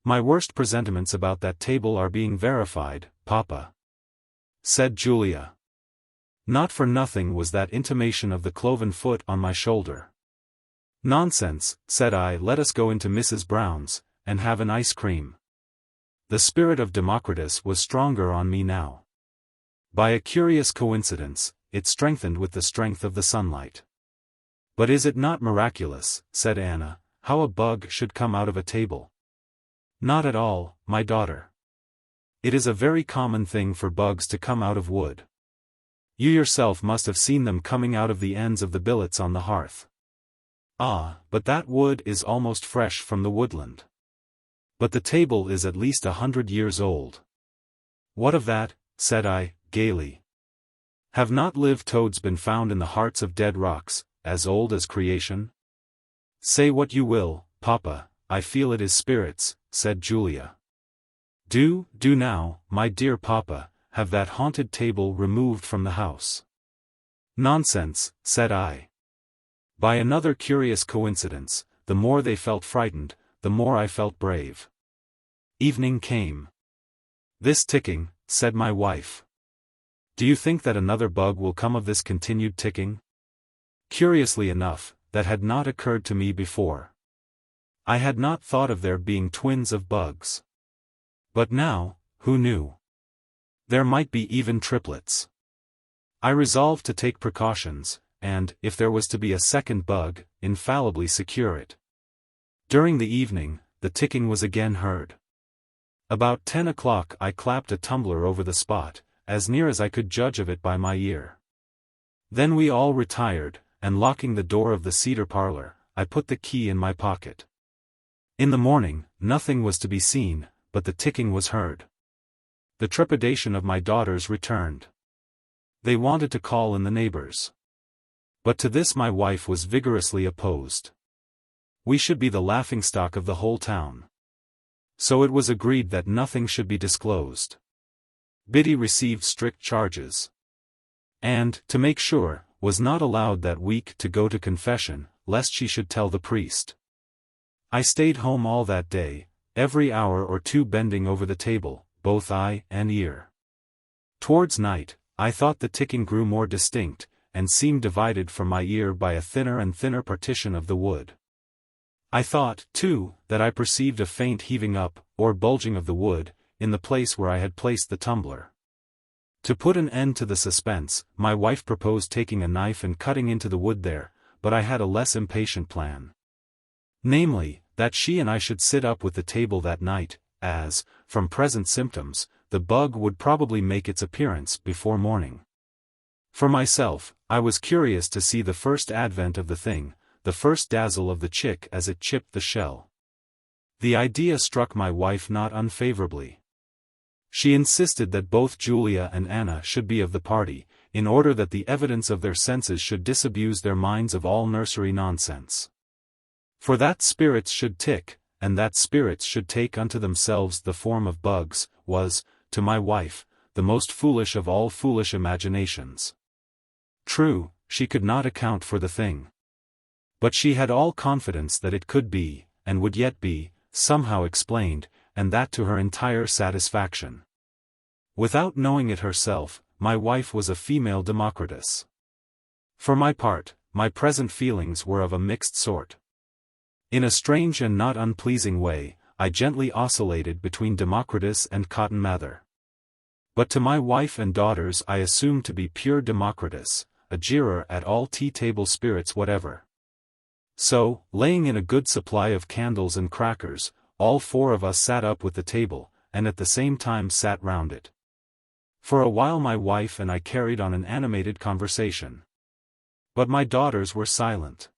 My worst presentiments about that table are being verified, Papa, said Julia. Not for nothing was that intimation of the cloven foot on my shoulder. Nonsense, said I, let us go into Mrs. Brown's, and have an ice cream. The spirit of Democritus was stronger on me now. By a curious coincidence, it strengthened with the strength of the sunlight. But is it not miraculous, said Anna, how a bug should come out of a table? Not at all, my daughter. It is a very common thing for bugs to come out of wood. You yourself must have seen them coming out of the ends of the billets on the hearth. Ah, but that wood is almost fresh from the woodland. But the table is at least 100 years old. What of that? Said I, gaily. Have not live toads been found in the hearts of dead rocks, as old as creation? Say what you will, Papa, I feel it is spirits, said Julia. Do now, my dear Papa, have that haunted table removed from the house. Nonsense, said I. By another curious coincidence, the more they felt frightened, the more I felt brave. Evening came. This ticking, said my wife. Do you think that another bug will come of this continued ticking? Curiously enough, that had not occurred to me before. I had not thought of there being twins of bugs. But now, who knew? There might be even triplets. I resolved to take precautions, and, if there was to be a second bug, infallibly secure it. During the evening, the ticking was again heard. About 10 o'clock I clapped a tumbler over the spot, as near as I could judge of it by my ear. Then we all retired, and locking the door of the cedar parlor, I put the key in my pocket. In the morning, nothing was to be seen, but the ticking was heard. The trepidation of my daughters returned. They wanted to call in the neighbors. But to this my wife was vigorously opposed. We should be the laughingstock of the whole town. So it was agreed that nothing should be disclosed. Biddy received strict charges. And, to make sure, was not allowed that week to go to confession, lest she should tell the priest. I stayed home all that day, every hour or two bending over the table, both eye and ear. Towards night, I thought the ticking grew more distinct, and seemed divided from my ear by a thinner and thinner partition of the wood. I thought, too, that I perceived a faint heaving up, or bulging of the wood, in the place where I had placed the tumbler. To put an end to the suspense, my wife proposed taking a knife and cutting into the wood there, but I had a less impatient plan. Namely, that she and I should sit up with the table that night, as, from present symptoms, the bug would probably make its appearance before morning. For myself, I was curious to see the first advent of the thing, the first dazzle of the chick as it chipped the shell. The idea struck my wife not unfavorably. She insisted that both Julia and Anna should be of the party, in order that the evidence of their senses should disabuse their minds of all nursery nonsense. For that spirits should tick, and that spirits should take unto themselves the form of bugs, was, to my wife, the most foolish of all foolish imaginations. True, she could not account for the thing. But she had all confidence that it could be, and would yet be, somehow explained, and that to her entire satisfaction. Without knowing it herself, my wife was a female Democritus. For my part, my present feelings were of a mixed sort. In a strange and not unpleasing way, I gently oscillated between Democritus and Cotton Mather. But to my wife and daughters I assumed to be pure Democritus, a jeerer at all tea-table spirits whatever. So, laying in a good supply of candles and crackers, all four of us sat up with the table, and at the same time sat round it. For a while my wife and I carried on an animated conversation. But my daughters were silent.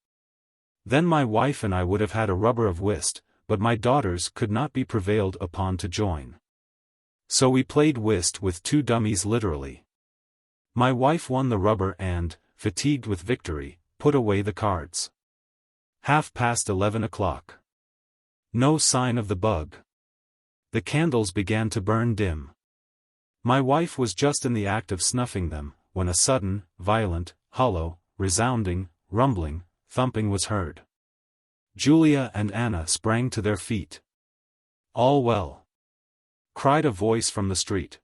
Then my wife and I would have had a rubber of whist, but my daughters could not be prevailed upon to join. So we played whist with two dummies literally. My wife won the rubber and, fatigued with victory, put away the cards. 11:30 o'clock. No sign of the bug. The candles began to burn dim. My wife was just in the act of snuffing them, when a sudden, violent, hollow, resounding, rumbling, thumping was heard. Julia and Anna sprang to their feet. "All well?" cried a voice from the street.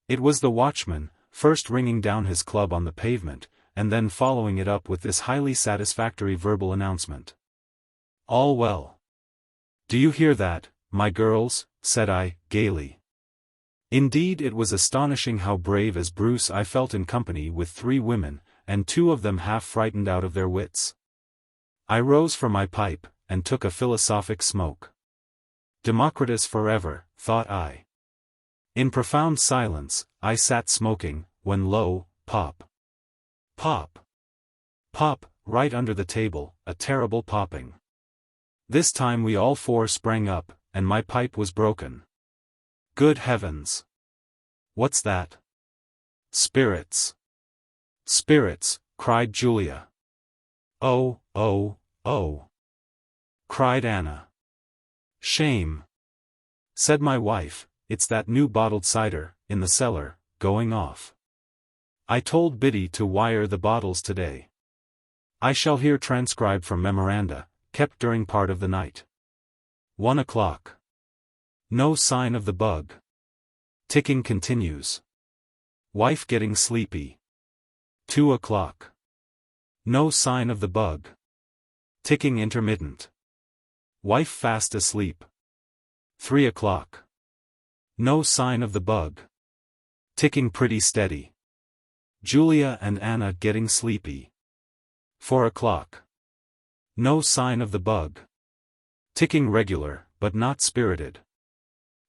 It was the watchman, first ringing down his club on the pavement, and then following it up with this highly satisfactory verbal announcement. "All well." "Do you hear that, my girls?" said I, gaily. Indeed it was astonishing how brave as Bruce I felt in company with three women, and two of them half frightened out of their wits. I rose from my pipe, and took a philosophic smoke. Democritus forever, thought I. In profound silence, I sat smoking, when lo, pop. Pop. Pop, right under the table, a terrible popping. This time we all four sprang up, and my pipe was broken. Good heavens! What's that? Spirits! Spirits, cried Julia. Oh, oh, oh! Cried Anna. Shame! Said my wife, it's that new bottled cider, in the cellar, going off. I told Biddy to wire the bottles today. I shall hear transcribed from memoranda, kept during part of the night. 1 o'clock. No sign of the bug. Ticking continues. Wife getting sleepy. 2 o'clock. No sign of the bug. Ticking intermittent. Wife fast asleep. 3 o'clock. No sign of the bug. Ticking pretty steady. Julia and Anna getting sleepy. 4 o'clock. No sign of the bug. Ticking regular, but not spirited.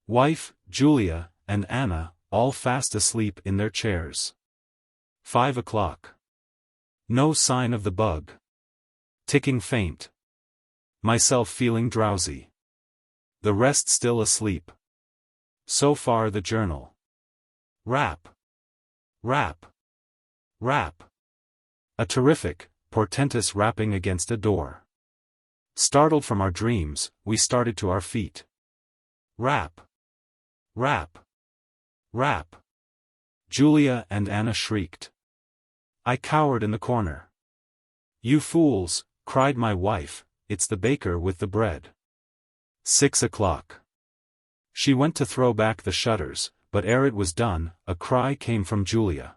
Wife, Julia, and Anna, all fast asleep in their chairs. 5 o'clock. No sign of the bug. Ticking faint. Myself feeling drowsy. The rest still asleep. So far the journal. Rap. Rap. Rap. A terrific, portentous rapping against a door. Startled from our dreams, we started to our feet. Rap. Rap. Rap. Julia and Anna shrieked. I cowered in the corner. You fools, cried my wife, it's the baker with the bread. 6 o'clock. She went to throw back the shutters, but ere it was done, a cry came from Julia.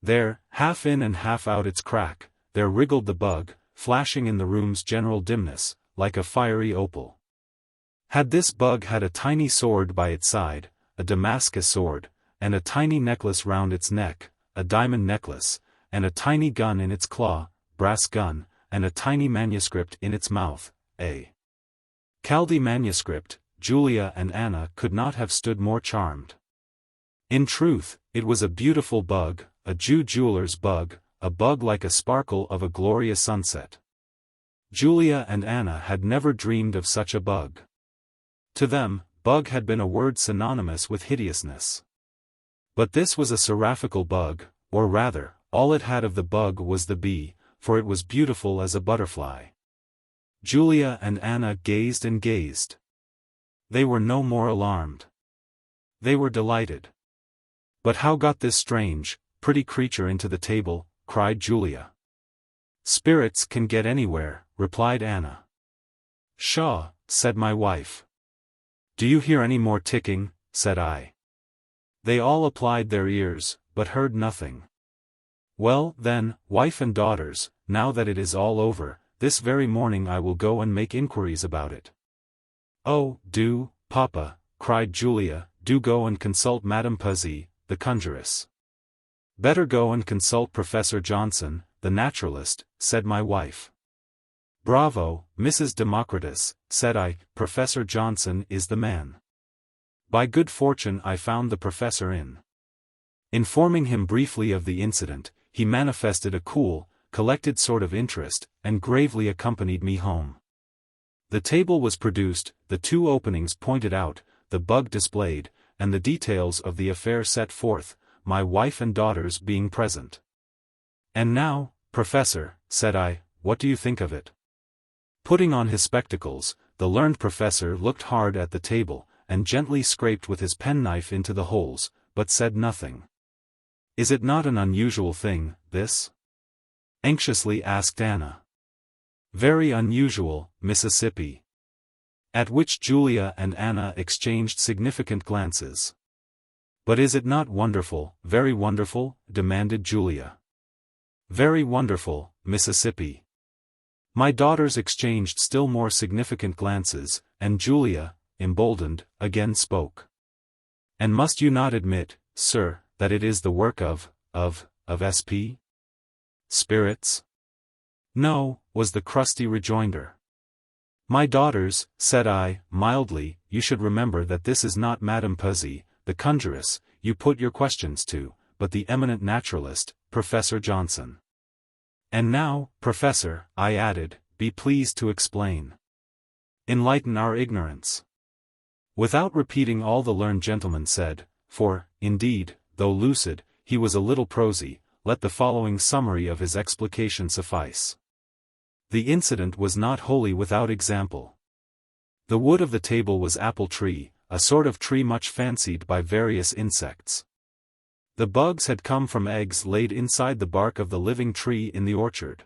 There, half in and half out its crack, there wriggled the bug, flashing in the room's general dimness, like a fiery opal. Had this bug had a tiny sword by its side, a Damascus sword, and a tiny necklace round its neck, a diamond necklace, and a tiny gun in its claw, brass gun, and a tiny manuscript in its mouth, a Chaldee manuscript, Julia and Anna could not have stood more charmed. In truth, it was a beautiful bug, a jeweler's bug, a bug like a sparkle of a glorious sunset. Julia and Anna had never dreamed of such a bug. To them, bug had been a word synonymous with hideousness. But this was a seraphical bug, or rather, all it had of the bug was the bee, for it was beautiful as a butterfly. Julia and Anna gazed and gazed. They were no more alarmed. They were delighted. But how got this strange, pretty creature into the table? Cried Julia. Spirits can get anywhere, replied Anna. Pshaw, said my wife. Do you hear any more ticking? Said I. They all applied their ears, but heard nothing. Well, then, wife and daughters, now that it is all over, this very morning I will go and make inquiries about it. Oh, do, Papa, cried Julia, do go and consult Madame Piazza, the conjuress. Better go and consult Professor Johnson, the naturalist, said my wife. Bravo, Mrs. Democritus, said I, Professor Johnson is the man. By good fortune I found the professor in. Informing him briefly of the incident, he manifested a cool, collected sort of interest, and gravely accompanied me home. The table was produced, the 2 openings pointed out, the bug displayed, and the details of the affair set forth, my wife and daughters being present. And now, Professor, said I, what do you think of it? Putting on his spectacles, the learned professor looked hard at the table, and gently scraped with his penknife into the holes, but said nothing. Is it not an unusual thing, this? Anxiously asked Anna. Very unusual, Mississippi. At which Julia and Anna exchanged significant glances. But is it not wonderful, very wonderful? Demanded Julia. Very wonderful, Mississippi. My daughters exchanged still more significant glances, and Julia, emboldened, again spoke. And must you not admit, sir, that it is the work of SP? Spirits? No, was the crusty rejoinder. My daughters, said I, mildly, you should remember that this is not Madame Piazza, the conjuress, you put your questions to, but the eminent naturalist, Professor Johnson. And now, Professor, I added, be pleased to explain. Enlighten our ignorance. Without repeating all the learned gentleman said, for, indeed, though lucid, he was a little prosy, let the following summary of his explication suffice. The incident was not wholly without example. The wood of the table was apple tree, a sort of tree much fancied by various insects. The bugs had come from eggs laid inside the bark of the living tree in the orchard.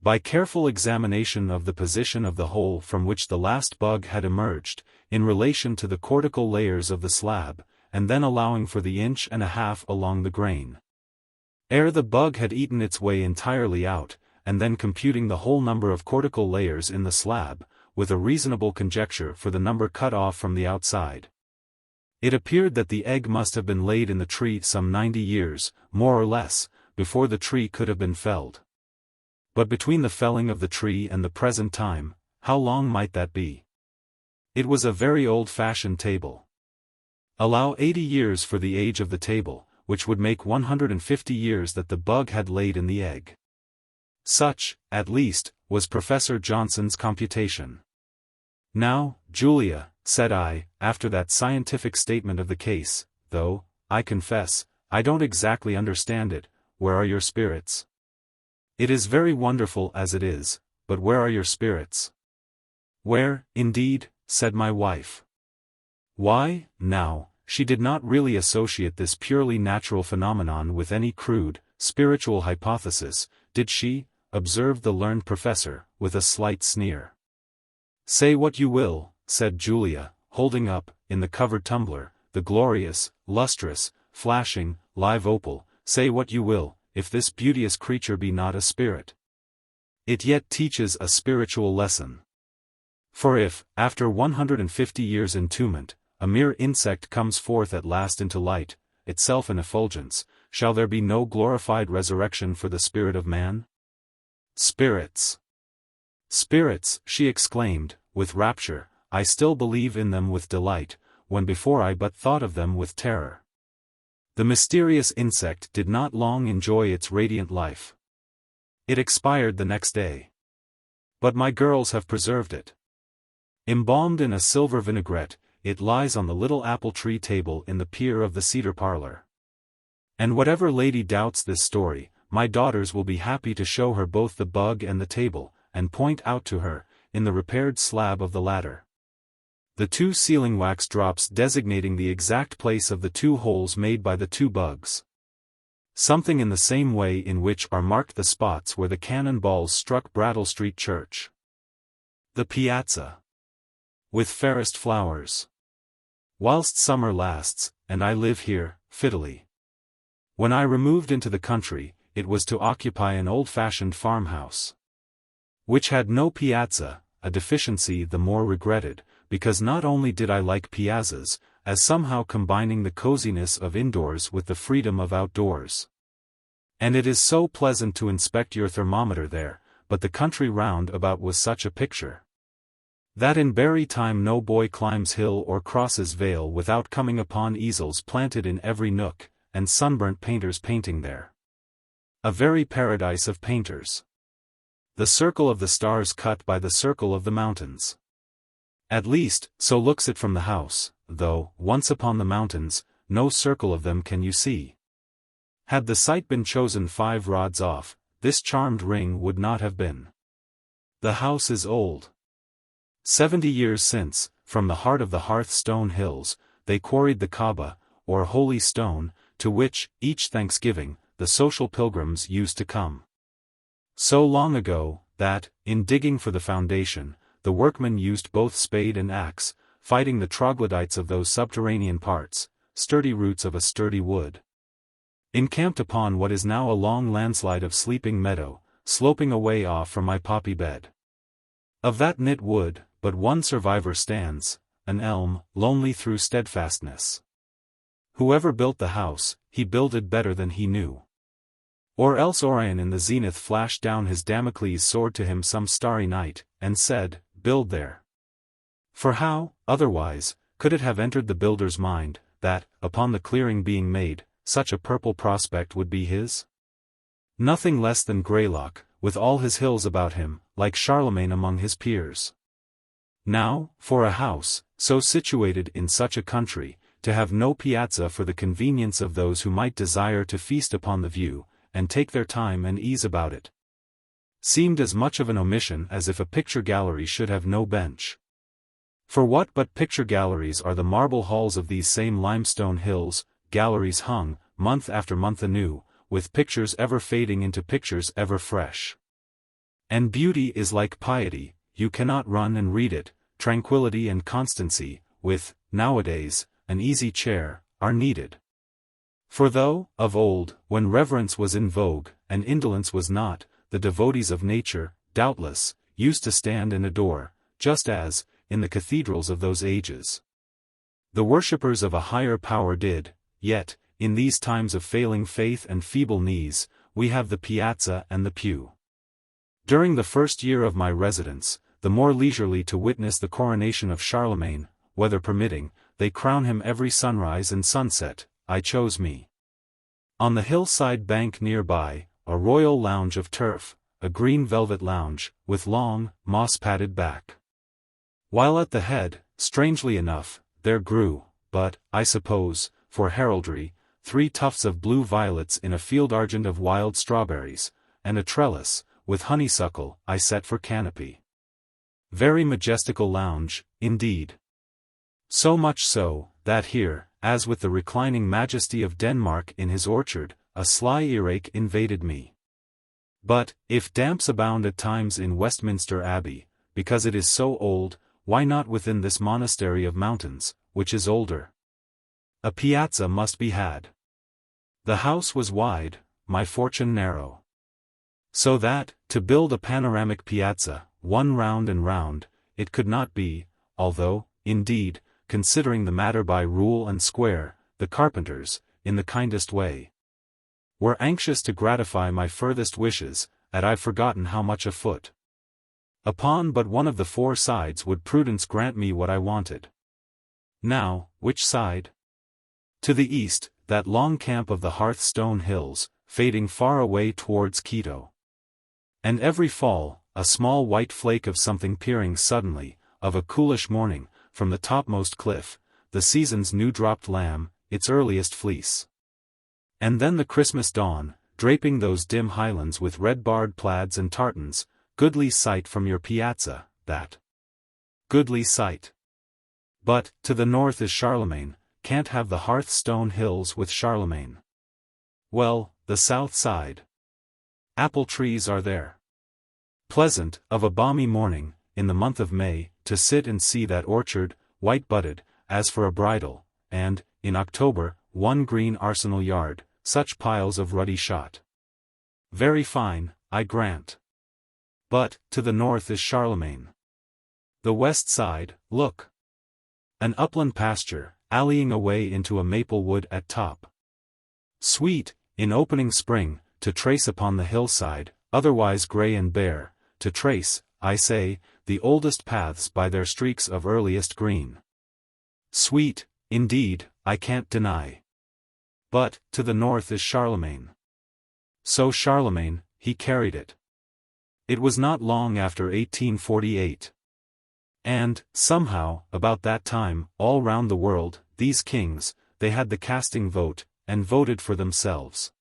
By careful examination of the position of the hole from which the last bug had emerged, in relation to the cortical layers of the slab, and then allowing for the 1.5 inches along the grain. Ere the bug had eaten its way entirely out, and then computing the whole number of cortical layers in the slab, with a reasonable conjecture for the number cut off from the outside. It appeared that the egg must have been laid in the tree some 90 years, more or less, before the tree could have been felled. But between the felling of the tree and the present time, how long might that be? It was a very old-fashioned table. Allow 80 years for the age of the table, which would make 150 years that the bug had laid in the egg. Such, at least, was Professor Johnson's computation. "Now, Julia," said I, after that scientific statement of the case, "though, I confess, I don't exactly understand it, where are your spirits? It is very wonderful as it is, but where are your spirits?" "Where, indeed?" said my wife. Why, now, she did not really associate this purely natural phenomenon with any crude, spiritual hypothesis, did she? Observed the learned professor, with a slight sneer. "Say what you will," said Julia, holding up, in the covered tumbler, the glorious, lustrous, flashing, live opal, "say what you will, if this beauteous creature be not a spirit. It yet teaches a spiritual lesson. For if, after 150 years' entombment, a mere insect comes forth at last into light, itself an effulgence, shall there be no glorified resurrection for the spirit of man? Spirits! Spirits!" she exclaimed, with rapture. "I still believe in them with delight, when before I but thought of them with terror." The mysterious insect did not long enjoy its radiant life. It expired the next day. But my girls have preserved it. Embalmed in a silver vinaigrette, it lies on the little apple tree table in the pier of the cedar parlor. And whatever lady doubts this story, my daughters will be happy to show her both the bug and the table, and point out to her, in the repaired slab of the latter, the 2 sealing wax drops designating the exact place of the 2 holes made by the 2 bugs. Something in the same way in which are marked the spots where the cannon balls struck Brattle Street Church. The Piazza. With fairest flowers. Whilst summer lasts, and I live here, fiddly. When I removed into the country, it was to occupy an old-fashioned farmhouse, which had no piazza, a deficiency the more regretted, because not only did I like piazzas, as somehow combining the coziness of indoors with the freedom of outdoors. And it is so pleasant to inspect your thermometer there, but the country round about was such a picture, that in berry time no boy climbs hill or crosses vale without coming upon easels planted in every nook, and sunburnt painters painting there. A very paradise of painters. The circle of the stars cut by the circle of the mountains. At least, so looks it from the house, though, once upon the mountains, no circle of them can you see. Had the site been chosen 5 rods off, this charmed ring would not have been. The house is old. 70 years since, from the heart of the Hearthstone Hills, they quarried the Kaaba, or holy stone, to which, each Thanksgiving, the social pilgrims used to come. So long ago, that, in digging for the foundation, the workmen used both spade and axe, fighting the troglodytes of those subterranean parts, sturdy roots of a sturdy wood. Encamped upon what is now a long landslide of sleeping meadow, sloping away off from my poppy bed. Of that knit wood, but one survivor stands, an elm, lonely through steadfastness. Whoever built the house, he builded better than he knew. Or else Orion in the zenith flashed down his Damocles sword to him some starry night, and said, "Build there." For how, otherwise, could it have entered the builder's mind, that, upon the clearing being made, such a purple prospect would be his? Nothing less than Greylock, with all his hills about him, like Charlemagne among his peers. Now, for a house, so situated in such a country, to have no piazza for the convenience of those who might desire to feast upon the view, and take their time and ease about it, seemed as much of an omission as if a picture gallery should have no bench. For what but picture galleries are the marble halls of these same limestone hills, galleries hung, month after month anew, with pictures ever fading into pictures ever fresh. And beauty is like piety, you cannot run and read it, tranquility and constancy, with, nowadays, an easy chair, are needed. For though, of old, when reverence was in vogue, and indolence was not, the devotees of nature, doubtless, used to stand and adore, just as, in the cathedrals of those ages, the worshippers of a higher power did, yet, in these times of failing faith and feeble knees, we have the piazza and the pew. During the first year of my residence, the more leisurely to witness the coronation of Charlemagne, weather permitting, they crown him every sunrise and sunset, I chose me. On the hillside bank nearby, a royal lounge of turf, a green velvet lounge, with long, moss-padded back. While at the head, strangely enough, there grew, but, I suppose, for heraldry, 3 tufts of blue violets in a field argent of wild strawberries, and a trellis, with honeysuckle, I set for canopy. Very majestical lounge, indeed. So much so, that here, as with the reclining majesty of Denmark in his orchard, a sly earache invaded me. But, if damps abound at times in Westminster Abbey, because it is so old, why not within this monastery of mountains, which is older? A piazza must be had. The house was wide, my fortune narrow. So that, to build a panoramic piazza, one round and round, it could not be, although, indeed, considering the matter by rule and square, the carpenters, in the kindest way, were anxious to gratify my furthest wishes, had I forgotten how much a foot. Upon but one of the 4 sides would prudence grant me what I wanted. Now, which side? To the east, that long camp of the Hearthstone Hills, fading far away towards Quito. And every fall, a small white flake of something peering suddenly, of a coolish morning, from the topmost cliff, the season's new-dropped lamb, its earliest fleece. And then the Christmas dawn, draping those dim highlands with red-barred plaids and tartans, goodly sight from your piazza, that goodly sight. But, to the north is Charlemagne, can't have the Hearthstone Hills with Charlemagne. Well, the south side. Apple trees are there. Pleasant, of a balmy morning, in the month of May, to sit and see that orchard, white-budded, as for a bridal, and, in October, one green arsenal yard, such piles of ruddy shot. Very fine, I grant. But, to the north is Charlemagne. The west side, look. An upland pasture, alleying away into a maple wood at top. Sweet, in opening spring, to trace upon the hillside, otherwise grey and bare, to trace, I say, the oldest paths by their streaks of earliest green. Sweet, indeed, I can't deny. But, to the north is Charlemagne. So Charlemagne, he carried it. It was not long after 1848. And, somehow, about that time, all round the world, these kings, they had the casting vote, and voted for themselves.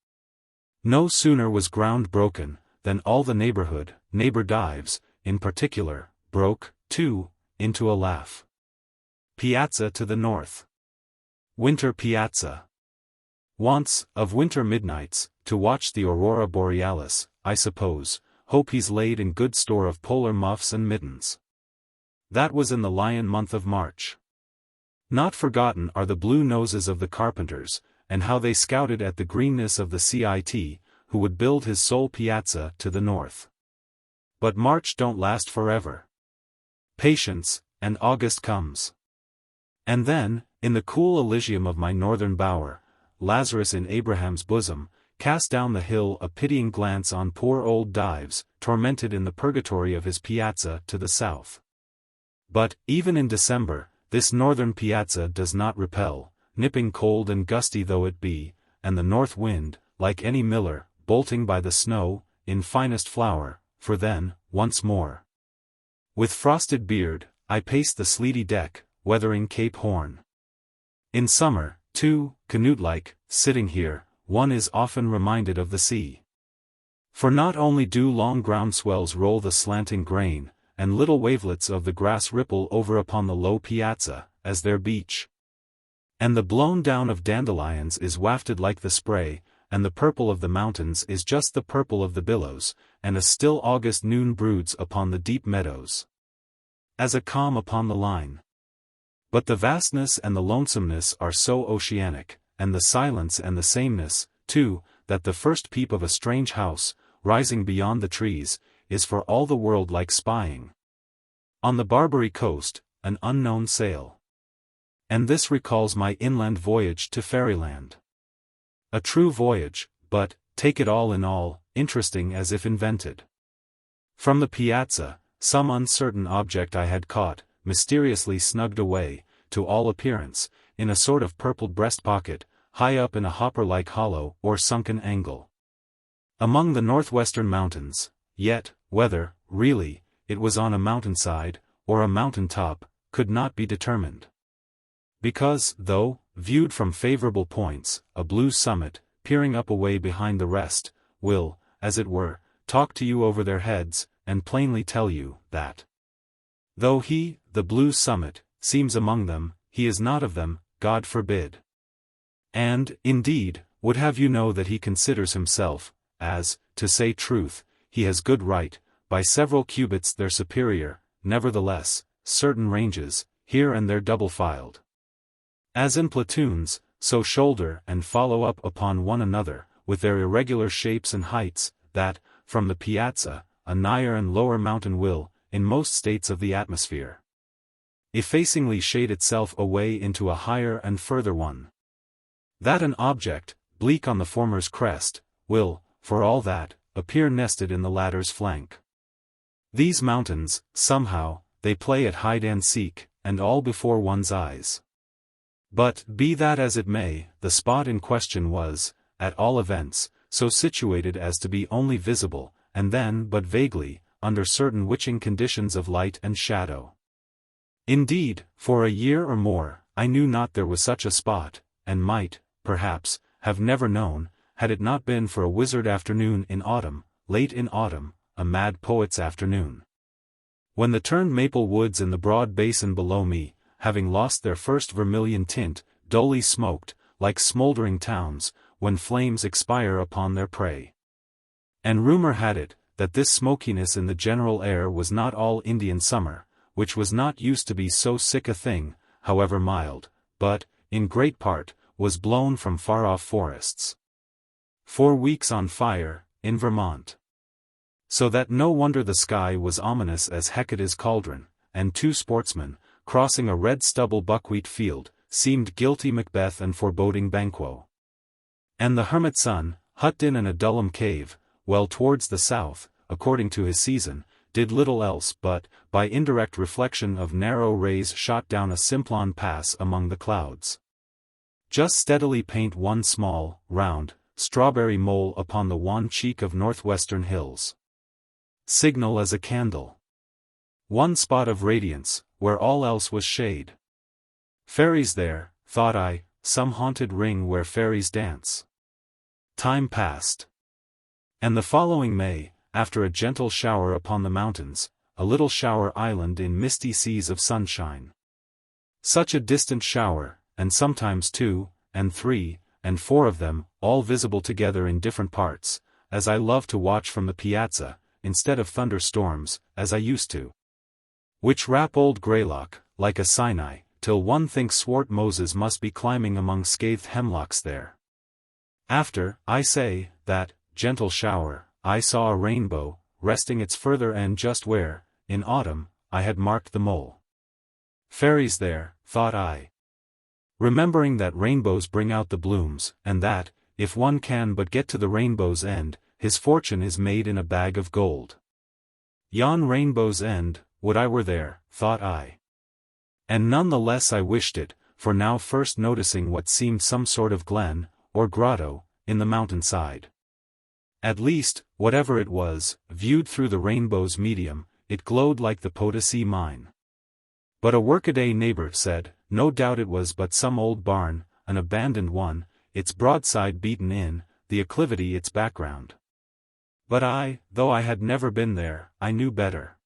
No sooner was ground broken, than all the neighbor dives, in particular, broke, too, into a laugh. Piazza to the north. Winter piazza. Wants, of winter midnights, to watch the aurora borealis, I suppose, hope he's laid in good store of polar muffs and mittens. That was in the lion month of March. Not forgotten are the blue noses of the carpenters, and how they scouted at the greenness of the cit, who would build his sole piazza to the north. But March don't last forever. Patience, and August comes. And then, in the cool Elysium of my northern bower, Lazarus in Abraham's bosom, cast down the hill a pitying glance on poor old Dives, tormented in the purgatory of his piazza to the south. But, even in December, this northern piazza does not repel, nipping cold and gusty though it be, and the north wind, like any miller, bolting by the snow, in finest flower, for then, once more. With frosted beard, I pace the sleety deck, weathering Cape Horn. In summer, too, Canute-like, sitting here, one is often reminded of the sea. For not only do long ground swells roll the slanting grain, and little wavelets of the grass ripple over upon the low piazza, as their beach. And the blown down of dandelions is wafted like the spray, and the purple of the mountains is just the purple of the billows, and a still August noon broods upon the deep meadows, as a calm upon the line. But the vastness and the lonesomeness are so oceanic, and the silence and the sameness, too, that the first peep of a strange house, rising beyond the trees, is for all the world like spying On the Barbary coast, an unknown sail. And this recalls my inland voyage to fairyland. A true voyage, but, take it all in all, interesting as if invented. From the Piazza, some uncertain object I had caught, mysteriously snugged away, to all appearance, in a sort of purpled breast pocket, high up in a hopper-like hollow or sunken angle. Among the northwestern mountains, yet, whether, really, it was on a mountainside, or a mountain top, could not be determined. Because, though, viewed from favorable points, a blue summit, peering up away behind the rest, will, as it were, talk to you over their heads, and plainly tell you, that though he, the blue summit, seems among them, he is not of them, God forbid. And, indeed, would have you know that he considers himself, as, to say truth, he has good right, by several cubits their superior, nevertheless, certain ranges, here and there double-filed. As in platoons, so shoulder and follow up upon one another, with their irregular shapes and heights, that, from the Piazza, a nigher and lower mountain will, in most states of the atmosphere, effacingly shade itself away into a higher and further one. That an object, bleak on the former's crest, will, for all that, appear nested in the latter's flank. These mountains, somehow, they play at hide-and-seek, and all before one's eyes. But, be that as it may, the spot in question was, at all events, so situated as to be only visible, and then but vaguely, under certain witching conditions of light and shadow. Indeed, for a year or more, I knew not there was such a spot, and might, perhaps, have never known, had it not been for a wizard afternoon in autumn, late in autumn, a mad poet's afternoon. When the turned maple woods in the broad basin below me, having lost their first vermilion tint, dully smoked, like smouldering towns, when flames expire upon their prey. And rumor had it, that this smokiness in the general air was not all Indian summer, which was not used to be so sick a thing, however mild, but, in great part, was blown from far-off forests. 4 weeks on fire, in Vermont. So that no wonder the sky was ominous as Hecate's cauldron, and 2 sportsmen, crossing a red stubble buckwheat field, seemed guilty Macbeth and foreboding Banquo. And the hermit sun, hut in an Adullam cave, well towards the south, according to his season, did little else but, by indirect reflection of narrow rays shot down a Simplon pass among the clouds, just steadily paint one small, round, strawberry mole upon the wan cheek of northwestern hills. Signal as a candle. One spot of radiance, where all else was shade. Fairies there, thought I, some haunted ring where fairies dance. Time passed. And the following May, after a gentle shower upon the mountains, a little shower island in misty seas of sunshine. Such a distant shower, and sometimes 2, and 3, and 4 of them, all visible together in different parts, as I love to watch from the Piazza, instead of thunderstorms, as I used to. Which wrap old Greylock, like a Sinai, till one thinks swart Moses must be climbing among scathed hemlocks there. After, I say, that gentle shower, I saw a rainbow, resting its further end just where, in autumn, I had marked the mole. Fairies there, thought I. Remembering that rainbows bring out the blooms, and that, if one can but get to the rainbow's end, his fortune is made in a bag of gold. Yon rainbow's end, would I were there, thought I. And none the less I wished it, for now first noticing what seemed some sort of glen, or grotto, in the mountainside. At least, whatever it was, viewed through the rainbow's medium, it glowed like the Potosi mine. But a workaday neighbor said, no doubt it was but some old barn, an abandoned one, its broadside beaten in, the acclivity its background. But I, though I had never been there, I knew better.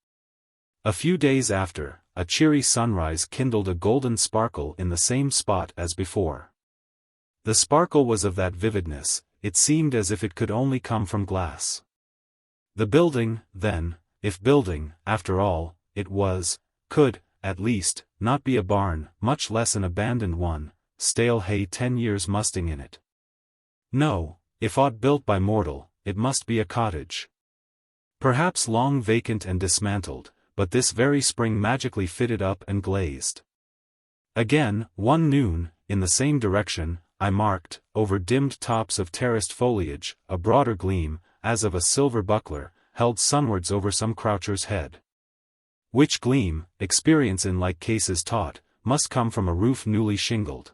A few days after, a cheery sunrise kindled a golden sparkle in the same spot as before. The sparkle was of that vividness, it seemed as if it could only come from glass. The building, then, if building, after all, it was, could, at least, not be a barn, much less an abandoned one, stale hay 10 years musting in it. No, if aught built by mortal, it must be a cottage. Perhaps long vacant and dismantled, but this very spring magically fitted up and glazed. Again, one noon, in the same direction, I marked, over dimmed tops of terraced foliage, a broader gleam, as of a silver buckler, held sunwards over some croucher's head. Which gleam, experience in like cases taught, must come from a roof newly shingled.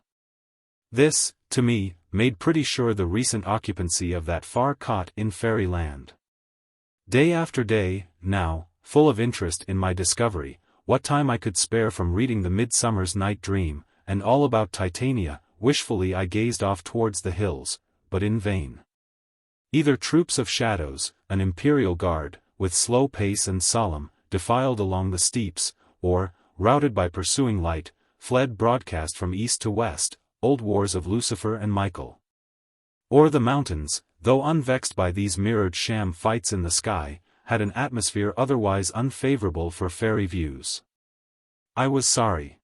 This, to me, made pretty sure the recent occupancy of that far cot in fairyland. Day after day, now, full of interest in my discovery, what time I could spare from reading the Midsummer's Night Dream, and all about Titania, wishfully I gazed off towards the hills, but in vain. Either troops of shadows, an imperial guard, with slow pace and solemn, defiled along the steeps, or, routed by pursuing light, fled broadcast from east to west, old wars of Lucifer and Michael. Or the mountains, though unvexed by these mirrored sham fights in the sky, had an atmosphere otherwise unfavorable for fairy views. I was sorry.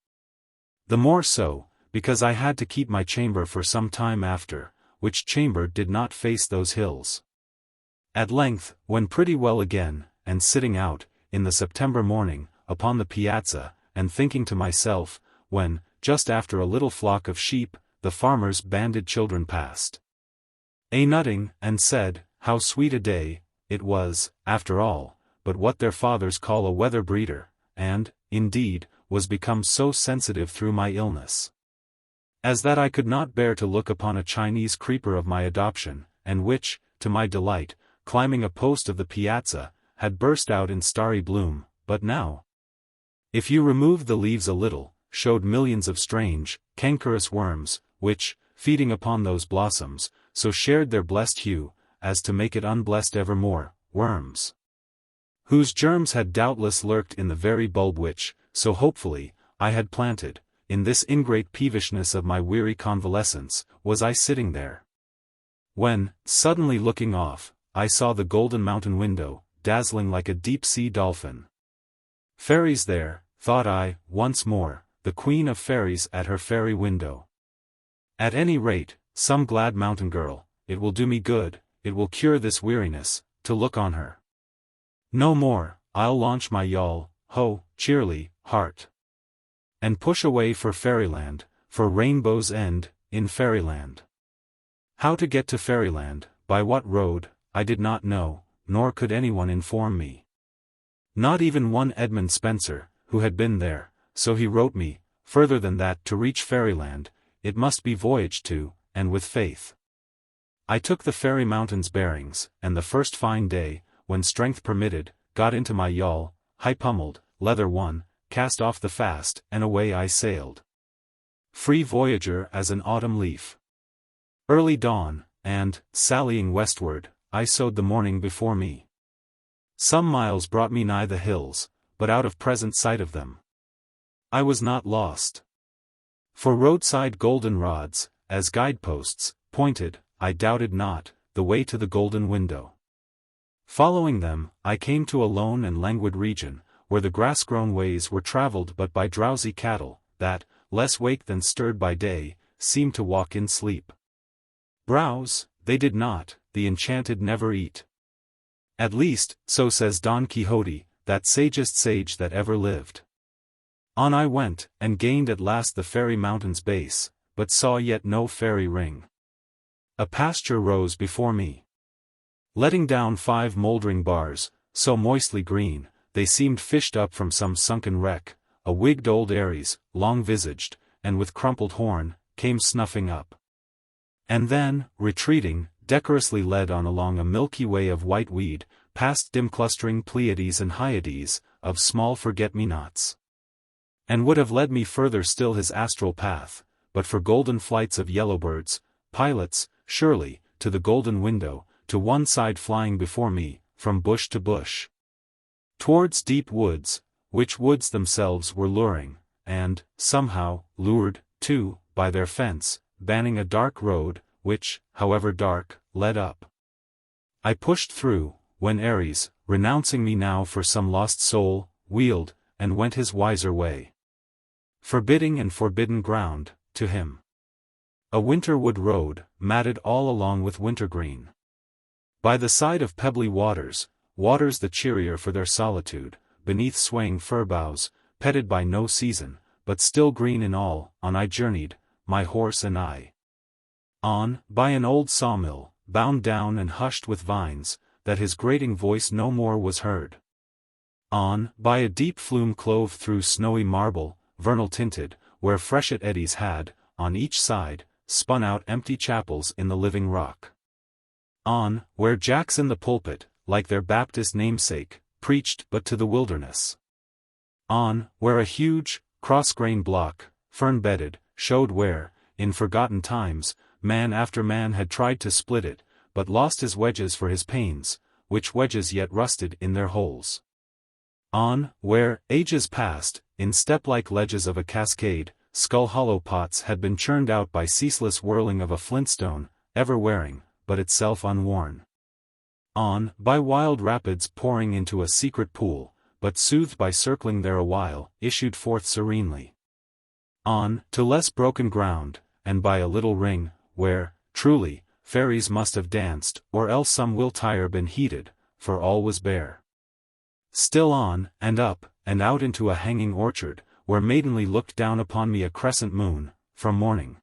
The more so, because I had to keep my chamber for some time after, which chamber did not face those hills. At length, when pretty well again, and sitting out, in the September morning, upon the piazza, and thinking to myself, when, just after a little flock of sheep, the farmer's banded children passed a-nutting, and said, how sweet a day it was, after all, but what their fathers call a weather breeder, and, indeed, was become so sensitive through my illness, as that I could not bear to look upon a Chinese creeper of my adoption, and which, to my delight, climbing a post of the piazza, had burst out in starry bloom, but now, if you removed the leaves a little, showed millions of strange, cankerous worms, which, feeding upon those blossoms, so shared their blessed hue, as to make it unblessed evermore, worms whose germs had doubtless lurked in the very bulb which, so hopefully, I had planted. In this ingrate peevishness of my weary convalescence, was I sitting there, when, suddenly looking off, I saw the golden mountain window, dazzling like a deep-sea dolphin. Fairies there, thought I, once more, the queen of fairies at her fairy window. At any rate, some glad mountain girl, it will do me good, it will cure this weariness, to look on her. No more, I'll launch my yawl, ho, cheerily, heart, and push away for fairyland, for rainbow's end, in fairyland. How to get to fairyland, by what road, I did not know, nor could anyone inform me. Not even one Edmund Spencer, who had been there, so he wrote me, further than that to reach fairyland, it must be voyaged to, and with faith. I took the fairy mountains bearings, and the first fine day, when strength permitted, got into my yawl, high-pummeled, leather one, cast off the fast, and away I sailed. Free voyager as an autumn leaf. Early dawn, and, sallying westward, I sowed the morning before me. Some miles brought me nigh the hills, but out of present sight of them. I was not lost. For roadside golden-rods, as guideposts, pointed, I doubted not, the way to the golden window. Following them, I came to a lone and languid region, where the grass-grown ways were travelled but by drowsy cattle, that, less waked than stirred by day, seemed to walk in sleep. Browse, they did not, the enchanted never eat. At least, so says Don Quixote, that sagest sage that ever lived. On I went, and gained at last the fairy mountain's base, but saw yet no fairy ring. A pasture rose before me. Letting down 5 mouldering bars, so moistly green, they seemed fished up from some sunken wreck, a wigged old Ares, long-visaged, and with crumpled horn, came snuffing up. And then, retreating, decorously led on along a milky way of white weed, past dim clustering Pleiades and Hyades, of small forget-me-nots. And would have led me further still his astral path, but for golden flights of yellowbirds, pilots, surely, to the golden window, to one side flying before me, from bush to bush. Towards deep woods, which woods themselves were luring, and, somehow, lured, too, by their fence, banning a dark road, which, however dark, led up. I pushed through, when Ares, renouncing me now for some lost soul, wheeled, and went his wiser way. Forbidding and forbidden ground, to him. A winter-wood road, matted all along with wintergreen. By the side of pebbly waters, waters the cheerier for their solitude, beneath swaying fir boughs, petted by no season, but still green in all, on I journeyed, my horse and I. On, by an old sawmill, bound down and hushed with vines, that his grating voice no more was heard. On, by a deep flume clove through snowy marble, vernal tinted, where freshet eddies had, on each side, spun out empty chapels in the living rock. On, where jacks in the pulpit, like their Baptist namesake, preached but to the wilderness. On, where a huge, cross-grained block, fern-bedded, showed where, in forgotten times, man after man had tried to split it, but lost his wedges for his pains, which wedges yet rusted in their holes. On, where, ages past, in step-like ledges of a cascade, skull-hollow pots had been churned out by ceaseless whirling of a flintstone, ever wearing, but itself unworn. On, by wild rapids pouring into a secret pool, but soothed by circling there awhile, issued forth serenely. On, to less broken ground, and by a little ring, where, truly, fairies must have danced, or else some will tire been heated, for all was bare. Still on, and up, and out into a hanging orchard, where maidenly looked down upon me a crescent moon, from morning.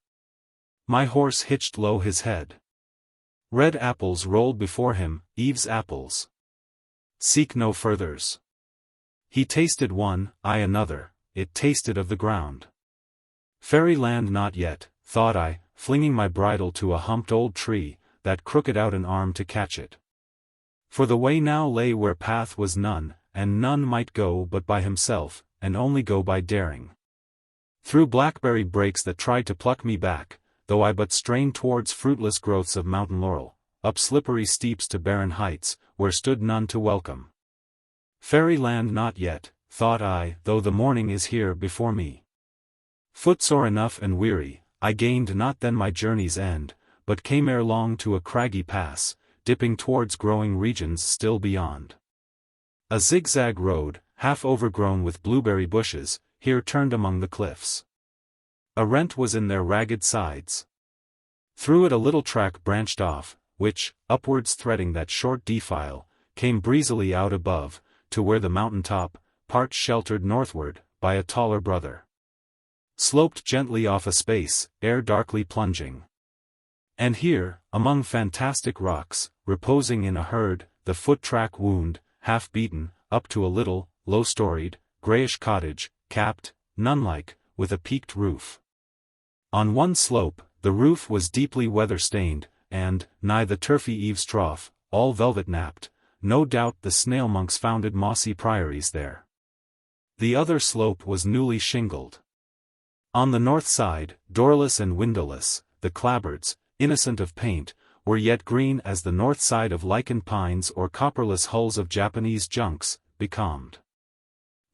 My horse hitched low his head. Red apples rolled before him, Eve's apples. Seek no furthers. He tasted one, I another, it tasted of the ground. Fairyland not yet, thought I, flinging my bridle to a humped old tree, that crooked out an arm to catch it. For the way now lay where path was none, and none might go but by himself, and only go by daring. Through blackberry brakes that tried to pluck me back, though I but strained towards fruitless growths of mountain laurel, up slippery steeps to barren heights, where stood none to welcome. Fairyland not yet, thought I, though the morning is here before me. Footsore enough and weary, I gained not then my journey's end, but came ere long to a craggy pass, dipping towards growing regions still beyond. A zigzag road, half overgrown with blueberry bushes, here turned among the cliffs. A rent was in their ragged sides. Through it a little track branched off, which, upwards threading that short defile, came breezily out above, to where the mountain top, part sheltered northward, by a taller brother, sloped gently off a space, ere darkly plunging. And here, among fantastic rocks, reposing in a herd, the foot-track wound, half-beaten, up to a little, low-storied, greyish cottage, capped, nun-like, with a peaked roof. On one slope, the roof was deeply weather-stained, and, nigh the turfy eaves trough, all velvet-napped, no doubt the snail-monks founded mossy priories there. The other slope was newly shingled. On the north side, doorless and windowless, the clapboards, innocent of paint, were yet green as the north side of lichened pines or copperless hulls of Japanese junks, becalmed.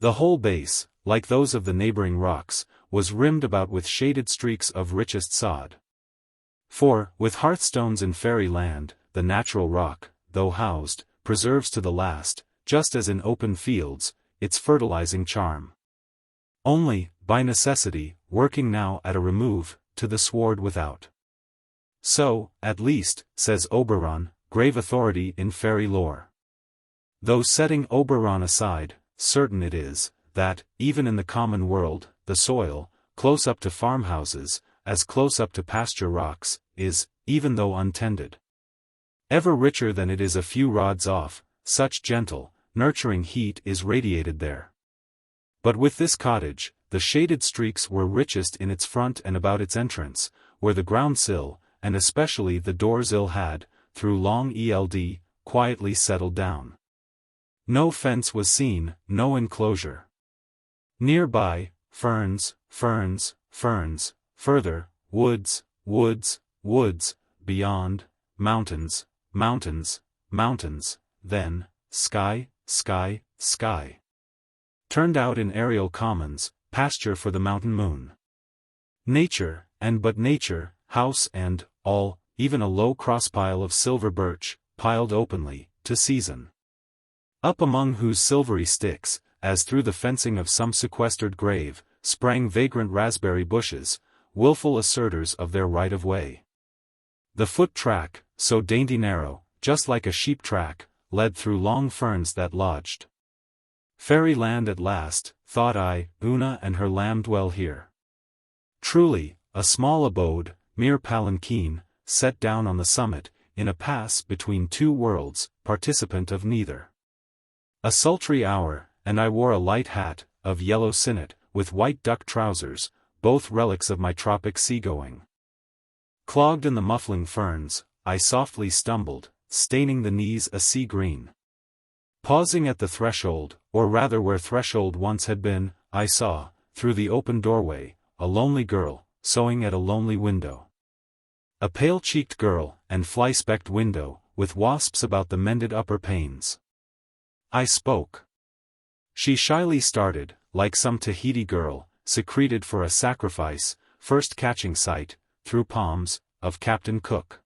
The whole base, like those of the neighboring rocks, was rimmed about with shaded streaks of richest sod. For, with hearthstones in fairyland, the natural rock, though housed, preserves to the last, just as in open fields, its fertilizing charm. Only, by necessity, working now at a remove, to the sward without. So, at least, says Oberon, grave authority in fairy lore. Though setting Oberon aside, certain it is, that, even in the common world, the soil, close up to farmhouses, as close up to pasture rocks, is, even though untended, ever richer than it is a few rods off, such gentle, nurturing heat is radiated there. But with this cottage, the shaded streaks were richest in its front and about its entrance, where the ground sill, and especially the door-sill had, through long eld, quietly settled down. No fence was seen, no enclosure. Nearby, ferns, ferns, ferns, further, woods, woods, woods, beyond, mountains, mountains, mountains, then, sky, sky, sky. Turned out in aerial commons, pasture for the mountain moon. Nature, and but nature, house and, all, even a low crosspile of silver birch, piled openly, to season. Up among whose silvery sticks, as through the fencing of some sequestered grave, sprang vagrant raspberry bushes, wilful assertors of their right-of-way. The foot-track, so dainty narrow, just like a sheep-track, led through long ferns that lodged Fairyland at last, thought I, Una and her lamb dwell here. Truly, a small abode, mere palanquin, set down on the summit, in a pass between two worlds, participant of neither. A sultry hour, and I wore a light hat, of yellow sinnet, with white duck trousers, both relics of my tropic seagoing. Clogged in the muffling ferns, I softly stumbled, staining the knees a sea green. Pausing at the threshold, or rather where threshold once had been, I saw, through the open doorway, a lonely girl, sewing at a lonely window. A pale-cheeked girl, and fly-specked window, with wasps about the mended upper panes. I spoke. She shyly started, like some Tahiti girl, secreted for a sacrifice, first catching sight, through palms, of Captain Cook.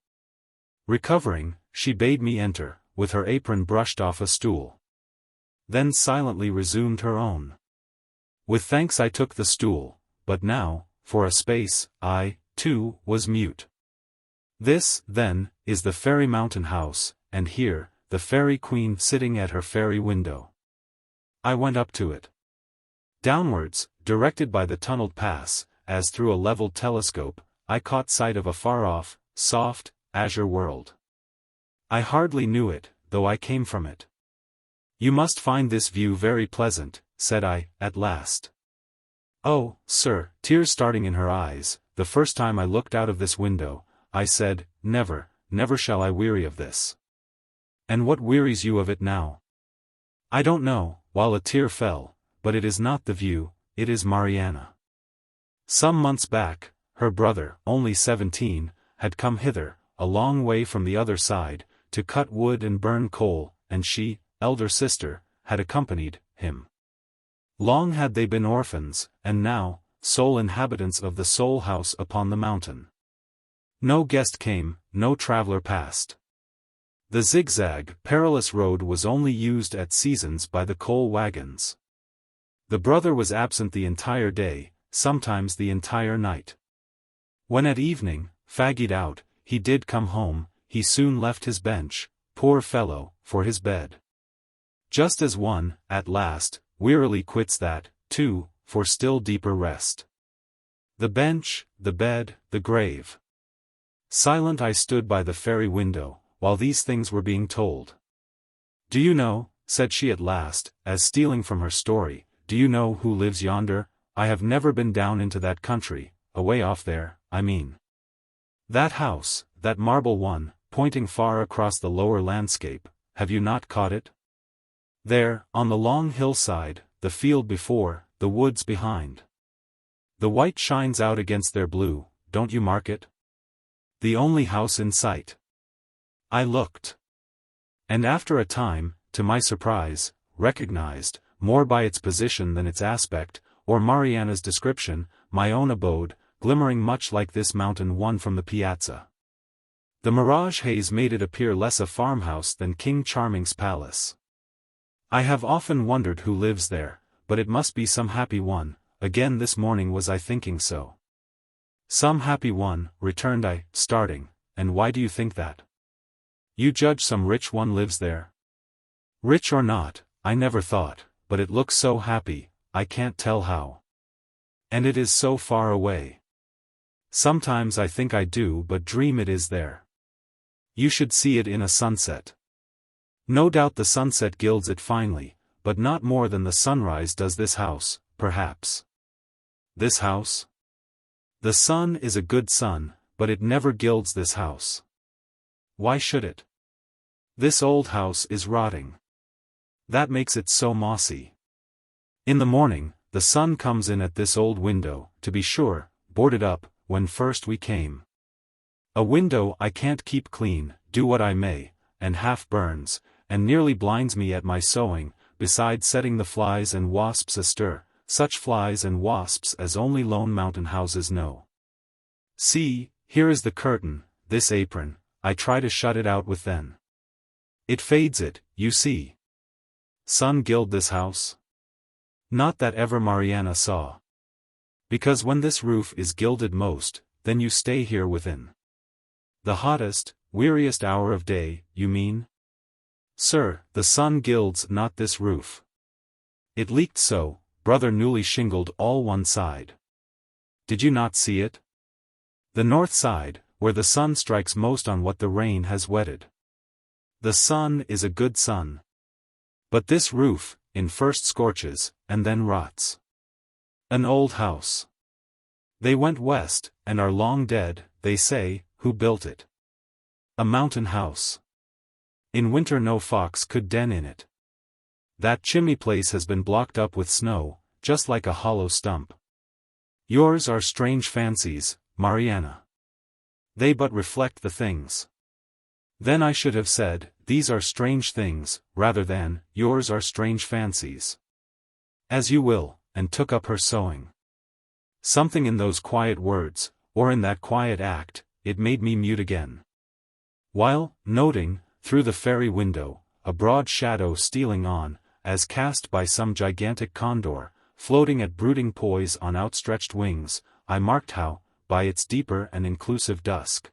Recovering, she bade me enter, with her apron brushed off a stool. Then silently resumed her own. With thanks I took the stool, but now, for a space, I, too, was mute. This, then, is the fairy mountain house, and here, the fairy queen sitting at her fairy window. I went up to it. Downwards, directed by the tunneled pass, as through a leveled telescope, I caught sight of a far-off, soft, azure world. I hardly knew it, though I came from it. You must find this view very pleasant, said I, at last. Oh, sir, tears starting in her eyes, the first time I looked out of this window, I said, never, never shall I weary of this. And what wearies you of it now? I don't know, while a tear fell, but it is not the view, it is Mariana. Some months back, her brother, only 17, had come hither, a long way from the other side, to cut wood and burn coal, and she, elder sister, had accompanied him. Long had they been orphans, and now, sole inhabitants of the sole house upon the mountain. No guest came, no traveler passed. The zigzag, perilous road was only used at seasons by the coal wagons. The brother was absent the entire day, sometimes the entire night. When at evening, fagged out, he did come home, he soon left his bench, poor fellow, for his bed. Just as one, at last, wearily quits that, too, for still deeper rest. The bench, the bed, the grave. Silent I stood by the fairy window, while these things were being told. Do you know, said she at last, as stealing from her story, do you know who lives yonder? I have never been down into that country, away off there, I mean. That house, that marble one, pointing far across the lower landscape, have you not caught it? There, on the long hillside, the field before, the woods behind. The white shines out against their blue, don't you mark it? The only house in sight. I looked. And after a time, to my surprise, recognized, more by its position than its aspect, or Mariana's description, my own abode, glimmering much like this mountain one from the Piazza. The mirage haze made it appear less a farmhouse than King Charming's palace. I have often wondered who lives there, but it must be some happy one, again this morning was I thinking so. Some happy one, returned I, starting, and why do you think that? You judge some rich one lives there? Rich or not, I never thought, but it looks so happy, I can't tell how. And it is so far away. Sometimes I think I do but dream it is there. You should see it in a sunset. No doubt the sunset gilds it finely, but not more than the sunrise does this house, perhaps. This house? The sun is a good sun, but it never gilds this house. Why should it? This old house is rotting. That makes it so mossy. In the morning, the sun comes in at this old window, to be sure, boarded up, when first we came. A window I can't keep clean, do what I may, and half burns, and nearly blinds me at my sewing, besides setting the flies and wasps astir, such flies and wasps as only lone mountain houses know. See, here is the curtain, this apron, I try to shut it out with then. It fades it, you see. Sun gild this house? Not that ever Mariana saw. Because when this roof is gilded most, then you stay here within. The hottest, weariest hour of day, you mean? Sir, the sun gilds not this roof. It leaked so, brother newly shingled all one side. Did you not see it? The north side, where the sun strikes most on what the rain has wetted. The sun is a good sun. But this roof, in first scorches, and then rots. An old house. They went west, and are long dead, they say, who built it. A mountain house. In winter no fox could den in it. That chimney place has been blocked up with snow, just like a hollow stump. Yours are strange fancies, Mariana. They but reflect the things. Then I should have said, these are strange things, rather than, yours are strange fancies. As you will, and took up her sewing. Something in those quiet words, or in that quiet act, it made me mute again. While, noting, through the fairy window, a broad shadow stealing on, as cast by some gigantic condor, floating at brooding poise on outstretched wings, I marked how, by its deeper and inclusive dusk,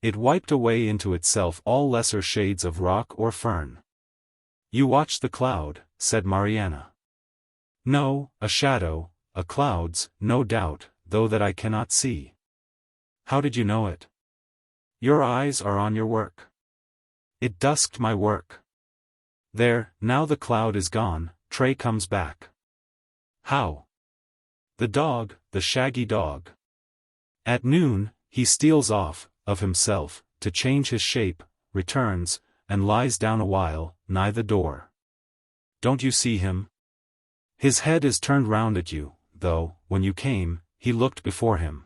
it wiped away into itself all lesser shades of rock or fern. You watched the cloud, said Mariana. No, a shadow, a cloud's, no doubt, though that I cannot see. How did you know it? Your eyes are on your work. It dusked my work. There, now the cloud is gone, Trey comes back. How? The dog, the shaggy dog. At noon, he steals off, of himself, to change his shape, returns, and lies down a while, nigh the door. Don't you see him? His head is turned round at you, though, when you came, he looked before him.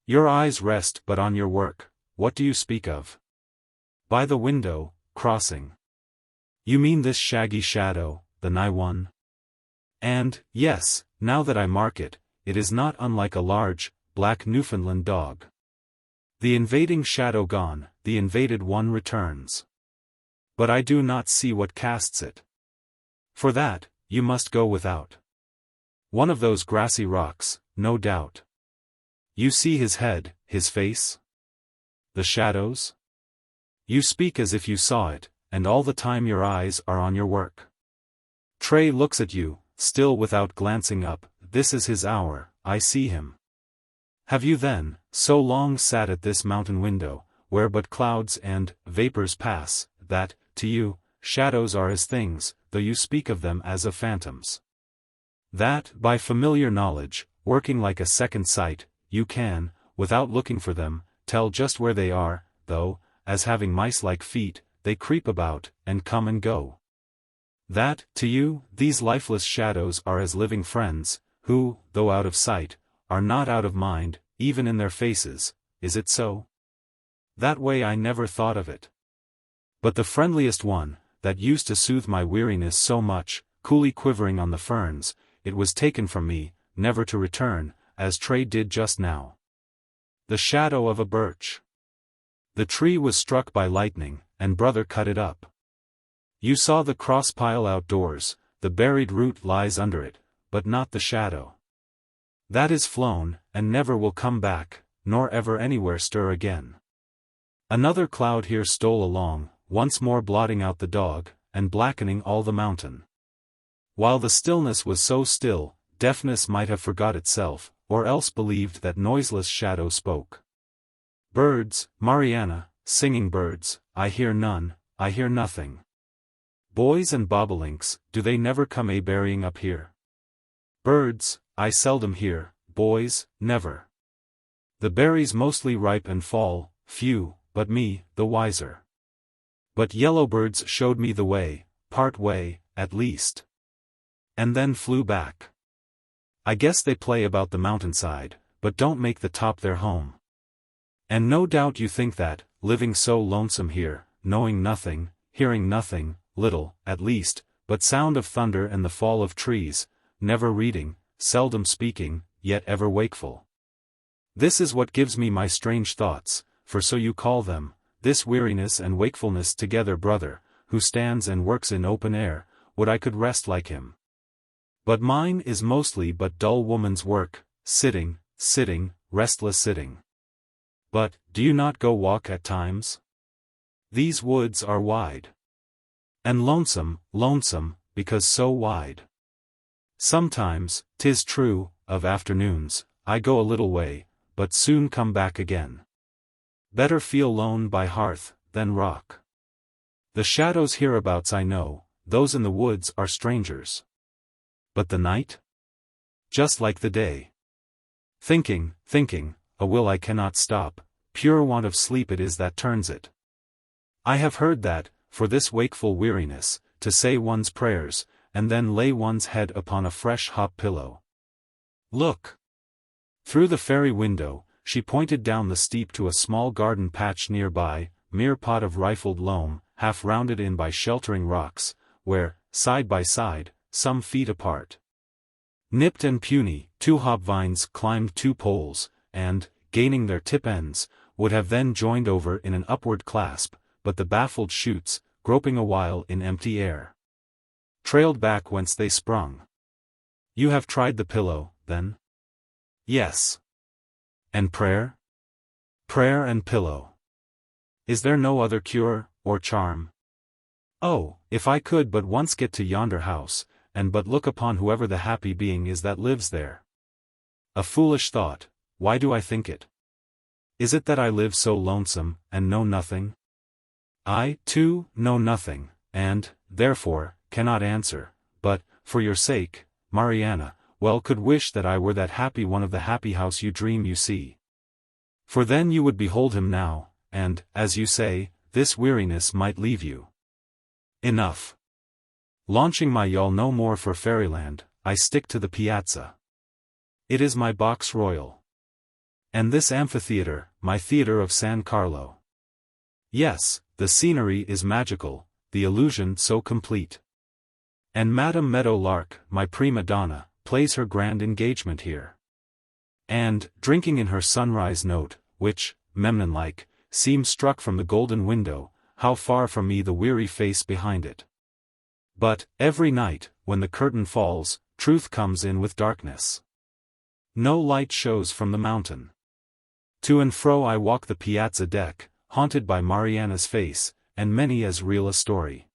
Your eyes rest but on your work, what do you speak of? By the window, crossing. You mean this shaggy shadow, the nigh one? And, yes, now that I mark it, it is not unlike a large, black Newfoundland dog. The invading shadow gone, the invaded one returns. But I do not see what casts it. For that, you must go without. One of those grassy rocks, no doubt. You see his head, his face? The shadows? You speak as if you saw it, and all the time your eyes are on your work. Trey looks at you, still without glancing up, this is his hour, I see him. Have you then, so long sat at this mountain window, where but clouds and vapors pass, that, to you, shadows are as things, though you speak of them as of phantoms? That, by familiar knowledge, working like a second sight, you can, without looking for them, tell just where they are, though, as having mice-like feet, they creep about, and come and go. That, to you, these lifeless shadows are as living friends, who, though out of sight, are not out of mind, even in their faces, is it so? That way I never thought of it. But the friendliest one, that used to soothe my weariness so much, coolly quivering on the ferns, it was taken from me, never to return, as Trey did just now. The shadow of a birch. The tree was struck by lightning, and brother cut it up. You saw the cross pile outdoors, the buried root lies under it, but not the shadow. That is flown, and never will come back, nor ever anywhere stir again. Another cloud here stole along, once more blotting out the dog, and blackening all the mountain. While the stillness was so still, deafness might have forgot itself, or else believed that noiseless shadow spoke. Birds, Mariana, singing birds, I hear none, I hear nothing. Boys and bobolinks, do they never come a-berrying up here? Birds, I seldom hear, boys, never. The berries mostly ripe and fall, few, but me, the wiser. But yellow birds showed me the way, part way, at least. And then flew back. I guess they play about the mountainside, but don't make the top their home. And no doubt you think that, living so lonesome here, knowing nothing, hearing nothing, little, at least, but sound of thunder and the fall of trees, never reading, seldom speaking, yet ever wakeful. This is what gives me my strange thoughts, for so you call them, this weariness and wakefulness together, brother, who stands and works in open air, would I could rest like him. But mine is mostly but dull woman's work, sitting, restless sitting. But, do you not go walk at times? These woods are wide. And lonesome, because so wide. Sometimes, 'tis true, of afternoons, I go a little way, but soon come back again. Better feel lone by hearth, than rock. The shadows hereabouts I know, those in the woods are strangers. But the night? Just like the day. Thinking, a will I cannot stop, pure want of sleep it is that turns it. I have heard that, for this wakeful weariness, to say one's prayers, and then lay one's head upon a fresh hot pillow. Look! Through the fairy window, she pointed down the steep to a small garden patch nearby, mere pot of rifled loam, half rounded in by sheltering rocks, where, side by side, some feet apart, nipped and puny, two hop-vines climbed two poles, and, gaining their tip ends, would have then joined over in an upward clasp, but the baffled shoots, groping a while in empty air, trailed back whence they sprung. You have tried the pillow, then? Yes. And prayer? Prayer and pillow. Is there no other cure, or charm? Oh, if I could but once get to yonder house, and but look upon whoever the happy being is that lives there. A foolish thought, why do I think it? Is it that I live so lonesome, and know nothing? I, too, know nothing, and, therefore, cannot answer, but, for your sake, Mariana, well could wish that I were that happy one of the happy house you dream you see. For then you would behold him now, and, as you say, this weariness might leave you. Enough. Launching my yawl no more for fairyland, I stick to the Piazza. It is my box royal. And this amphitheater, my theater of San Carlo. Yes, the scenery is magical, the illusion so complete. And Madame Meadowlark, my prima donna, plays her grand engagement here. And, drinking in her sunrise note, which, Memnon-like, seems struck from the golden window, how far from me the weary face behind it. But, every night, when the curtain falls, truth comes in with darkness. No light shows from the mountain. To and fro I walk the piazza deck, haunted by Mariana's face, and many as real a story.